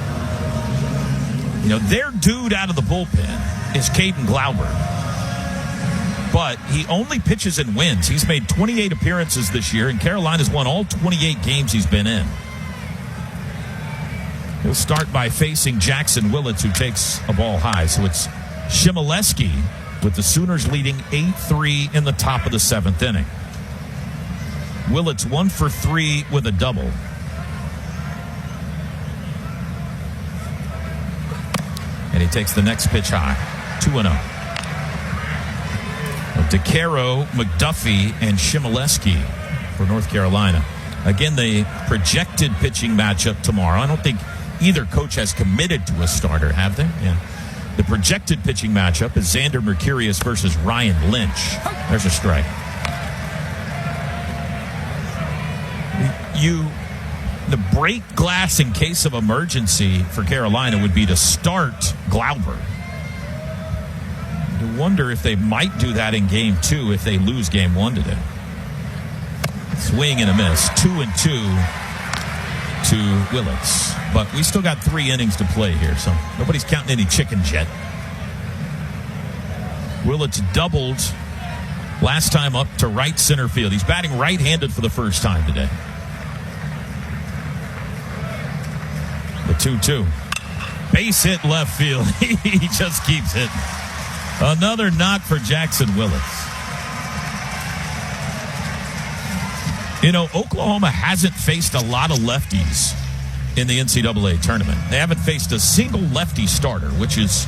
you know, their dude out of the bullpen is Caden Glauber. But he only pitches and wins. He's made 28 appearances this year, and Carolina's won all 28 games he's been in. He'll start by facing Jackson Willits, who takes a ball high. So it's Shimoleski with the Sooners leading 8-3 in the top of the 7th inning. Willits 1 for 3 with a double. And he takes the next pitch high. 2-0. DeCaro, McDuffie, and Shimoleski for North Carolina. Again, the projected pitching matchup tomorrow. I don't think either coach has committed to a starter, have they? Yeah. The projected pitching matchup is Xander Mercurius versus Ryan Lynch. There's a strike. The break glass in case of emergency for Carolina would be to start Glauber. You wonder if they might do that in game 2 if they lose game 1 today. Swing and a miss. 2-2 to Willits. But we still got 3 innings to play here, so nobody's counting any chickens yet. Willits doubled last time up to right center field. He's batting right-handed for the first time today. The 2-2. Base hit left field. He just keeps hitting. Another knock for Jackson Willits. You know, Oklahoma hasn't faced a lot of lefties in the NCAA tournament. They haven't faced a single lefty starter, which is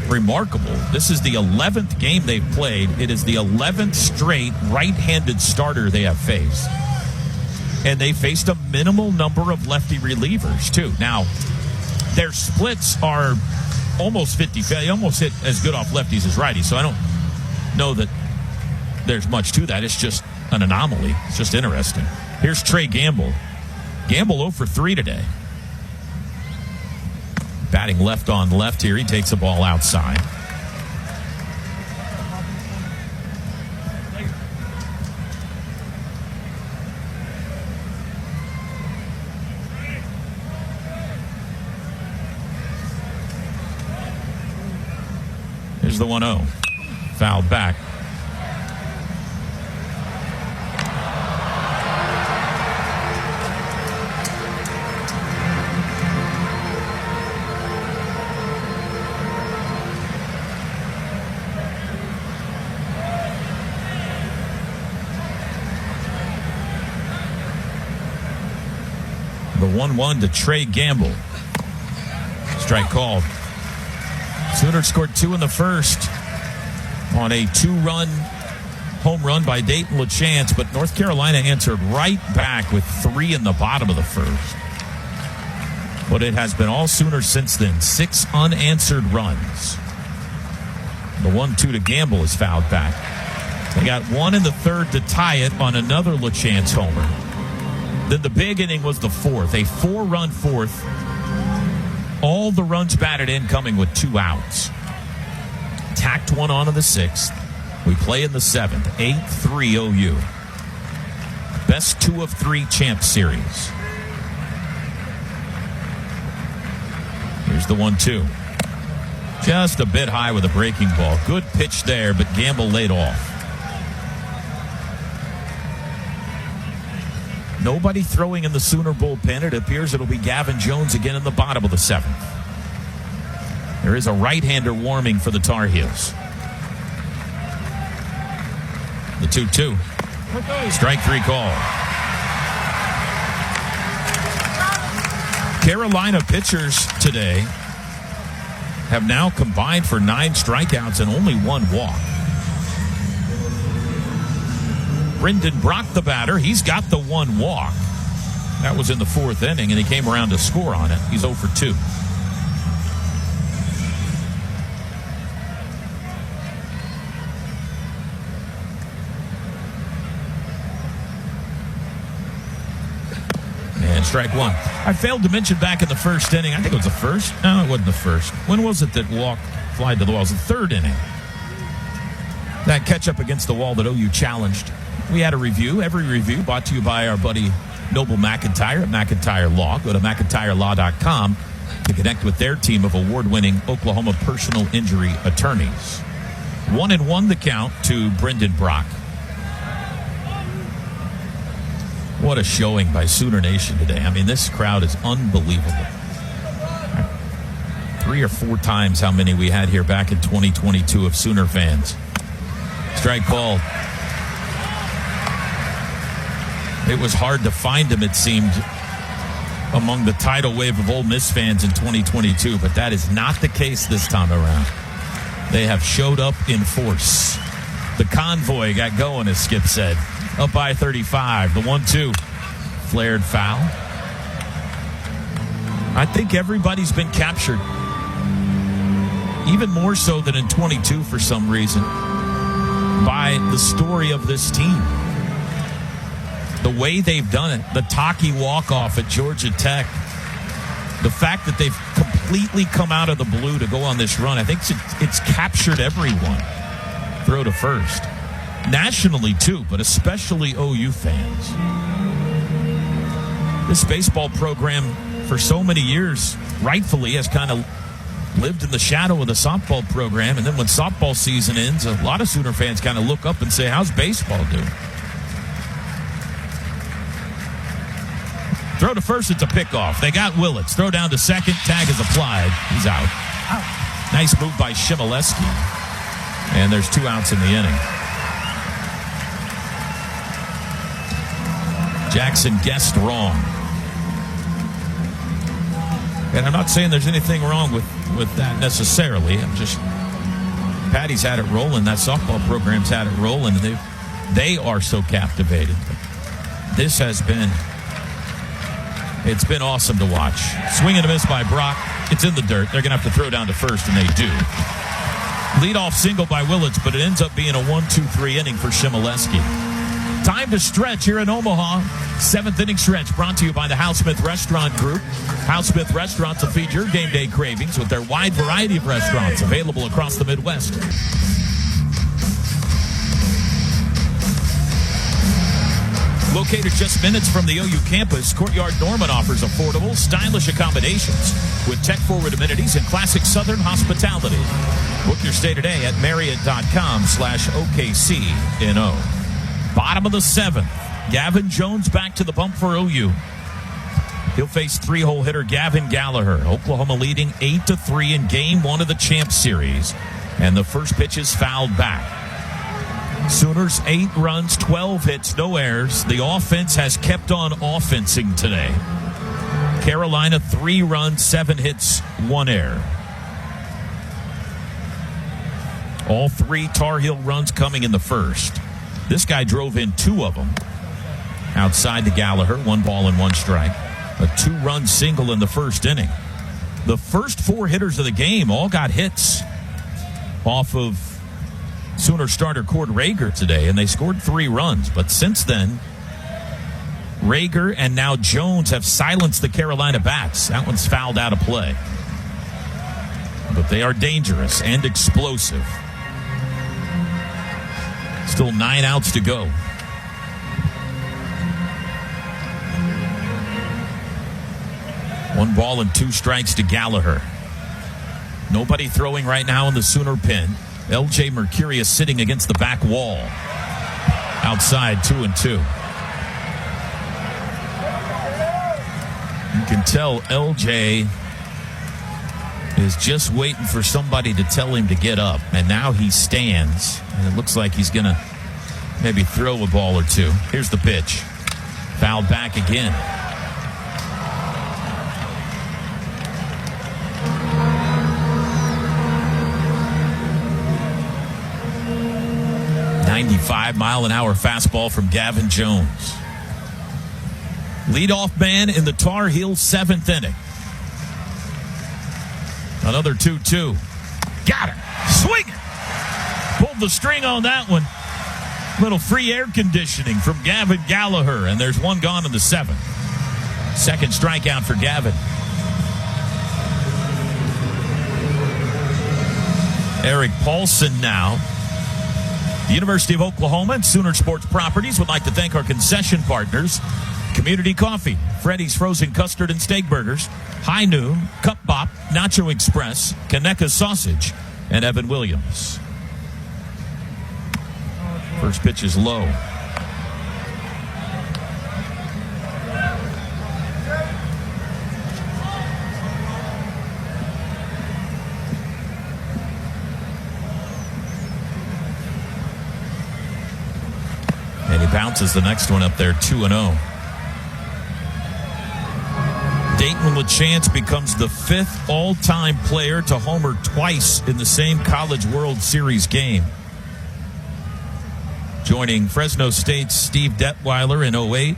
remarkable. This is the 11th game they've played. It is the 11th straight right-handed starter they have faced. And they faced a minimal number of lefty relievers, too. Now, their splits are almost 50. They almost hit as good off lefties as righties, so I don't know that there's much to that. It's just an anomaly. It's just interesting. Here's Trey Gamble. Gamble 0 for 3 today. Batting left on left here. He takes a ball outside. the 1-0. Fouled back. The 1-1 to Trey Gamble. Strike called. Sooners scored 2 in the first on a 2-run home run by Dayton LaChance, but North Carolina answered right back with 3 in the bottom of the first. But it has been all Sooners since then. 6 unanswered runs. The 1-2 to Gamble is fouled back. They got 1 in the third to tie it on another LaChance homer. Then the big inning was the fourth, a 4-run fourth. All the runs batted in, coming with 2 outs. Tacked 1 on in the 6th. We play in the 7th. 8-3 OU. Best 2 of 3 champ series. Here's the 1-2. Just a bit high with a breaking ball. Good pitch there, but Gamble laid off. Nobody throwing in the Sooner bullpen. It appears it'll be Gavin Jones again in the bottom of the 7th. There is a right-hander warming for the Tar Heels. The 2-2. Strike 3 call. Carolina pitchers today have now combined for 9 strikeouts and only 1 walk. Brendan Brock, the batter, he's got the 1 walk. That was in the 4th inning, and he came around to score on it. He's 0 for 2. And strike 1. I failed to mention back in the 1st inning, I think it was the 1st. No, it wasn't the 1st. When was it that walk flied to the wall? It was the 3rd inning. That catch up against the wall that OU challenged. We had a review. Every review brought to you by our buddy Noble McIntyre at McIntyre Law. Go to McIntyreLaw.com to connect with their team of award-winning Oklahoma personal injury attorneys. 1-1 the count to Brendan Brock. What a showing by Sooner Nation today. I mean, this crowd is unbelievable. 3 or 4 times how many we had here back in 2022 of Sooner fans. Strike called. It was hard to find him, it seemed, among the tidal wave of Ole Miss fans in 2022, but that is not the case this time around. They have showed up in force. The convoy got going, as Skip said. Up by 35. The 1-2. Flared foul. I think everybody's been captured. Even more so than in 22 for some reason. By the story of this team. The way they've done it, the Taki walk-off at Georgia Tech, the fact that they've completely come out of the blue to go on this run, I think it's captured everyone. Throw to first. Nationally, too, but especially OU fans. This baseball program, for so many years, rightfully has kind of lived in the shadow of the softball program, and then when softball season ends, a lot of Sooner fans kind of look up and say, how's baseball doing? Throw to first, it's a pickoff. They got Willits. Throw down to second. Tag is applied. He's out. Nice move by Shimoleski. And there's 2 outs in the inning. Jackson guessed wrong. And I'm not saying there's anything wrong with that necessarily. I'm just, Patty's had it rolling. That softball program's had it rolling. They are so captivated. This has been... It's been awesome to watch. Swing and a miss by Brock. It's in the dirt. They're going to have to throw down to first, and they do. Leadoff single by Willits, but it ends up being a 1-2-3 inning for Shimoleski. Time to stretch here in Omaha. 7th inning stretch brought to you by the Hal Smith Restaurant Group. Hal Smith Restaurants will feed your game day cravings with their wide variety of restaurants available across the Midwest. Located just minutes from the OU campus, Courtyard Norman offers affordable, stylish accommodations with tech-forward amenities and classic Southern hospitality. Book your stay today at Marriott.com/OKCNO. Bottom of the 7th. Gavin Jones back to the bump for OU. He'll face 3-hole hitter Gavin Gallagher. Oklahoma leading 8-3 in game 1 of the Champ Series. And the first pitch is fouled back. Sooners 8 runs, 12 hits, no errors. The offense has kept on offensing today. Carolina 3 runs, 7 hits, 1 error. All 3 Tar Heel runs coming in the first. This guy drove in 2 of them. Outside to Gallagher, 1 ball and 1 strike. A 2-run single in the first inning. The first 4 hitters of the game all got hits off of Sooner starter Cord Rager today, and they scored 3 runs. But since then, Rager and now Jones have silenced the Carolina bats. That one's fouled out of play. But they are dangerous and explosive. Still 9 outs to go. One ball and 2 strikes to Gallagher. Nobody throwing right now in the Sooner pen. LJ Mercurius sitting against the back wall. Outside, 2-2. You can tell LJ is just waiting for somebody to tell him to get up. And now he stands, and it looks like he's going to maybe throw a ball or 2. Here's the pitch. Fouled back again. .95-mile-an-hour fastball from Gavin Jones. Leadoff man in the Tar Heels 7th inning. Another 2-2. Got it. Swing it. Pulled the string on that one. Little free air conditioning from Gavin Gallagher, and there's 1 gone in the 7th. Second strikeout for Gavin. Eric Paulson now. The University of Oklahoma and Sooner Sports Properties would like to thank our concession partners: Community Coffee, Freddy's Frozen Custard and Steak Burgers, High Noon, Cup Bop, Nacho Express, Kaneka Sausage, and Evan Williams. First pitch is low. And he bounces the next one up there, 2-0. Dayton LaChance becomes the 5th all-time player to homer twice in the same College World Series game. Joining Fresno State's Steve Detweiler in 08,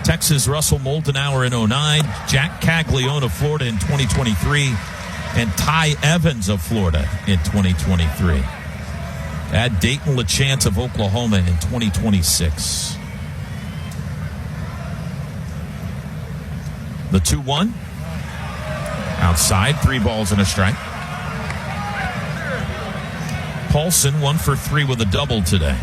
Texas' Russell Moldenauer in 09, Jack Caglione of Florida in 2023, and Ty Evans of Florida in 2023. Add Dayton LaChance of Oklahoma in 2026. The 2-1. Outside, 3 balls and a strike. Paulson 1 for 3 with a double today.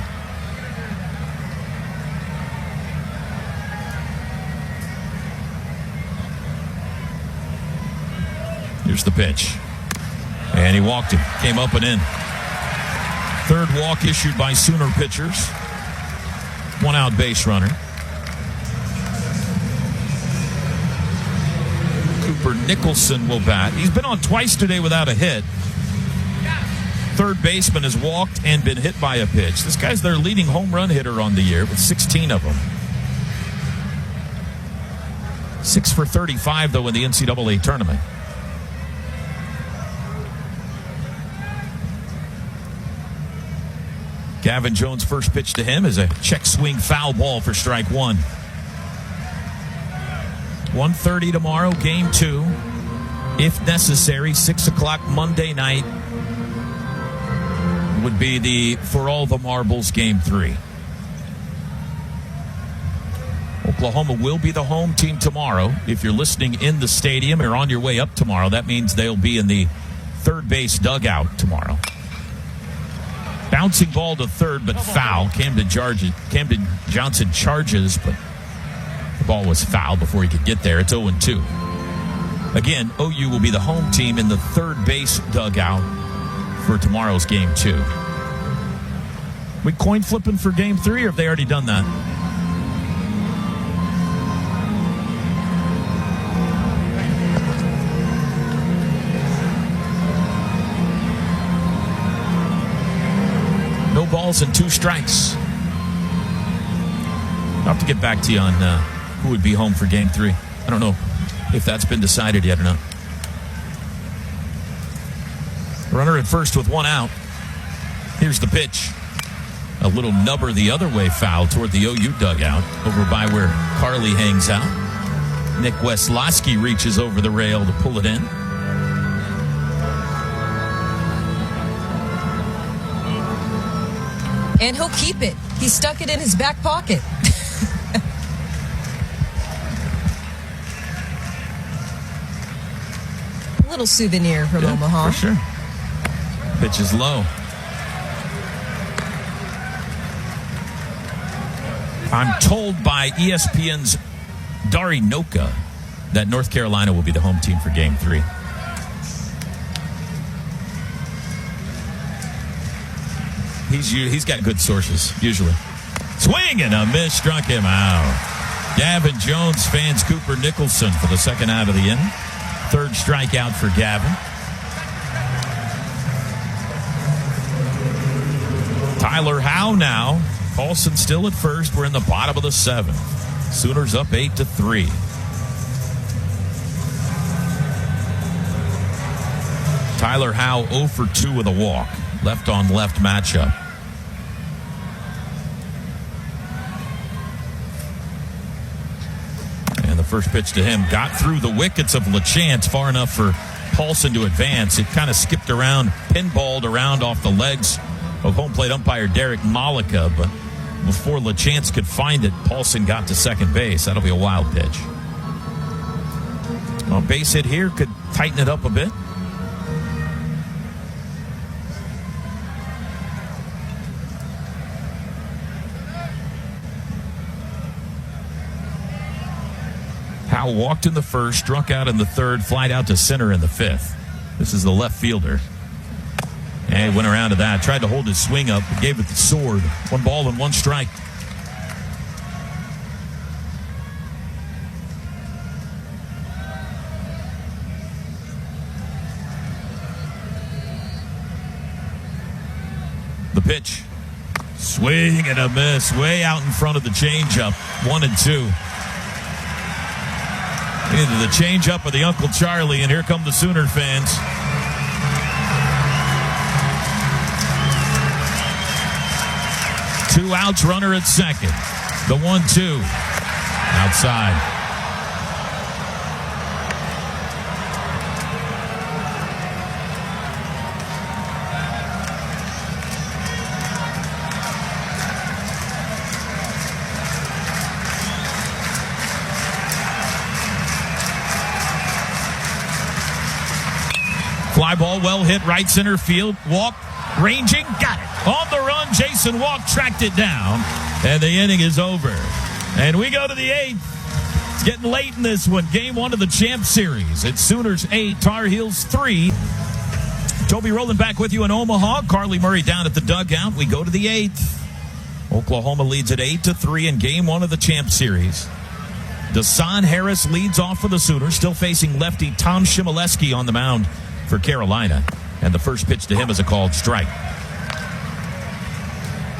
Here's the pitch. And he walked him. Came up and in. 3rd walk issued by Sooner pitchers. 1 out base runner. Cooper Nicholson will bat. He's been on twice today without a hit. 3rd baseman has walked and been hit by a pitch. This guy's their leading home run hitter on the year with 16 of them. 6 for 35, though, in the NCAA tournament. Gavin Jones' first pitch to him is a check swing foul ball for strike 1. 1:30 tomorrow, game 2. If necessary, 6 o'clock Monday night would be the For All the Marbles game 3. Oklahoma will be the home team tomorrow. If you're listening in the stadium or on your way up tomorrow, that means they'll be in the 3rd base dugout tomorrow. Bouncing ball to 3rd, but foul. Camden Johnson charges, but the ball was fouled before he could get there. It's 0-2. Again, OU will be the home team in the 3rd base dugout for tomorrow's game 2. We coin flipping for game 3, or have they already done that? No balls and 2 strikes. I'll have to get back to you on who would be home for game 3. I don't know if that's been decided yet or not. Runner at first with 1 out. Here's the pitch. A little nubber the other way foul toward the OU dugout over by where Carly hangs out. Nick Wesloski reaches over the rail to pull it in. And he'll keep it. He stuck it in his back pocket. A little souvenir from Omaha. For sure. Pitch is low. I'm told by ESPN's Dari Noka that North Carolina will be the home team for game 3. He's got good sources, usually. Swing and a miss, struck him out. Gavin Jones fans Cooper Nicholson for the second out of the inning. 3rd strikeout for Gavin. Tyler Howe now. Paulson still at first. We're in the bottom of the 7th. Sooners up 8-3. Tyler Howe 0 for 2 with a walk. Left on left matchup. And the first pitch to him got through the wickets of LaChance far enough for Paulson to advance. It kind of skipped around, pinballed around off the legs of home plate umpire Derek Malika, but before LaChance could find it, Paulson got to second base. That'll be a wild pitch. Well, base hit here could tighten it up a bit. Howe walked in the 1st, struck out in the 3rd, flied out to center in the 5th. This is the left fielder. And he went around to that, tried to hold his swing up, but gave it the sword. 1 ball and 1 strike. The pitch. Swing and a miss, way out in front of the changeup. 1-2. Into the changeup of the Uncle Charlie, and here come the Sooner fans. Two outs, runner at second. The 1-2. Outside. Fly ball well hit right center field. Walk, ranging, got it. On the run, Jason Walk tracked it down. And the inning is over. And we go to the 8th. It's getting late in this one. Game 1 of the Champ Series. It's Sooners 8, Tar Heels 3. Toby Rowland back with you in Omaha. Carly Murray down at the dugout. We go to the 8th. Oklahoma leads at 8-3 in Game 1 of the Champ Series. Dasan Harris leads off for the Sooners, still facing lefty Tom Shimoleski on the mound for Carolina. And the first pitch to him is a called strike.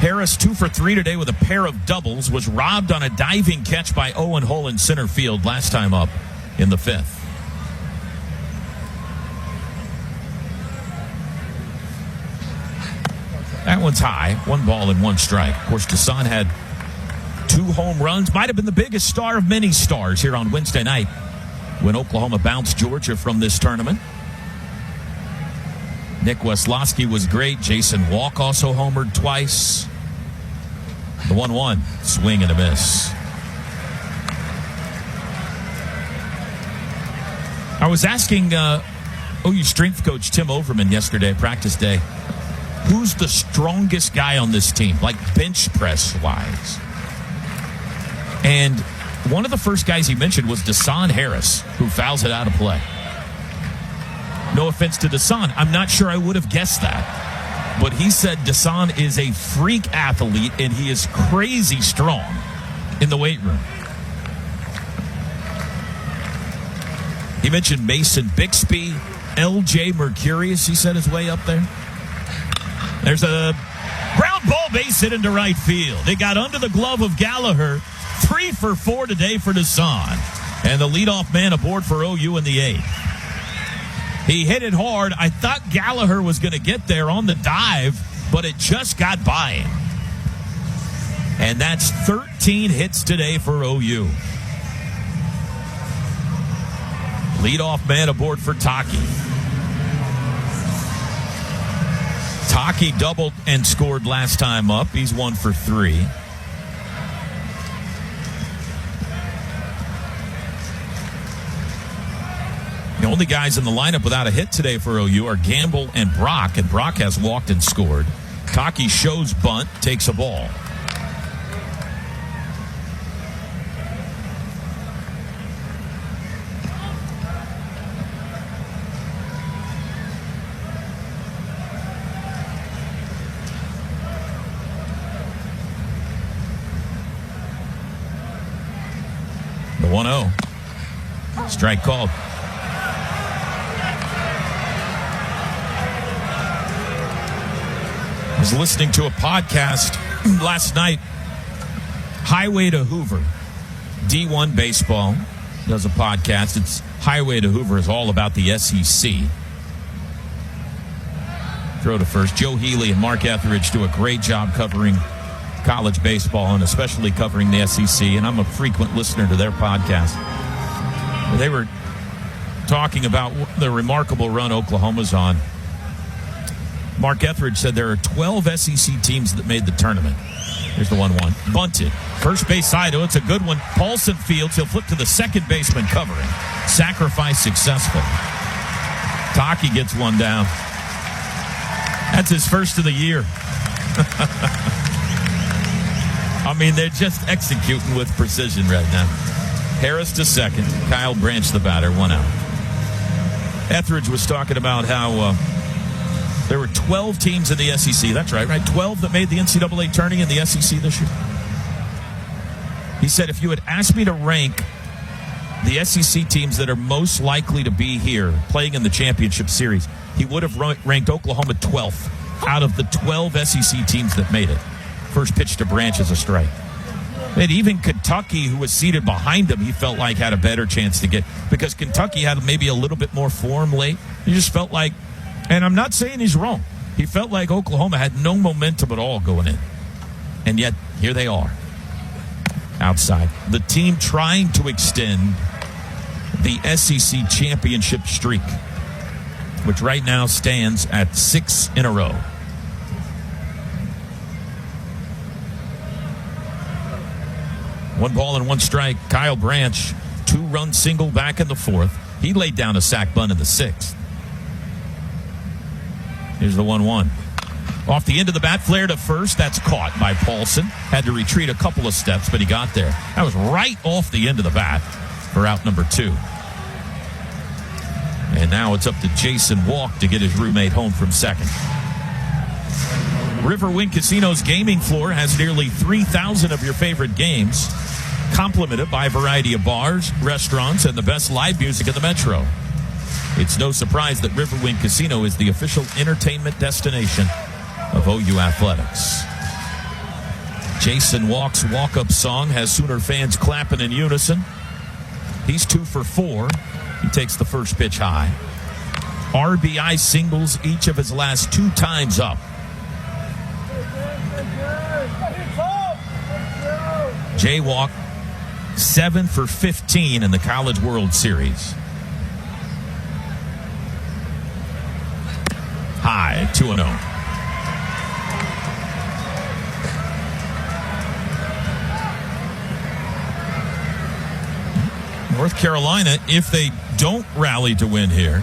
Harris 2 for 3 today with a pair of doubles. Was robbed on a diving catch by Owen Hull in center field last time up in the 5th. That one's high. 1 ball and 1 strike. Of course, Dasan had 2 home runs. Might have been the biggest star of many stars here on Wednesday night when Oklahoma bounced Georgia from this tournament. Nick Wesloski was great. Jason Walk also homered twice. The 1-1, swing and a miss. I was asking OU strength coach Tim Overman yesterday, practice day, who's the strongest guy on this team, like bench press wise? And one of the first guys he mentioned was Dasan Harris, who fouls it out of play. No offense to Dasan. I'm not sure I would have guessed that. But he said Dasan is a freak athlete, and he is crazy strong in the weight room. He mentioned Mason Bixby, L.J. Mercurius, he said, is way up there. There's a ground ball base hit into right field. It got under the glove of Gallagher. 3 for 4 today for Dasan. And the leadoff man aboard for OU in the 8th. He hit it hard. I thought Gallagher was going to get there on the dive, but it just got by him. And that's 13 hits today for OU. Leadoff man aboard for Taki. Taki doubled and scored last time up. He's 1 for 3. The only guys in the lineup without a hit today for OU are Gamble and Brock has walked and scored. Taki shows bunt, takes a ball. The 1-0. Strike called. I was listening to a podcast last night. Highway to Hoover. D1 Baseball does a podcast. It's Highway to Hoover is all about the SEC. Throw to first. Joe Healy and Mark Etheridge do a great job covering college baseball and especially covering the SEC. And I'm a frequent listener to their podcast. They were talking about the remarkable run Oklahoma's on. Mark Etheridge said there are 12 SEC teams that made the tournament. Here's the 1-1. Bunted. First base side. Oh, it's a good one. Paulson fields. He'll flip to the second baseman covering. Sacrifice successful. Taki gets one down. That's his first of the year. I mean, they're just executing with precision right now. Harris to second. Kyle Branch the batter. 1 out. Etheridge was talking about how there were 12 teams in the SEC. That's right? 12 that made the NCAA tourney in the SEC this year. He said, if you had asked me to rank the SEC teams that are most likely to be here playing in the championship series, he would have ranked Oklahoma 12th out of the 12 SEC teams that made it. First pitch to Branch is a strike. And even Kentucky, who was seated behind him, he felt like had a better chance to get, because Kentucky had maybe a little bit more form late. He just felt like, and I'm not saying he's wrong, he felt like Oklahoma had no momentum at all going in. And yet, here they are. Outside. The team trying to extend the SEC championship streak, which right now stands at 6 in a row. One ball and one strike. Kyle Branch, 2-run single back in the 4th. He laid down a sac bunt in the 6th. Here's the 1-1. Off the end of the bat, flare to first. That's caught by Paulson. Had to retreat a couple of steps, but he got there. That was right off the end of the bat for out number 2. And now it's up to Jason Walk to get his roommate home from second. Riverwind Casino's gaming floor has nearly 3,000 of your favorite games, complemented by a variety of bars, restaurants, and the best live music in the metro. It's no surprise that Riverwind Casino is the official entertainment destination of OU Athletics. Jason Walk's walk-up song has Sooner fans clapping in unison. He's 2 for 4. He takes the first pitch high. RBI singles each of his last 2 times up. Jay Walk, 7 for 15 in the College World Series. High, 2-0. North Carolina, if they don't rally to win here,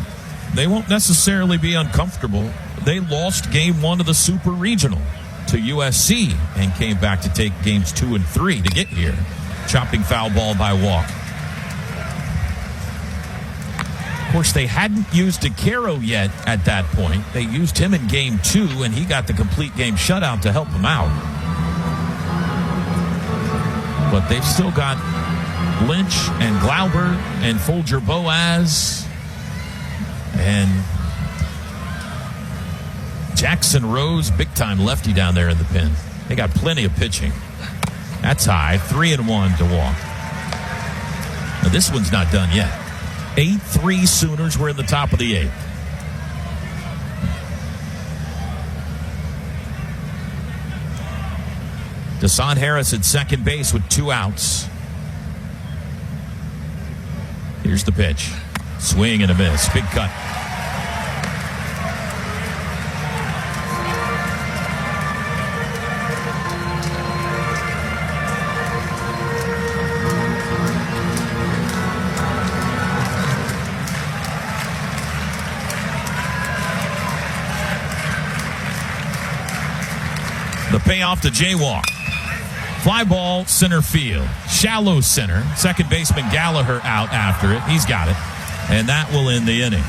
they won't necessarily be uncomfortable. They lost game 1 of the Super Regional to USC and came back to take games 2 and 3 to get here. Chopping foul ball by Walk. course, they hadn't used DeCaro yet at that point. They used him in game 2, and he got the complete game shutout to help them out. But they've still got Lynch and Glauber and Folger Boaz and Jackson Rose, big-time lefty down there in the pen. They got plenty of pitching. That's high, 3-1 to walk. Now, this one's not done yet. 8-3 Sooners. We're in the top of the 8th. Desan Harris at second base with 2 outs. Here's the pitch. Swing and a miss. Big cut. The payoff to jaywalk. Fly ball, center field. Shallow center. Second baseman Gallagher out after it. He's got it. And that will end the inning.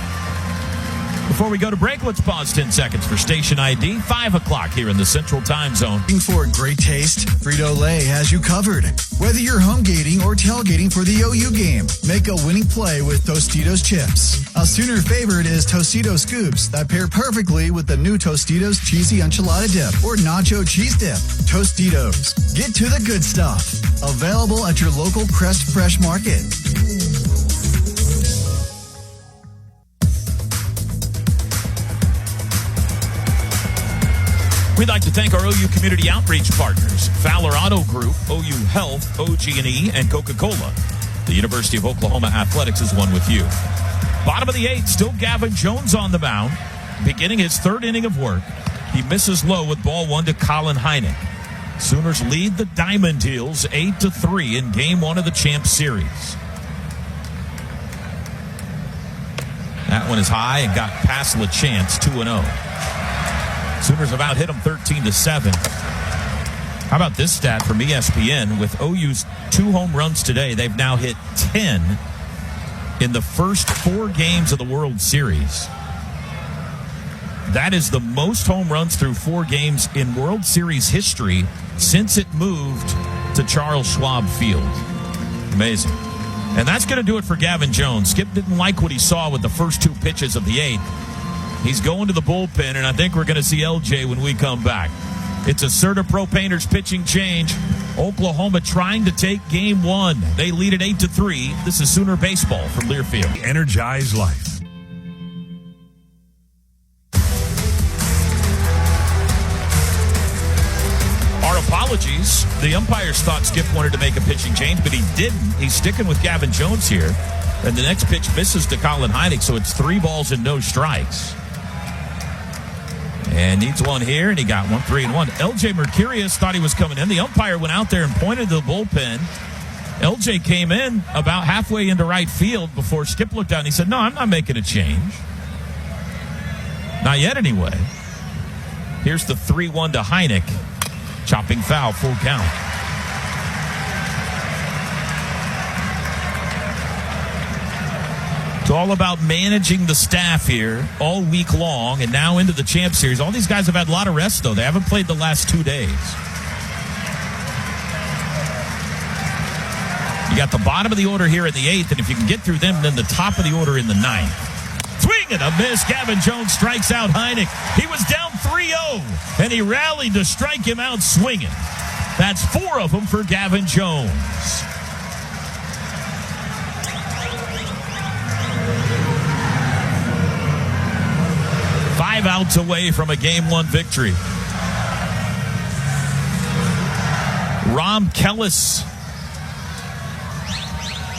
Before we go to break, let's pause 10 seconds for station ID. 5 o'clock here in the Central Time Zone. Looking for great taste? Frito-Lay has you covered. Whether you're home gating or tailgating for the OU game, make a winning play with Tostitos chips. A Sooner favorite is Tostitos scoops that pair perfectly with the new Tostitos cheesy enchilada dip or nacho cheese dip. Tostitos. Get to the good stuff. Available at your local Crest Fresh Market. We'd like to thank our OU community outreach partners, Fowler Auto Group, OU Health, OG&E, and Coca-Cola. The University of Oklahoma Athletics is one with you. Bottom of the 8th, still Gavin Jones on the mound, beginning his 3rd inning of work. He misses low with ball 1 to Colin Heineck. Sooners lead the Diamond Heels 8-3 in Game 1 of the Champ Series. That one is high and got past LaChance, 2-0. Sooners have out-hit them 13-7. How about this stat from ESPN? With OU's 2 home runs today, they've now hit 10 in the first 4 games of the World Series. That is the most home runs through 4 games in World Series history since it moved to Charles Schwab Field. Amazing. And that's going to do it for Gavin Jones. Skip didn't like what he saw with the first 2 pitches of the 8th. He's going to the bullpen, and I think we're going to see LJ when we come back. It's a Serta Pro Painters pitching change. Oklahoma trying to take Game 1. They lead at 8-3. This is Sooner Baseball from Learfield. Energize life. Our apologies. The umpires thought Skip wanted to make a pitching change, but he didn't. He's sticking with Gavin Jones here. And the next pitch misses to Colin Heineck, so it's 3 balls and no strikes. And needs one here, and he got one, 3-1. LJ Mercurius thought he was coming in. The umpire went out there and pointed to the bullpen. LJ came in about halfway into right field before Skip looked down. He said, no, I'm not making a change. Not yet, anyway. Here's the 3-1 to Heineck. Chopping foul, full count. It's all about managing the staff here all week long and now into the Champ Series. All these guys have had a lot of rest, though. They haven't played the last 2 days. You got the bottom of the order here in the 8th, and if you can get through them, then the top of the order in the 9th. Swing and a miss. Gavin Jones strikes out Heineck. He was down 3-0, and he rallied to strike him out swinging. That's 4 of them for Gavin Jones. Five outs away from a Game 1 victory. Rom Kellis.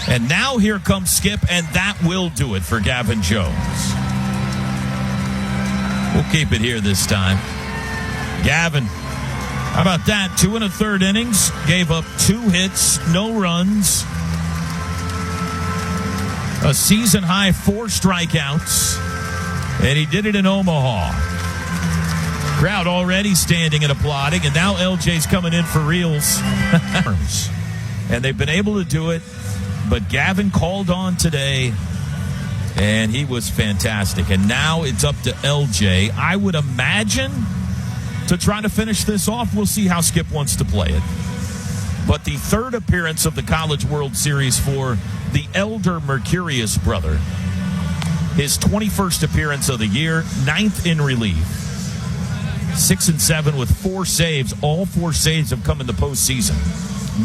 And now here comes Skip, and that will do it for Gavin Jones. We'll keep it here this time. Gavin, how about that? 2 1/3 innings, gave up 2 hits, no runs. A season-high 4 strikeouts. And he did it in Omaha. Crowd already standing and applauding, and now LJ's coming in for reals. And they've been able to do it, but Gavin called on today, And he was fantastic. And now it's up to LJ. I would imagine to try to finish this off. We'll see how Skip wants to play it. But the third appearance of the College World Series for the elder Mercurius brother. His 21st appearance of the year, 9th in relief. 6-7 with 4 saves. All 4 saves have come in the postseason.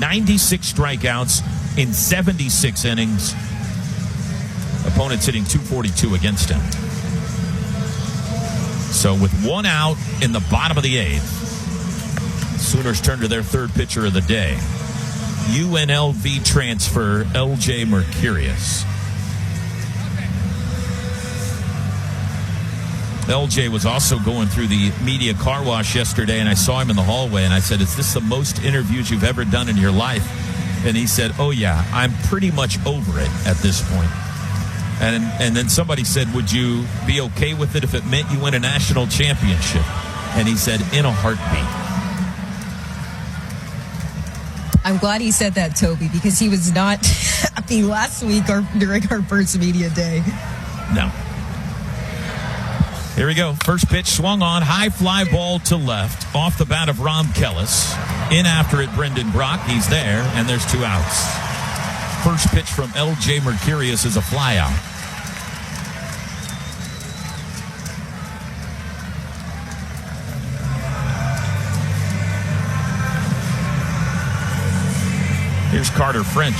96 strikeouts in 76 innings. Opponents hitting .242 against him. So with 1 out in the bottom of the 8th, Sooners turn to their third pitcher of the day. UNLV transfer LJ Mercurius. LJ was also going through the media car wash yesterday, and I saw him in the hallway, and I said, "Is this the most interviews you've ever done in your life?" And he said, "Oh, yeah, I'm pretty much over it at this point." And then somebody said, "Would you be okay with it if it meant you win a national championship?" And he said, "In a heartbeat." I'm glad he said that, Toby, because he was not happy last week during our first media day. No. Here we go. First pitch swung on. High fly ball to left. Off the bat of Rom Kellis. In after it, Brendan Brock. He's there, and there's 2 outs. First pitch from LJ Mercurius is a fly out. Here's Carter French.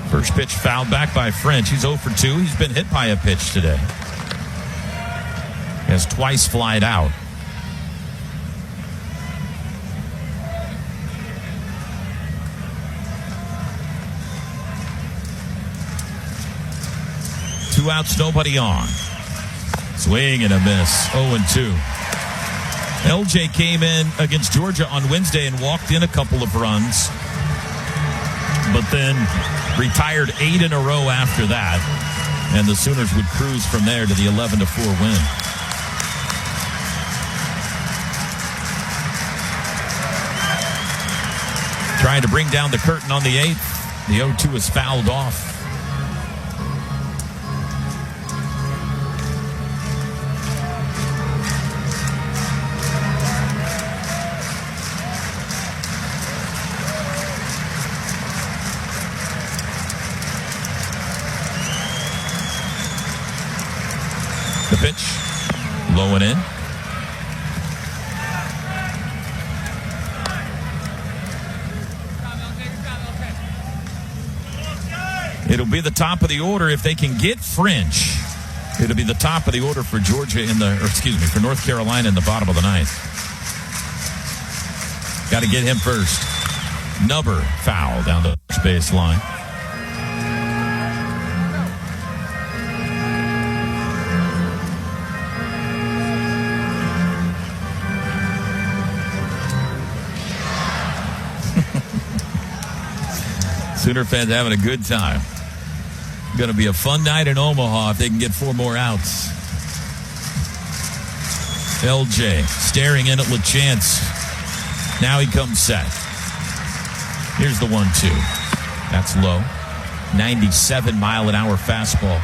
First pitch fouled back by French. He's 0 for 2. He's been hit by a pitch today. Has twice flied out. Two outs, nobody on. Swing and a miss. 0-2. LJ came in against Georgia on Wednesday and walked in a couple of runs, but then retired 8 in a row after that, and the Sooners would cruise from there to the 11-4 win. Trying to bring down the curtain on the 8th. The 0-2 is fouled off. The pitch, low and in. It'll be the top of the order if they can get French. It'll be the top of the order for Georgia for North Carolina in the bottom of the 9th. Got to get him first. Nubber foul down the first base line. Sooner fans having a good time. Going to be a fun night in Omaha if they can get 4 more outs. LJ staring in at LaChance. Now he comes set. Here's the 1-2. That's low. 97-mile-an-hour fastball.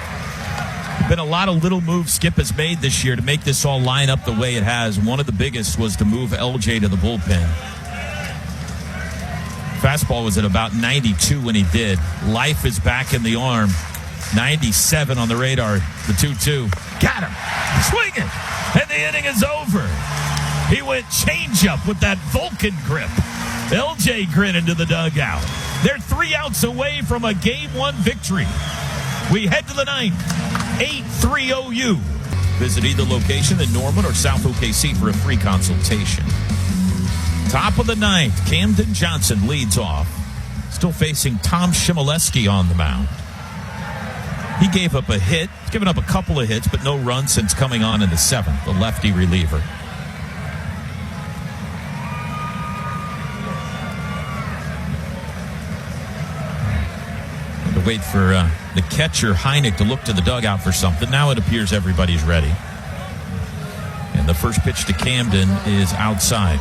Been a lot of little moves Skip has made this year to make this all line up the way it has. One of the biggest was to move LJ to the bullpen. Fastball was at about 92 when he did. Life is back in the arm. 97 on the radar. The 2-2. Got him. Swing it. And the inning is over. He went changeup with that Vulcan grip. LJ grinning to the dugout. They're 3 outs away from a Game 1 victory. We head to the 9th. 8-3 OU. Visit either location in Norman or South OKC for a free consultation. Top of the 9th, Camden Johnson leads off. Still facing Tom Shimoleski on the mound. He gave up a hit. He's given up a couple of hits, but no runs since coming on in the 7th, the lefty reliever. To wait for the catcher, Heineck, to look to the dugout for something. Now it appears everybody's ready. And the first pitch to Camden is outside.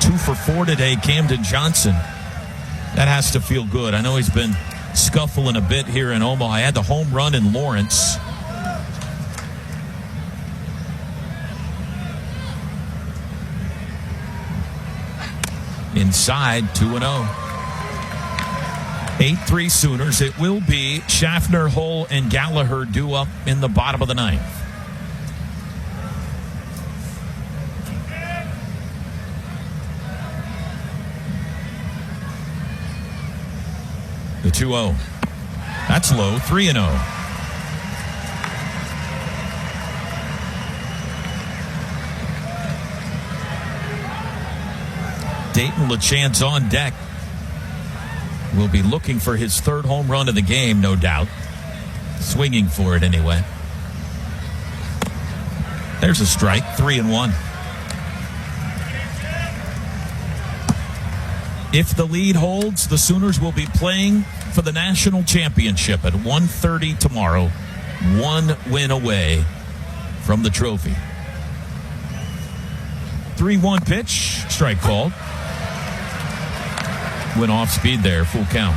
2 for 4 today, Camden Johnson. That has to feel good. I know he's been scuffling a bit here in Omaha. I had the home run in Lawrence. Inside, 2-0. 8-3 Sooners. It will be Schaffner, Hull, and Gallagher due up in the bottom of the ninth. The 2-0. That's low. 3-0. Dayton LeChance on deck. Will be looking for his third home run of the game, no doubt. Swinging for it anyway. There's a strike. 3-1. If the lead holds, the Sooners will be playing for the national championship at 1:30 tomorrow. 1 win away from the trophy. 3-1 pitch. Strike called. Went off speed there. Full count.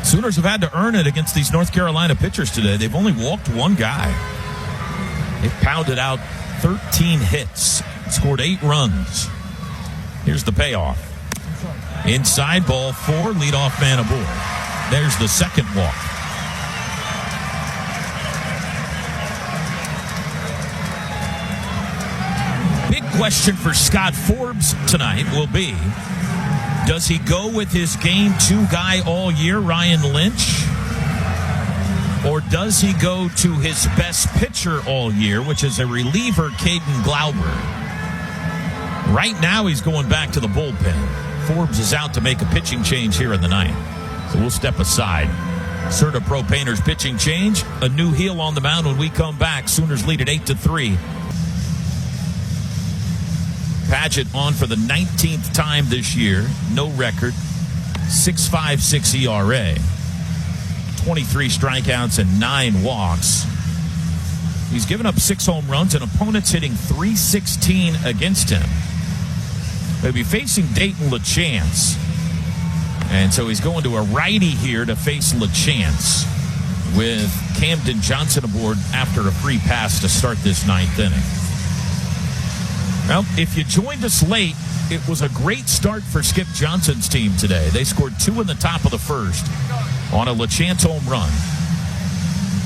Sooners have had to earn it against these North Carolina pitchers today. They've only walked one guy. They've pounded out 13 hits. Scored 8 runs. Here's the payoff. Inside, ball 4, leadoff man aboard. There's the second walk. Big question for Scott Forbes tonight will be, does he go with his game 2 guy all year, Ryan Lynch? Or does he go to his best pitcher all year, which is a reliever, Caden Glauber? Right now, he's going back to the bullpen. Forbes is out to make a pitching change here in the ninth. So we'll step aside. Serta Pro Painters pitching change. A new heel on the mound when we come back. Sooners lead at 8-3. Padgett on for the 19th time this year. No record. 6.56 ERA. 23 strikeouts and 9 walks. He's given up 6 home runs, and opponents hitting .316 against him. They'll be facing Dayton LeChance. And so he's going to a righty here to face LeChance with Camden Johnson aboard after a free pass to start this 9th inning. Well, if you joined us late, it was a great start for Skip Johnson's team today. They scored 2 in the top of the first on a LeChance home run.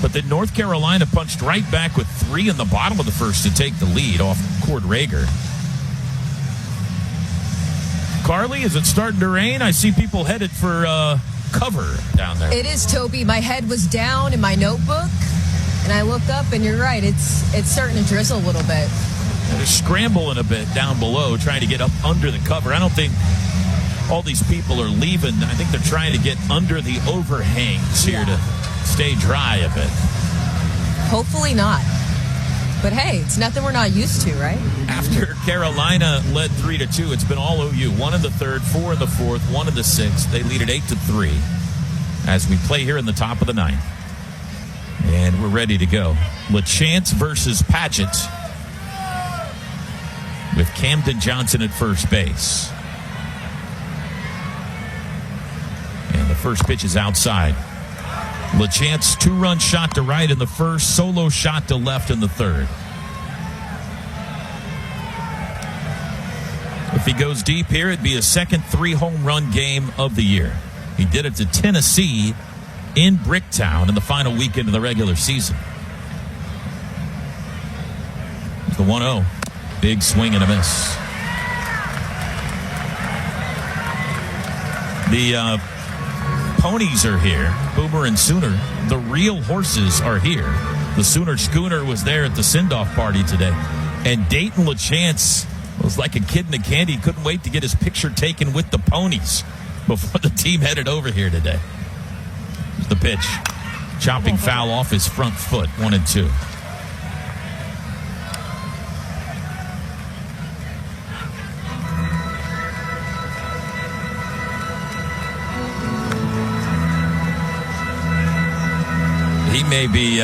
But then North Carolina punched right back with 3 in the bottom of the first to take the lead off Cord Rager. Carly, is it starting to rain? I see people headed for cover down there. It is, Toby. My head was down in my notebook, and I look up, and you're right. It's starting to drizzle a little bit. They're scrambling a bit down below, trying to get up under the cover. I don't think all these people are leaving. I think they're trying to get under the overhangs here to stay dry a bit. Hopefully not. But hey, it's nothing we're not used to, right? After Carolina led 3-2, it's been all OU. 1 in the third, 4 in the fourth, 1 in the sixth. They lead at 8-3 as we play here in the top of the ninth. And we're ready to go. LeChance versus Padgett with Camden Johnson at first base. And the first pitch is outside. LeChance 2-run shot to right in the first, solo shot to left in the third. If he goes deep here, it'd be his second 3-home run game of the year. He did it to Tennessee in Bricktown in the final weekend of the regular season. The 1-0. Big swing and a miss. The ponies are here. Boomer and Sooner. The real horses are here. The Sooner Schooner was there at the send-off party today. And Dayton LeChance was like a kid in a candy. He couldn't wait to get his picture taken with the ponies before the team headed over here today. Here's the pitch. Chopping foul off his front foot. 1-2. He may be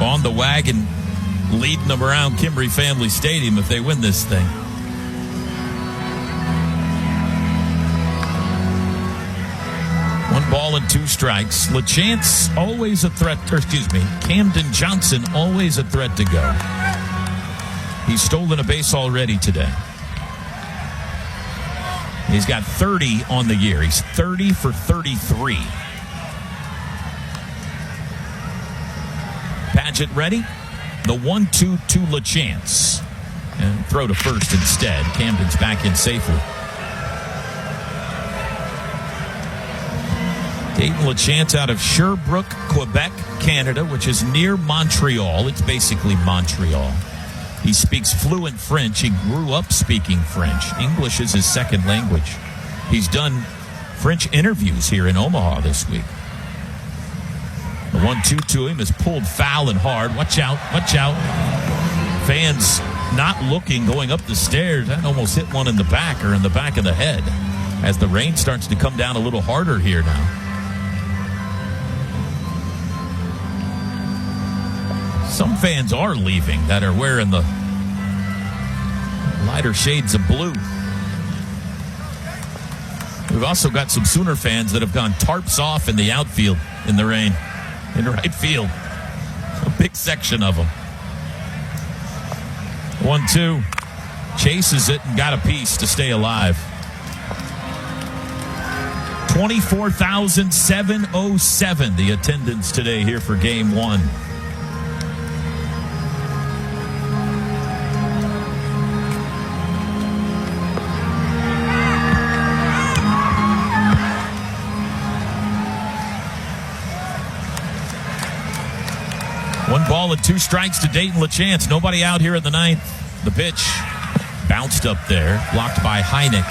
on the wagon, leading them around Kimbrey Family Stadium if they win this thing. One ball and 2 strikes. LaChance always a threat, Camden Johnson always a threat to go. He's stolen a base already today. He's got 30 on the year. He's 30 for 33. Padgett ready. The 1-2 to LaChance. And throw to first instead. Camden's back in safely. Dayton LaChance out of Sherbrooke, Quebec, Canada, which is near Montreal. It's basically Montreal. He speaks fluent French. He grew up speaking French. English is his second language. He's done French interviews here in Omaha this week. The 1-2 to him is pulled foul and hard. Watch out, watch out. Fans not looking, going up the stairs. That almost hit one in the back or in the back of the head as the rain starts to come down a little harder here now. Some fans are leaving that are wearing the lighter shades of blue. We've also got some Sooner fans that have gone tarps off in the outfield in the rain, in right field. A big section of them. 1-2. Chases it and got a piece to stay alive. 24,707 the attendance today here for Game 1. One ball and 2 strikes to Dayton LaChance. Nobody out here in the 9th. The pitch bounced up there, blocked by Heineck.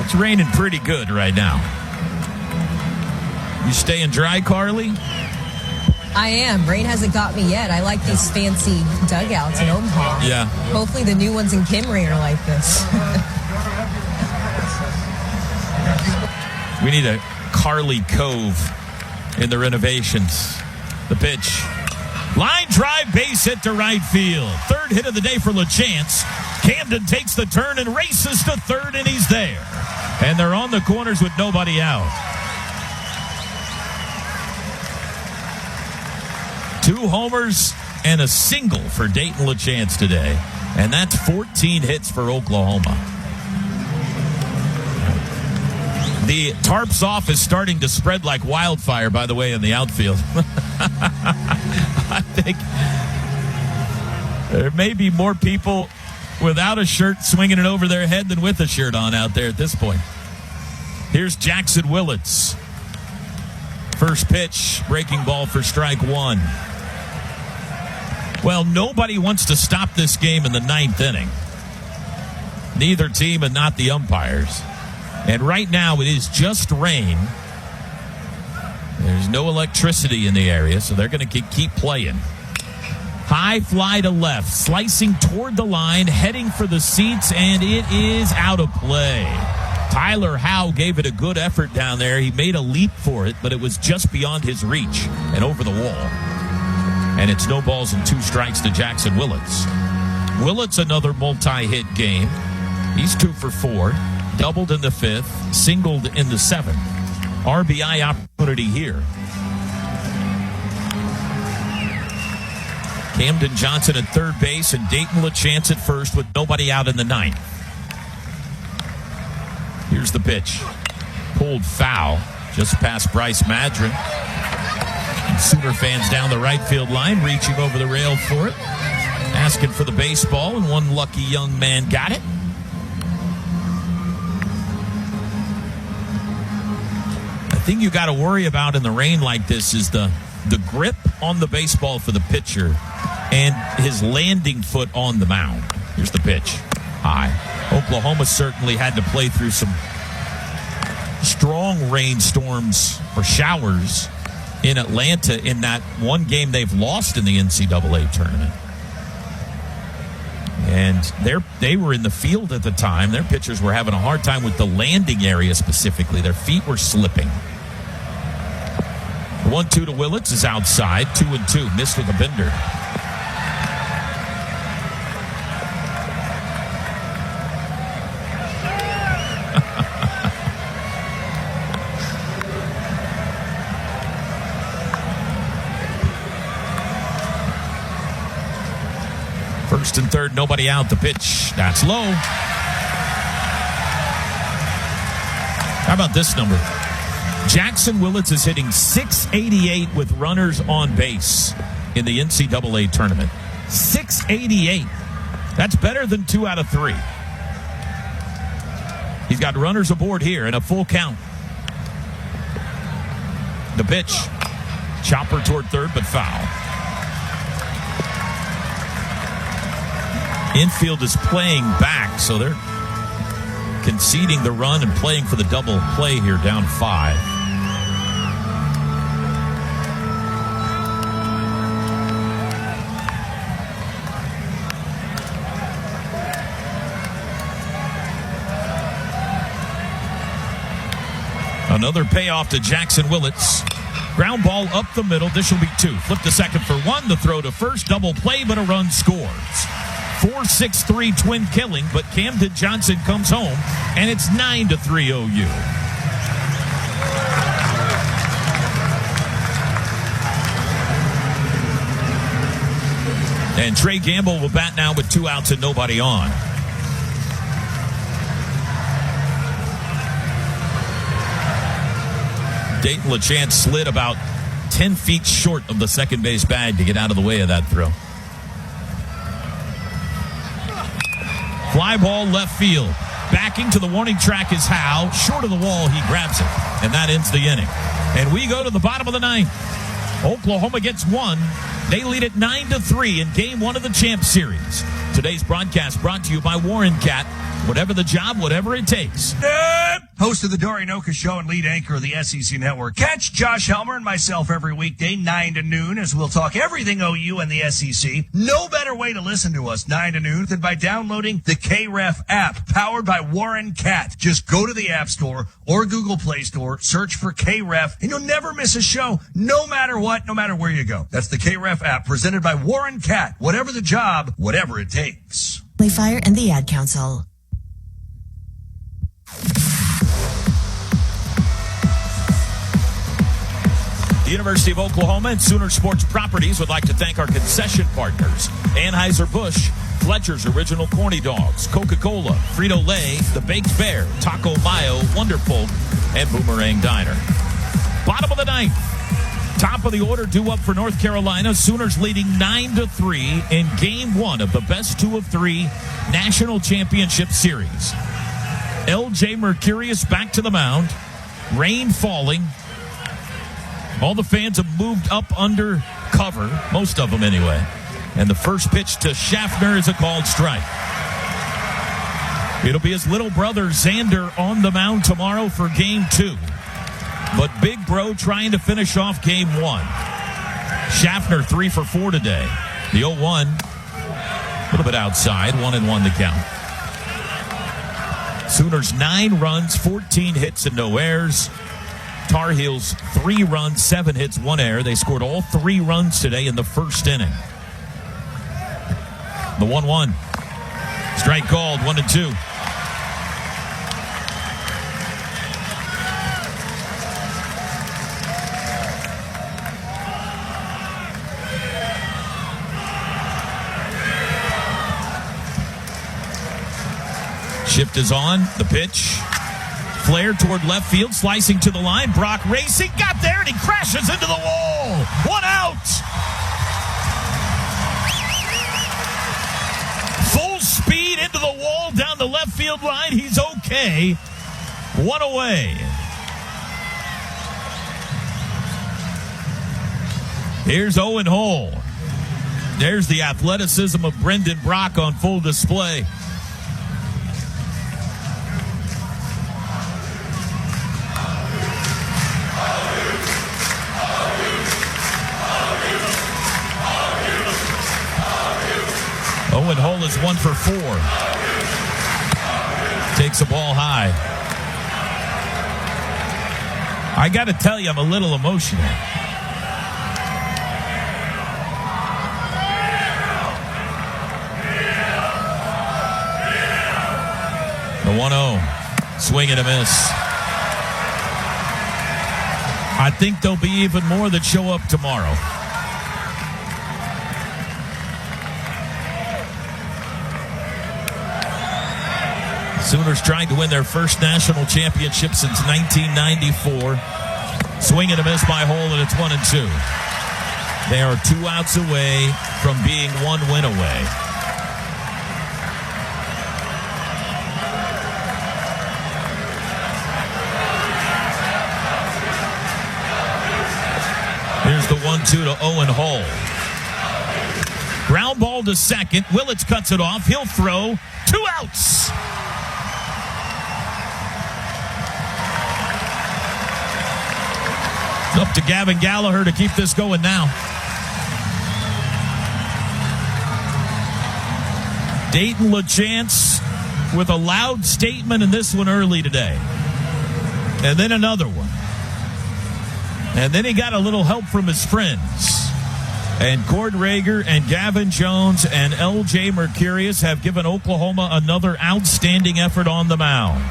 It's raining pretty good right now. You staying dry, Carly? I am. Rain hasn't got me yet. I like these fancy dugouts in Omaha. Yeah. Hopefully the new ones in Kimbrey are like this. We need a Carly Cove in the renovations. The pitch. Line drive, base hit to right field. Third hit of the day for LaChance. Camden takes the turn and races to third, and he's there. And they're on the corners with nobody out. 2 homers and a single for Dayton LaChance today. And that's 14 hits for Oklahoma. The tarps off is starting to spread like wildfire, by the way, in the outfield. I think there may be more people without a shirt swinging it over their head than with a shirt on out there at this point. Here's Jackson Willits. First pitch, breaking ball for strike 1. Well, nobody wants to stop this game in the 9th inning. Neither team and not the umpires. And right now it is just rain. There's no electricity in the area, so they're going to keep playing. High fly to left, slicing toward the line, heading for the seats, and it is out of play. Tyler Howe gave it a good effort down there. He made a leap for it, but it was just beyond his reach and over the wall. And it's no balls and 2 strikes to Jackson Willits. Willits, another multi-hit game. He's 2 for 4. Doubled in the 5th, singled in the 7th. RBI opportunity here. Camden Johnson at third base and Dayton LaChance at first with nobody out in the 9th. Here's the pitch. Pulled foul just past Bryce Madron. And Sooner fans down the right field line reaching over the rail for it. Asking for the baseball, and one lucky young man got it. The thing you got to worry about in the rain like this is the grip on the baseball for the pitcher and his landing foot on the mound. Here's the pitch. High. Oklahoma certainly had to play through some strong rainstorms or showers in Atlanta in that one game they've lost in the NCAA tournament. And they were in the field at the time. Their pitchers were having a hard time with the landing area specifically. Their feet were slipping. The 1-2 to Willits is outside. 2-2. Missed with a bender. First and third, nobody out. The pitch, that's low. How about this number? Jackson Willits is hitting .688 with runners on base in the NCAA tournament. .688. That's better than 2 out of 3. He's got runners aboard here and a full count. The pitch. Chopper toward third, but foul. Infield is playing back, so they're conceding the run and playing for the double play here, down 5. Another payoff to Jackson Willits. Ground ball up the middle. This will be 2. Flip to second for 1. The throw to first. Double play, but a run scores. 4-6-3 twin killing, but Camden Johnson comes home, and it's 9-3 OU. And Trey Gamble will bat now with 2 outs and nobody on. Dayton LaChance slid about 10 feet short of the second base bag to get out of the way of that throw. Fly ball left field. Backing to the warning track is Howe. Short of the wall, he grabs it. And that ends the inning. And we go to the bottom of the 9th. Oklahoma gets 1. They lead at 9-3 in Game 1 of the Champ Series. Today's broadcast brought to you by Warren Cat. Whatever the job, whatever it takes. Host of the Dorian Oka Show and lead anchor of the SEC Network. Catch Josh Helmer and myself every weekday, 9 to noon, as we'll talk everything OU and the SEC. No better way to listen to us, 9 to noon, than by downloading the KREF app, powered by Warren Cat. Just go to the App Store or Google Play Store, search for KREF, and you'll never miss a show, no matter what, no matter where you go. That's the KREF app, presented by Warren Cat. Whatever the job, whatever it takes. Fire and the Ad Council. The University of Oklahoma and Sooner Sports Properties would like to thank our concession partners: Anheuser-Busch, Fletcher's Original Corny Dogs, Coca-Cola, Frito-Lay, The Baked Bear, Taco Mayo, Wonderful, and Boomerang Diner. Bottom of the 9th. Top of the order due up for North Carolina. Sooners leading 9-3 in Game 1 of the best 2 of 3 National Championship Series. L.J. Mercurius back to the mound. Rain falling. All the fans have moved up under cover, most of them anyway. And the first pitch to Schaffner is a called strike. It'll be his little brother Xander on the mound tomorrow for Game 2. But Big Bro trying to finish off Game 1. Schaffner 3 for 4 today. The 0-1, a little bit outside, 1-1 the count. Sooners 9 runs, 14 hits, and no errors. Tar Heels 3 runs, 7 hits, 1 error. They scored all 3 runs today in the first inning. The 1-1. Strike called, 1-2. Shift is on. The pitch. Flare toward left field, slicing to the line. Brock racing, got there, and he crashes into the wall. 1 out. Full speed into the wall down the left field line. He's okay. 1 away. Here's Owen Hull. There's the athleticism of Brendan Brock on full display. Owen Hull is 1 for 4. Takes the ball high. I got to tell you, I'm a little emotional. 1-0. Swing and a miss. I think there'll be even more that show up tomorrow. Sooners trying to win their first national championship since 1994. Swing and a miss by Hole, and it's 1-2. They are 2 outs away from being 1 win away. Here's the 1-2 to Owen Hall. Ground ball to second. Willits cuts it off. He'll throw. 2 outs. It's up to Gavin Gallagher to keep this going now. Dayton LaChance with a loud statement in this one early today. And then another one. And then he got a little help from his friends. And Cord Rager and Gavin Jones and L.J. Mercurius have given Oklahoma another outstanding effort on the mound.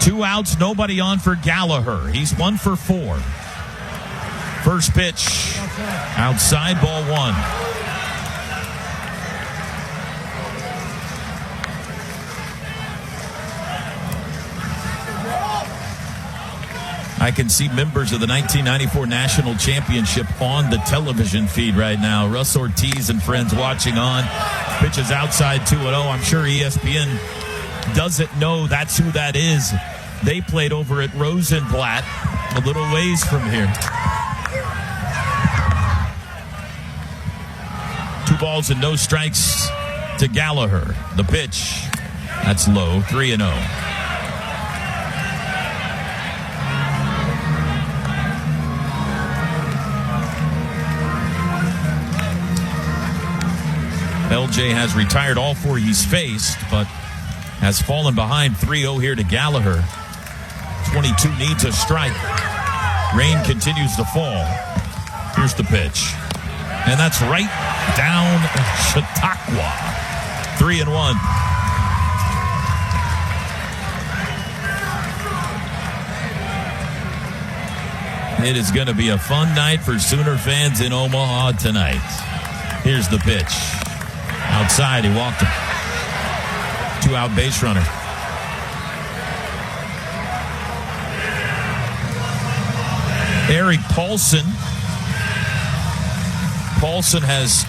2 outs, nobody on for Gallagher. He's 1 for 4. First pitch, outside, ball 1. I can see members of the 1994 National Championship on the television feed right now. Russ Ortiz and friends watching on. Pitches outside 2-0. I'm sure ESPN doesn't know that's who that is. They played over at Rosenblatt, a little ways from here. 2 balls and no strikes to Gallagher. The pitch, that's low, 3-0. LJ has retired all 4 he's faced, but has fallen behind 3-0 here to Gallagher. 22 needs a strike. Rain continues to fall. Here's the pitch. And that's right down Chautauqua. 3-1. It is going to be a fun night for Sooner fans in Omaha tonight. Here's the pitch. Outside, he walked him. 2-out base runner. Eric Paulson. Paulson has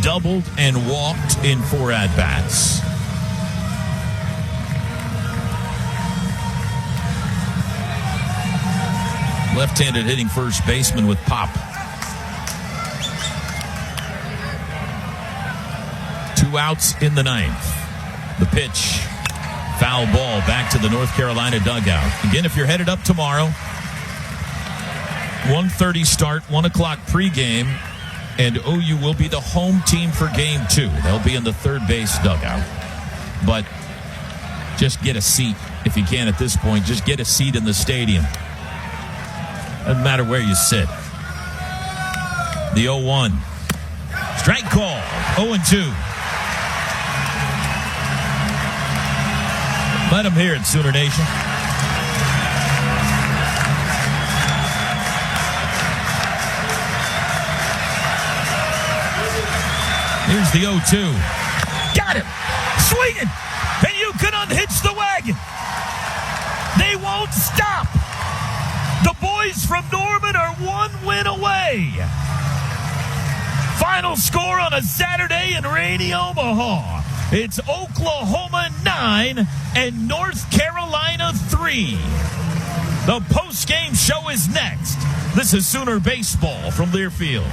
doubled and walked in 4 at-bats. Left-handed hitting first baseman with pop. 2 outs in the 9th. The pitch. Foul ball back to the North Carolina dugout. Again, if you're headed up tomorrow, 1:30 start, 1 o'clock pregame, and OU will be the home team for game 2. They'll be in the third base dugout. But just get a seat if you can at this point. Just get a seat in the stadium. Doesn't matter where you sit. The 0-1. Strike call. 0-2. Let them hear it, Sooner Nation. Here's the 0-2. Got him. Swinging. And you can unhitch the wagon. They won't stop. The boys from Norman are 1 win away. Final score on a Saturday in rainy Omaha. It's Oklahoma 9 and North Carolina 3. The post-game show is next. This is Sooner Baseball from Learfield.